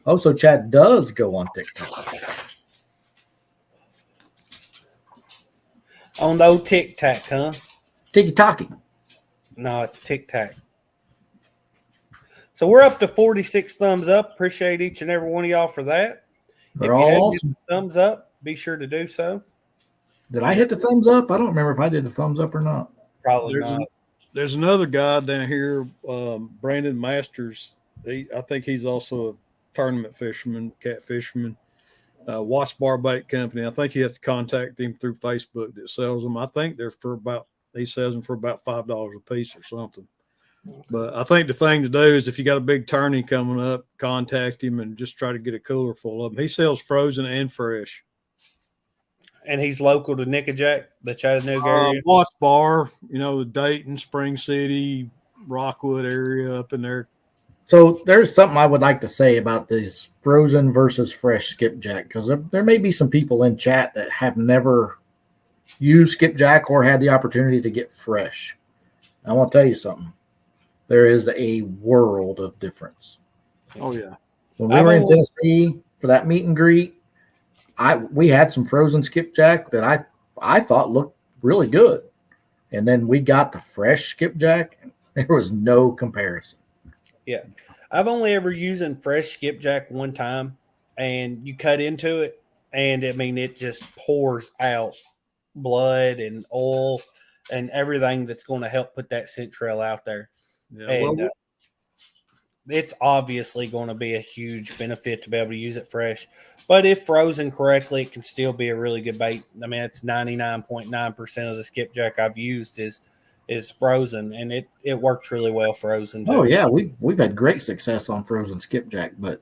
Oh, so Chad does go on TikTok. On the old Tic Tac, huh? Tiki-taki. No, it's Tic Tac. So we're up to 46 thumbs up. Appreciate each and every one of y'all for that. They're if you all haven't awesome. hit the thumbs up, be sure to do so. Did I hit the thumbs up? I don't remember if I did the thumbs up or not. Probably not. There's another guy down here, Brandon Masters. I think he's also a tournament fisherman, cat fisherman. Watts Bar Bait Company. I think you have to contact him through Facebook that sells them. I think he sells them for about $5 a piece or something. But I think the thing to do is if you got a big tourney coming up, contact him and just try to get a cooler full of them. He sells frozen and fresh. And he's local to Nickajack, the Chattanooga area. Watts Bar, the Dayton, Spring City, Rockwood area up in there. So there's something I would like to say about these frozen versus fresh skipjack, because there may be some people in chat that have never used skipjack or had the opportunity to get fresh. I want to tell you something. There is a world of difference. Oh, yeah. When we were in Tennessee for that meet and greet, we had some frozen skipjack that I thought looked really good. And then we got the fresh skipjack, and there was no comparison. Yeah. I've only ever used fresh skipjack one time, and you cut into it, and it just pours out blood and oil and everything that's going to help put that scent trail out there. Yeah, and it's obviously going to be a huge benefit to be able to use it fresh. But if frozen correctly, it can still be a really good bait. It's 99.9% of the skipjack I've used is frozen, and it works really well frozen too. Oh yeah, we've had great success on frozen skipjack, but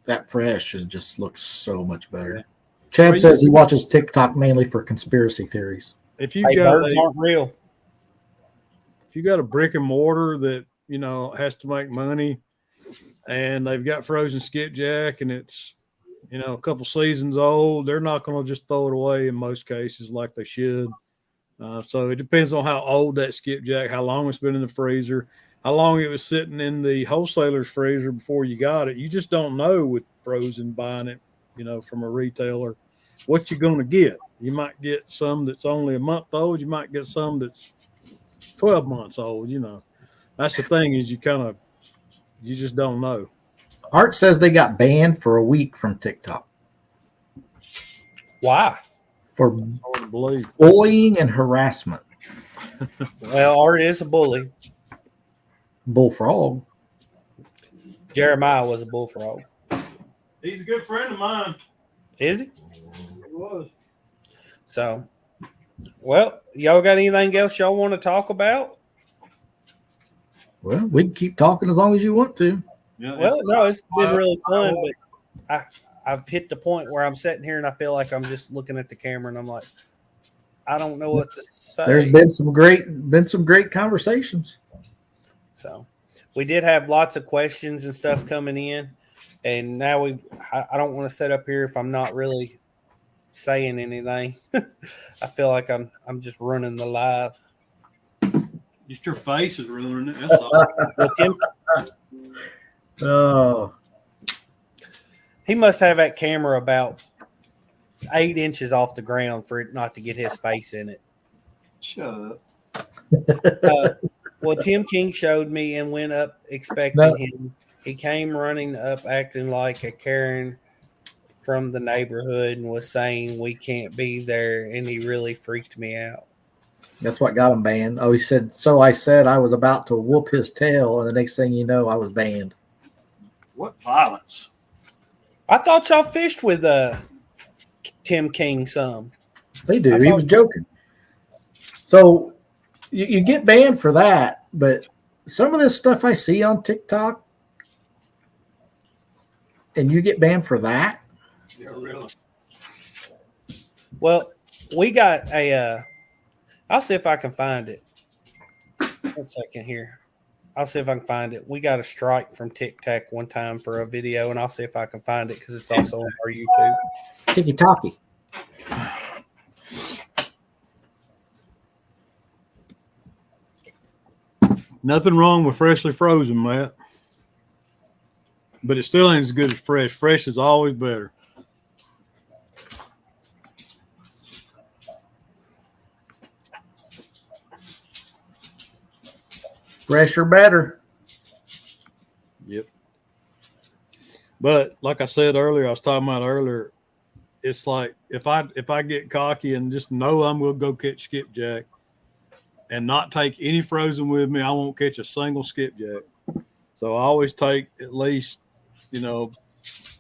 that fresh just looks so much better. Chad says he watches TikTok mainly for conspiracy theories. If you birds aren't real. If you got a brick and mortar that has to make money, and they've got frozen skipjack, and it's a couple seasons old, they're not going to just throw it away in most cases like they should. So it depends on how old that skipjack, how long it's been in the freezer, how long it was sitting in the wholesaler's freezer before you got it. You just don't know with frozen buying it, from a retailer, what you're going to get. You might get some that's only a month old. You might get some that's 12 months old. That's the thing is you just don't know. Art says they got banned for a week from TikTok. Why? For bullying and harassment. Well, Art is a bully. Bullfrog. Jeremiah was a bullfrog. He's a good friend of mine. Is he? He was. So, well, y'all got anything else y'all want to talk about? Well, we can keep talking as long as you want to. Yeah, well, no, it's been really fun, but I've hit the point where I'm sitting here and I feel like I'm just looking at the camera and I'm like, I don't know what to say. There's been some great conversations. So we did have lots of questions and stuff coming in. And now I don't want to sit up here if I'm not really saying anything. I feel like I'm just running the live. Just your face is ruining it. That's all. Well, Tim, Oh, he must have that camera about 8 inches off the ground for it not to get his face in it. Shut up. Well, Tim King showed me and went up expecting No. him. He came running up acting like a Karen from the neighborhood and was saying we can't be there, and he really freaked me out. that's what got him banned. Oh, he said, so I said I was about to whoop his tail, and the next thing you know, I was banned. What violence? I thought y'all fished with Tim King some. They do. I He thought- was joking. So you get banned for that, but some of this stuff I see on TikTok, and you get banned for that. Yeah, really. Well, we got a. I'll see if I can find it. 1 second here. I'll see if I can find it. We got a strike from Tic Tac one time for a video, and I'll see if I can find it because it's also on our YouTube. Tiki Taki. Nothing wrong with freshly frozen, Matt. But it still ain't as good as fresh. Fresh is always better. Fresh or better. Yep. But like I said earlier, I was talking about earlier, it's like if I get cocky and just know I'm going to go catch skipjack and not take any frozen with me, I won't catch a single skipjack. So I always take at least, 2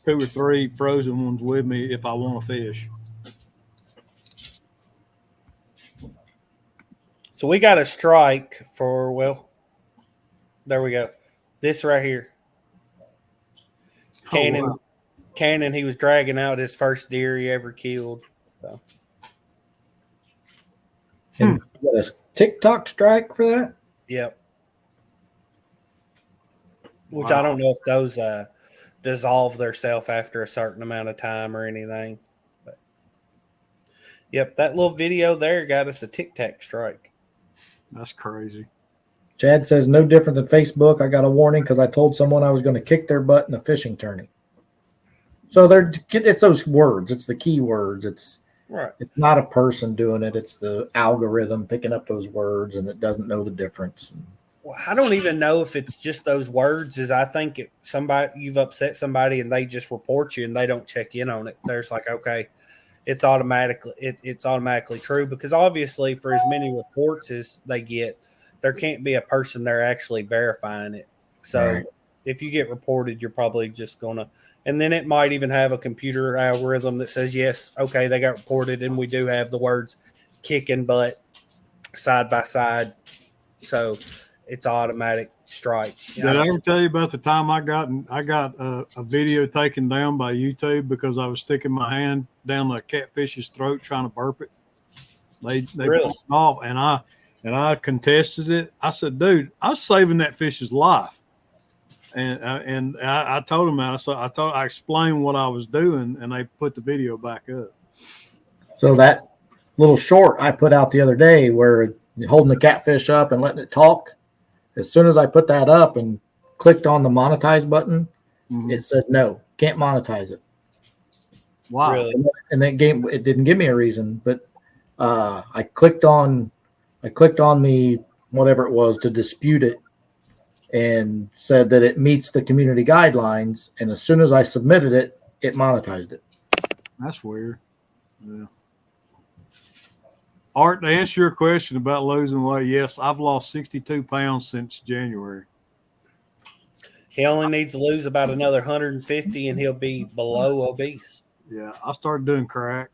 or 3 frozen ones with me if I want to fish. So we got a strike for, well, there we go. This right here. Cannon, wow. Cannon, he was dragging out his first deer he ever killed. So And you got a TikTok strike for that? yep. Which Wow. I don't know if those dissolve themselves after a certain amount of time or anything. But yep, that little video there got us a Tic Tac strike. That's crazy. Chad says, no different than Facebook. I got a warning because I told someone I was going to kick their butt in a fishing tourney. So it's those words. It's the key words. It's Right. not a person doing it. It's the algorithm picking up those words, and it doesn't know the difference. Well, I don't even know if it's just those words. I think you've upset somebody and they just report you and they don't check in on it. There's like, okay, it's automatically true, because obviously for as many reports as they get, there can't be a person there actually verifying it. So Right. if you get reported, you're probably just gonna, and then it might even have a computer algorithm that says, yes, okay, they got reported and we do have the words kicking butt side by side. So it's automatic strike. Did I ever tell you about the time I got a video taken down by YouTube because I was sticking my hand down the catfish's throat trying to burp it? They Really? pulled it off, and I contested it. I said, dude, I was saving that fish's life. And I told them that. I explained what I was doing, and they put the video back up. So that little short I put out the other day where you're holding the catfish up and letting it talk, as soon as I put that up and clicked on the monetize button, it said, no, can't monetize it. Wow. Really? And it didn't give me a reason, but I clicked on the whatever it was to dispute it and said that it meets the community guidelines. And as soon as I submitted it, it monetized it. That's weird. Yeah. Art, to answer your question about losing weight, yes, I've lost 62 pounds since January. He only needs to lose about another 150 and he'll be below obese. Yeah, I started doing crack.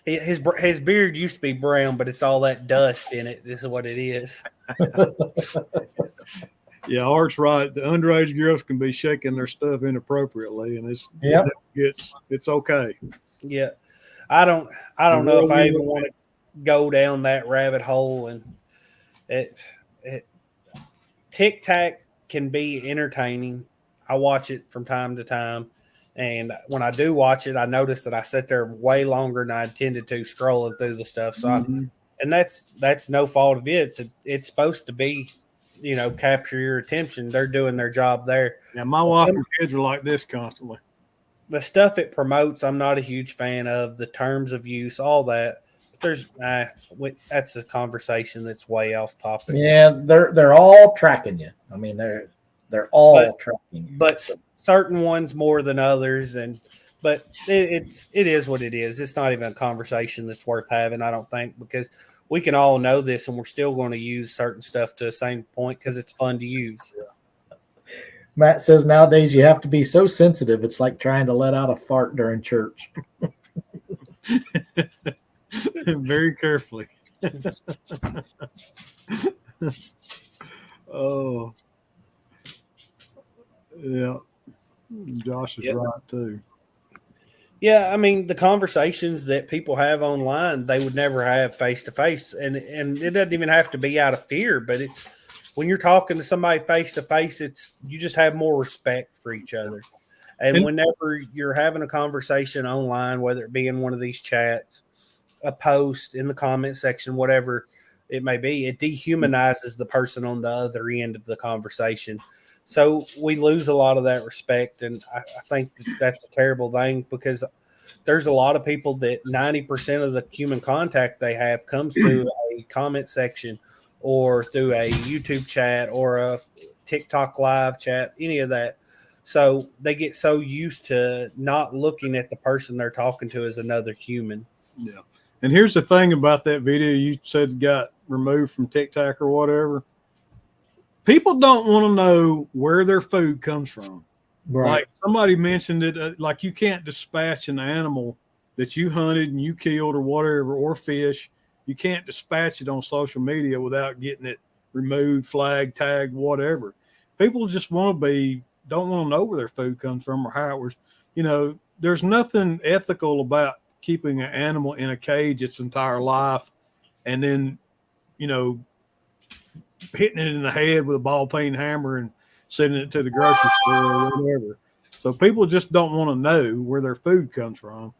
His beard used to be brown, but it's all that dust in it. This is what it is. Yeah, Art's right. The underage girls can be shaking their stuff inappropriately, and it's okay. Yeah, I don't know if I even want to go down that rabbit hole. And Tic Tac can be entertaining. I watch it from time to time. And when I do watch it, I notice that I sit there way longer than I intended to scrolling through the stuff. So, and that's no fault of it. It's supposed to be, capture your attention. They're doing their job there. Yeah, my wife and kids are like this constantly. The stuff it promotes, I'm not a huge fan of. The terms of use, all that. There's that's a conversation that's way off topic. Yeah, they're all tracking you. I mean, they're all tracking you. But certain ones more than others, but it is what it is. It's not even a conversation that's worth having, I don't think, because we can all know this, and we're still going to use certain stuff to the same point because it's fun to use. Matt says nowadays you have to be so sensitive. It's like trying to let out a fart during church. Very carefully. Oh, yeah. Josh is right too. Yeah, I mean, the conversations that people have online, they would never have face to face, and it doesn't even have to be out of fear. But it's when you're talking to somebody face to face, you just have more respect for each other. And whenever you're having a conversation online, whether it be in one of these chats, a post in the comment section, whatever it may be, it dehumanizes the person on the other end of the conversation. So we lose a lot of that respect, and I think that's a terrible thing because there's a lot of people that 90% of the human contact they have comes through a comment section or through a YouTube chat or a TikTok live chat, any of that. So they get so used to not looking at the person they're talking to as another human. Yeah. And here's the thing about that video you said got removed from TikTok or whatever. People don't want to know where their food comes from. Right. Like somebody mentioned it, like you can't dispatch an animal that you hunted and you killed or whatever, or fish. You can't dispatch it on social media without getting it removed, flagged, tagged, whatever. People just don't want to know where their food comes from or how it was. There's nothing ethical about keeping an animal in a cage its entire life and then, hitting it in the head with a ball peen hammer and sending it to the grocery store or whatever. So people just don't want to know where their food comes from.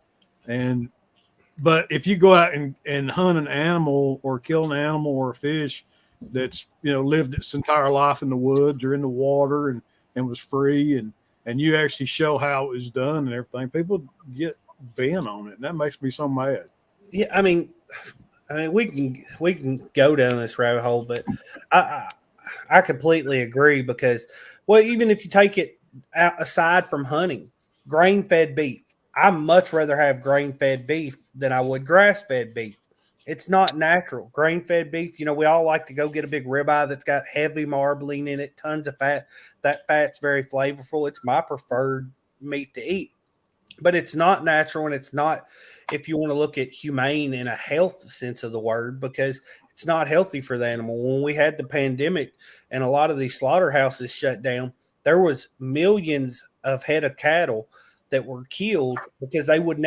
But if you go out and hunt an animal or kill an animal or a fish that's, lived its entire life in the woods or in the water and was free and you actually show how it was done and everything, people get bent on it. And that makes me so mad. Yeah. I mean, we can go down this rabbit hole, but I completely agree because, well, even if you take it aside from hunting, grain-fed beef, I much rather have grain-fed beef than I would grass-fed beef. It's not natural. Grain-fed beef, we all like to go get a big ribeye that's got heavy marbling in it, tons of fat. That fat's very flavorful. It's my preferred meat to eat. But it's not natural, and it's not, if you want to look at humane in a health sense of the word, because it's not healthy for the animal. When we had the pandemic and a lot of these slaughterhouses shut down, there was millions of head of cattle that were killed because they would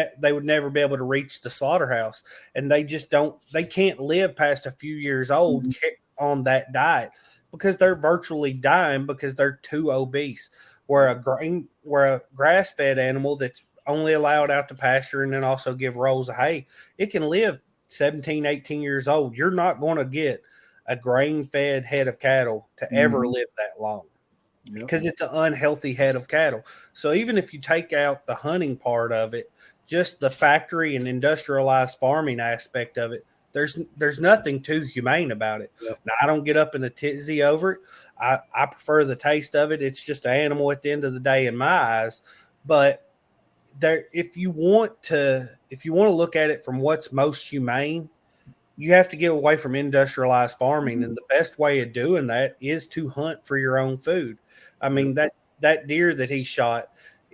never be able to reach the slaughterhouse, and they can't live past a few years old on that diet because they're virtually dying because they're too obese. Where a grass-fed animal that's only allowed out to pasture and then also give rolls of hay, it can live 17, 18 years old. You're not going to get a grain-fed head of cattle to ever live that long because it's an unhealthy head of cattle. So even if you take out the hunting part of it, just the factory and industrialized farming aspect of it, there's nothing too humane about it. Yep. Now, I don't get up in a tizzy over it. I prefer the taste of it. It's just an animal at the end of the day in my eyes. But if you want to look at it from what's most humane, you have to get away from industrialized farming. And the best way of doing that is to hunt for your own food. I mean, that deer that he shot,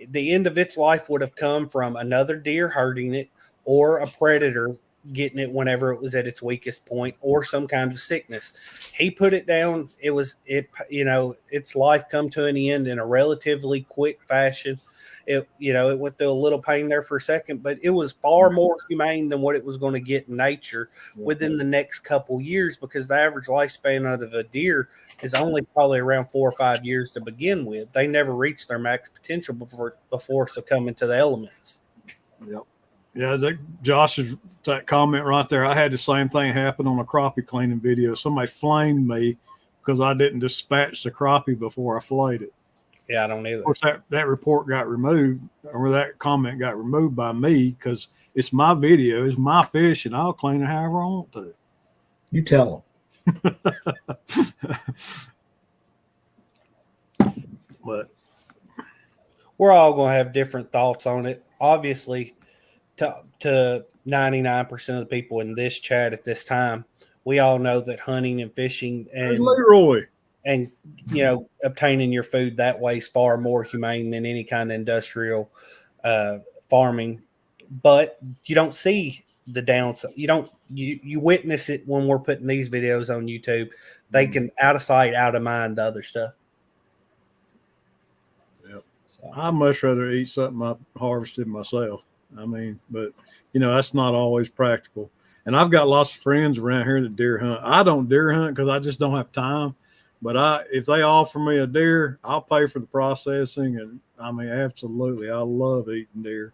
the end of its life would have come from another deer hurting it or a predator getting it whenever it was at its weakest point or some kind of sickness. He put it down. Its life come to an end in a relatively quick fashion. It went through a little pain there for a second, but it was far more humane than what it was going to get in nature within the next couple years, because the average lifespan of a deer is only probably around 4 or 5 years to begin with. They never reach their max potential before succumbing to the elements. Yep. Yeah, Josh's that comment right there. I had the same thing happen on a crappie cleaning video. Somebody flamed me because I didn't dispatch the crappie before I filleted it. Yeah, I don't either. Of course, that report got removed, or that comment got removed by me, because it's my video, it's my fish, and I'll clean it however I want to. You tell them. But we're all going to have different thoughts on it. Obviously, to 99% of the people in this chat at this time, we all know that hunting and fishing and Leroy and obtaining your food that way is far more humane than any kind of industrial farming. But you don't see the downside. You witness it when we're putting these videos on YouTube. They can out of sight, out of mind the other stuff. Yep. So I'd much rather eat something I harvested myself. I mean, but that's not always practical. And I've got lots of friends around here that deer hunt. I don't deer hunt because I just don't have time. But if they offer me a deer, I'll pay for the processing. And I mean, absolutely, I love eating deer.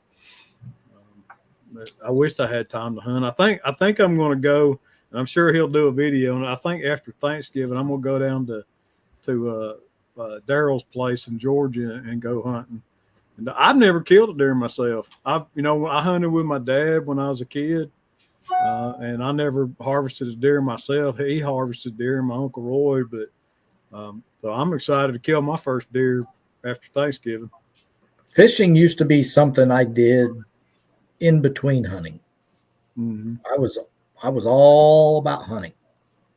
I wish I had time to hunt. I think I'm going to go, and I'm sure he'll do a video. And I think after Thanksgiving, I'm going to go down to Daryl's place in Georgia and go hunting. And I've never killed a deer myself. I hunted with my dad when I was a kid, and I never harvested a deer myself. He harvested deer, my Uncle Roy, but so I'm excited to kill my first deer after Thanksgiving. Fishing used to be something I did in between hunting. Mm-hmm. I was all about hunting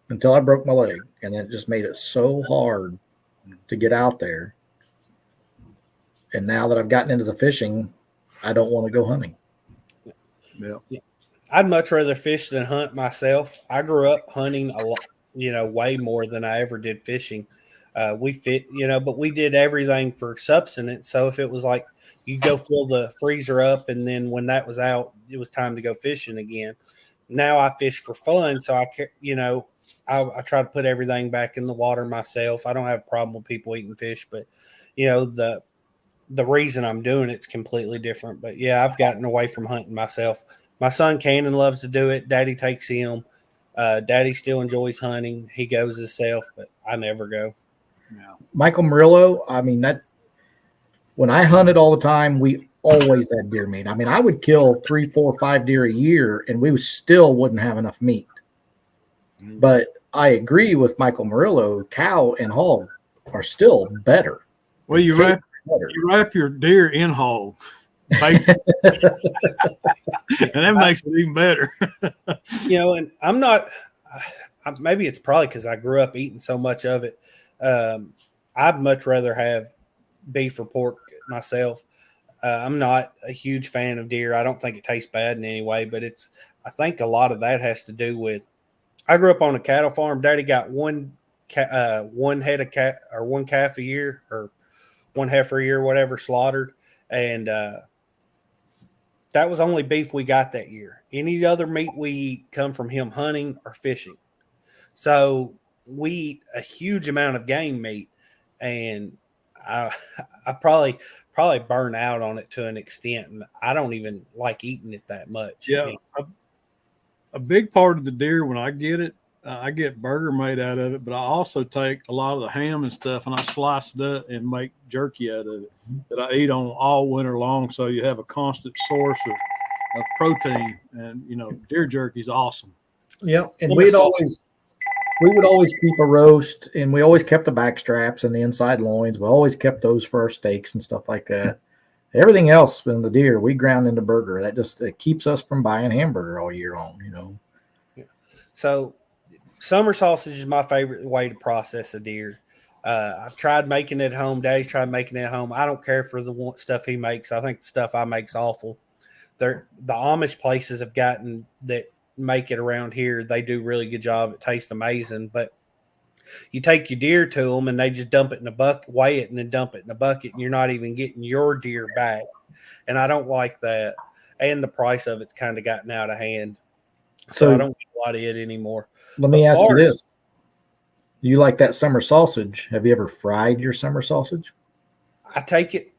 until I broke my leg, and it just made it so hard to get out there. And now that I've gotten into the fishing, I don't want to go hunting. Yeah. I'd much rather fish than hunt myself. I grew up hunting a lot, way more than I ever did fishing. But we did everything for subsistence. So if it was like you go fill the freezer up, and then when that was out, it was time to go fishing again. Now I fish for fun. So I try to put everything back in the water myself. I don't have a problem with people eating fish, but the reason I'm doing it's completely different. But yeah, I've gotten away from hunting myself. My son Cannon loves to do it. Daddy takes him. Daddy still enjoys hunting. He goes himself, but I never go. Yeah. Michael Murillo, I mean, when I hunted all the time, we always had deer meat. I mean, I would kill 3, 4, 5 deer a year, and we still wouldn't have enough meat. Mm-hmm. But I agree with Michael Murillo. Cow and hog are still better. Well, you wrap your deer in hog, and that makes it even better. And I'm not. Maybe it's probably because I grew up eating so much of it. I'd much rather have beef or pork myself. I'm not a huge fan of deer. I don't think it tastes bad in any way, but I think a lot of that has to do with. I grew up on a cattle farm. Daddy got one head of cat or one calf a year, or one heifer a year, whatever, slaughtered, and that was only beef we got that year. Any other meat we eat come from him hunting or fishing. So we eat a huge amount of game meat, and I probably burn out on it to an extent, and I don't even like eating it that much. Yeah, a big part of the deer when I get it, I get burger made out of it, but I also take a lot of the ham and stuff and I slice it up and make jerky out of it that I eat on all winter long. So you have a constant source of protein, and deer jerky is awesome. Yeah, and we would always keep a roast, and we always kept the back straps and the inside loins. We always kept those for our steaks and stuff like that. Everything else in the deer, we ground into burger. That just keeps us from buying hamburger all year long. Yeah. So summer sausage is my favorite way to process a deer. I've tried making it at home. Daddy's tried making it at home. I don't care for the stuff he makes. I think the stuff I make's awful. The Amish places have gotten that make it around here. They do a really good job. It tastes amazing. But You take your deer to them and they just dump it in a bucket, weigh it, and then dump it in a bucket, and you're not even getting your deer back. And I don't like that. And the price of it's kind of gotten out of hand. So I don't get a lot of it anymore. Let me ask you this. Do you like that summer sausage? Have you ever fried your summer sausage? I take it,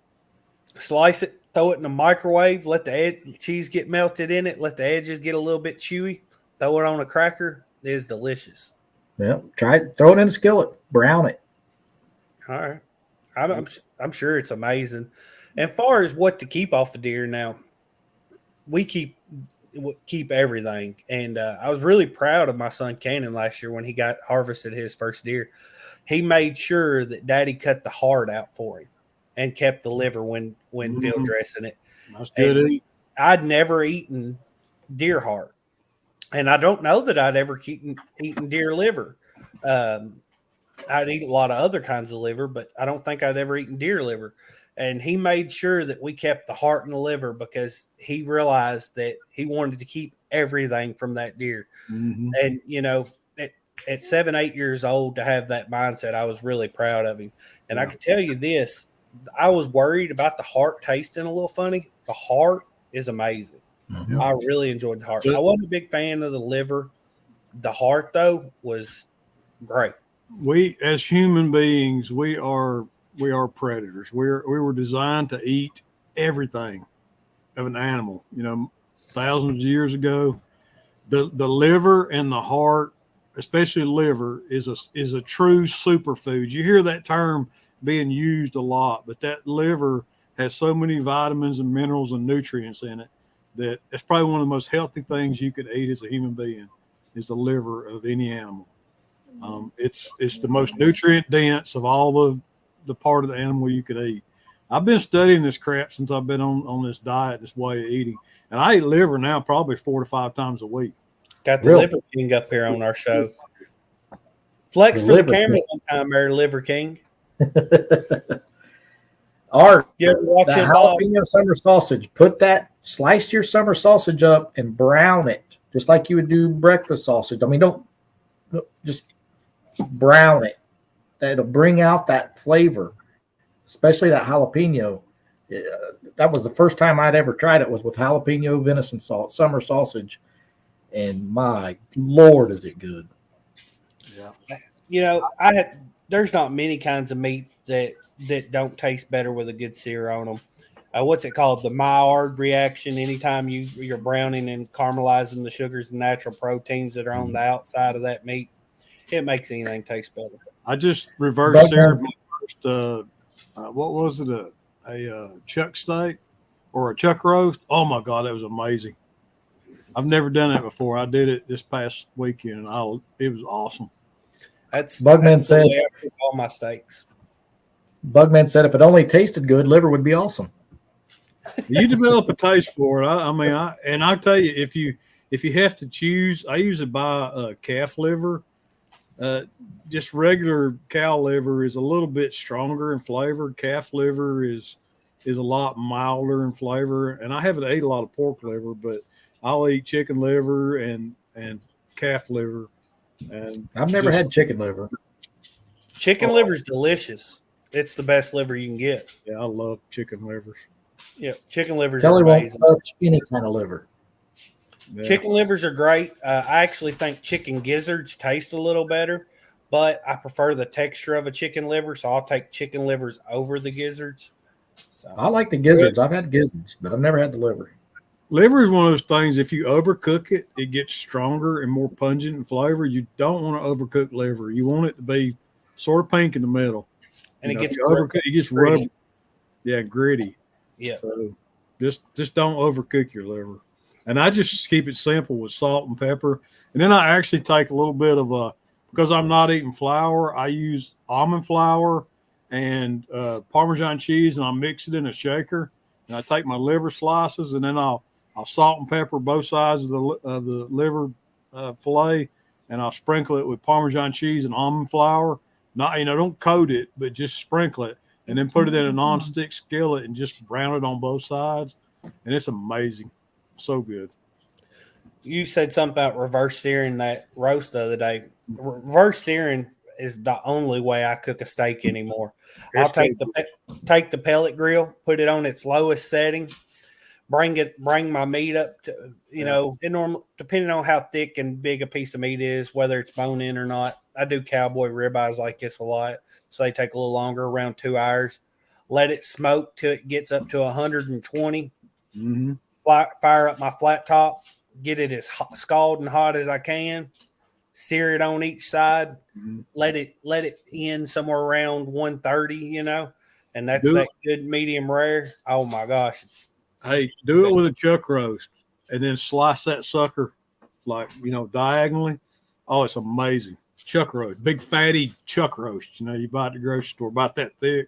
slice it, throw it in the microwave, let the cheese get melted in it, let the edges get a little bit chewy, throw it on a cracker. It is delicious. Yeah, try it. Throw it in a skillet, brown it. All right. I'm sure it's amazing. And far as what to keep off the deer now, we keep everything. And I was really proud of my son Cannon last year when he got harvested his first deer. He made sure that Daddy cut the heart out for him and kept the liver when field dressing it. That's good. I'd never eaten deer heart. And I don't know that I'd ever eaten deer liver. I'd eat a lot of other kinds of liver, but I don't think I'd ever eaten deer liver. And he made sure that we kept the heart and the liver because he realized that he wanted to keep everything from that deer. Mm-hmm. And, you know, at 7, 8 years old to have that mindset, I was really proud of him. And I can tell you this, I was worried about the heart tasting a little funny. The heart is amazing. Mm-hmm. I really enjoyed the heart. I wasn't a big fan of the liver. The heart, though, was great. We, as human beings, we are predators. We were designed to eat everything of an animal. You know, thousands of years ago, the liver and the heart, especially liver, is a true superfood. You hear that term being used a lot, but that liver has so many vitamins and minerals and nutrients in it that it's probably one of the most healthy things you could eat as a human being is the liver of any animal. It's the most nutrient dense of all the part of the animal you could eat. I've been studying this crap since I've been on this diet, this way of eating, and I eat liver now probably 4 to 5 times a week. Got the Liver King up here on our show. Flex for the camera one time, there, Liver King. Art, you ever watch that jalapeno summer sausage, slice your summer sausage up and brown it, just like you would do breakfast sausage. I mean, don't just brown it. That'll bring out that flavor, especially that jalapeno. That was the first time I'd ever tried it was with jalapeno venison summer sausage. And my Lord, is it good. Yeah. You know, there's not many kinds of meat that don't taste better with a good sear on them. What's it called? The Maillard reaction. Anytime you're browning and caramelizing the sugars and natural proteins that are on the outside of that meat, it makes anything taste better. I just reverse seared what was it? A chuck steak or a chuck roast? Oh my God, that was amazing. I've never done that before. I did it this past weekend. It was awesome. Bugman said all my steaks. Bugman said if it only tasted good, liver would be awesome. You develop a taste for it. I'll tell you, if you have to choose, I usually buy calf liver. Just regular cow liver is a little bit stronger in flavor. Calf liver is a lot milder in flavor. And I haven't ate a lot of pork liver, but I'll eat chicken liver and calf liver. And I've never had chicken liver. Chicken liver's delicious. It's the best liver you can get. Yeah, I love chicken livers. Yeah, chicken livers Kelly are amazing. Won't touch any kind of liver. Yeah. Chicken livers are great. I actually think chicken gizzards taste a little better, but I prefer the texture of a chicken liver, so I'll take chicken livers over the gizzards. So I like the gizzards. I've had gizzards, but I've never had the liver. Liver is one of those things, if you overcook it, it gets stronger and more pungent in flavor. You don't want to overcook liver. You want it to be sort of pink in the middle. And it gets rubbery. Yeah, gritty. Yeah. So just don't overcook your liver. And I just keep it simple with salt and pepper. And then I actually take a little bit of because I'm not eating flour, I use almond flour and Parmesan cheese, and I'll mix it in a shaker. And I take my liver slices, and then I'll salt and pepper both sides of the liver fillet, and I'll sprinkle it with Parmesan cheese and almond flour. Not, don't coat it, but just sprinkle it, and then put it in a non-stick skillet and just brown it on both sides. And it's amazing. So good. You said something about reverse searing that roast the other day. Reverse searing, is the only way I cook a steak anymore. I'll take the pellet grill, put it on its lowest setting, bring my meat up to, depending on how thick and big a piece of meat is, whether it's bone in or not. I do cowboy ribeyes like this a lot, so they take a little longer, around 2 hours. Let it smoke till it gets up to 120. Mm-hmm. Fire up my flat top, get it as scalding hot as I can. Sear it on each side. Mm-hmm. Let it in somewhere around 130, and that's that good medium rare. Oh my gosh! Hey, do it with a chuck roast, and then slice that sucker diagonally. Oh, it's amazing. Chuck roast, big fatty chuck roast. You buy at the grocery store, about that thick,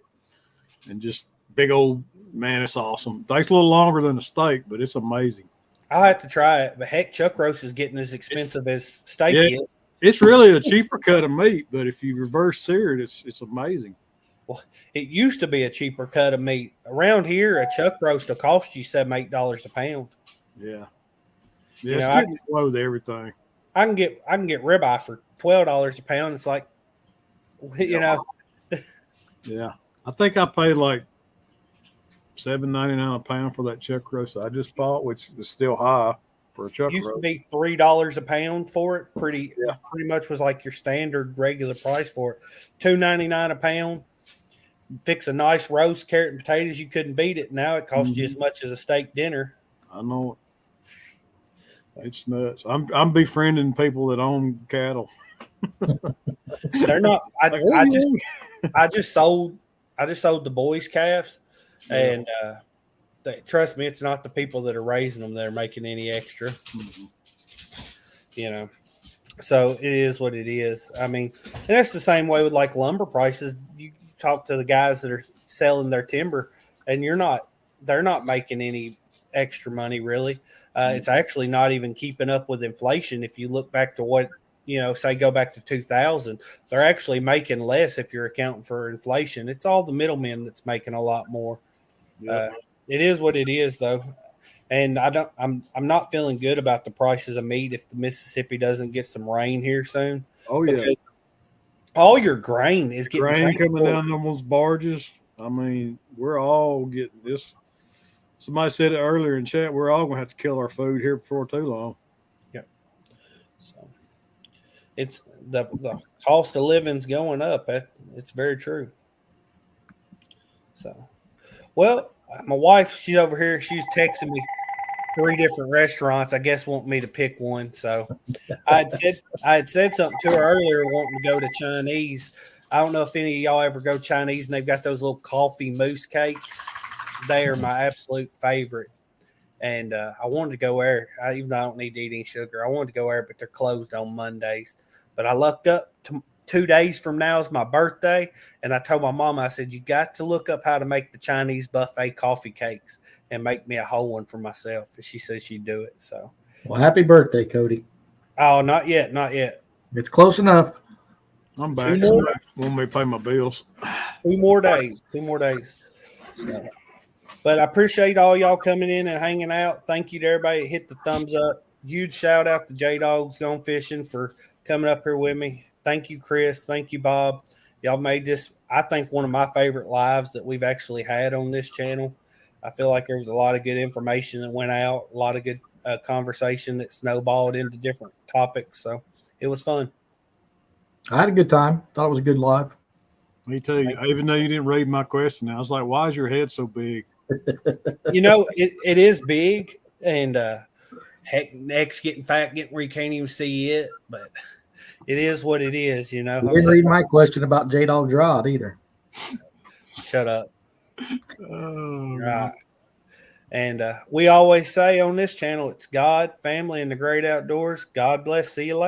and just big old, man, it's awesome. Takes a little longer than a steak, but it's amazing. I'll have to try it, but heck, chuck roast is getting as expensive as steak is. It's really a cheaper cut of meat, but if you reverse sear it, it's amazing. Well, it used to be a cheaper cut of meat. Around here, a chuck roast will cost you $7-8 a pound. Yeah, it's getting low with everything. I can get ribeye for $12 a pound. It's like, Yeah, I think I paid like $7.99 a pound for that chuck roast I just bought, which is still high for a chuck roast. Used to be $3 a pound for it. Pretty much was like your standard regular price for it. $2.99 a pound. Fix a nice roast, carrot and potatoes. You couldn't beat it. Now it costs you as much as a steak dinner. I know it. It's nuts. I'm befriending people that own cattle. They're not. I just sold the boys' calves, and trust me, it's not the people that are raising them that are making any extra. Mm-hmm. So it is what it is. I mean, and that's the same way with like lumber prices. You talk to the guys that are selling their timber, and they're not making any extra money really. It's actually not even keeping up with inflation. If you look back to what, say go back to 2000, they're actually making less if you're accounting for inflation. It's all the middlemen that's making a lot more. Yeah. It is what it is though. And I'm not feeling good about the prices of meat if the Mississippi doesn't get some rain here soon. Oh yeah. All your grain is getting coming down on those barges. I mean, we're all getting this. Somebody said it earlier in chat. We're all going to have to kill our food here before too long. Yeah. So it's the cost of living's going up. It's very true. So, well, my wife, she's over here. She's texting me 3 different restaurants. I guess wanting me to pick one. So I had said something to her earlier, wanting to go to Chinese. I don't know if any of y'all ever go Chinese, and they've got those little coffee mousse cakes. They are my absolute favorite. And I wanted to go there, even though I don't need to eat any sugar. I wanted to go there, but they're closed on Mondays. But I lucked up. 2 days from now is my birthday, and I told my mom, I said, you got to look up how to make the Chinese buffet coffee cakes and make me a whole one for myself. And she said she'd do it. So, well, happy birthday, Cody. Oh, not yet. It's close enough. I'm back. Want me to pay my bills? 2 more days. So, but I appreciate all y'all coming in and hanging out. Thank you to everybody that hit the thumbs up. Huge shout out to Jaydog's Gone Fishing for coming up here with me. Thank you, Chris. Thank you, Bob. Y'all made this, I think, one of my favorite lives that we've actually had on this channel. I feel like there was a lot of good information that went out, a lot of good conversation that snowballed into different topics. So it was fun. I had a good time. Thought it was a good live. Me too. Even though you didn't read my question, I was like, why is your head so big? It is big, and heck, neck's getting fat, getting where you can't even see it, but it is what it is, You didn't read my question about Jaydog's rod either. Shut up. Oh, right. And we always say on this channel, it's God, family, and the great outdoors. God bless. See you later.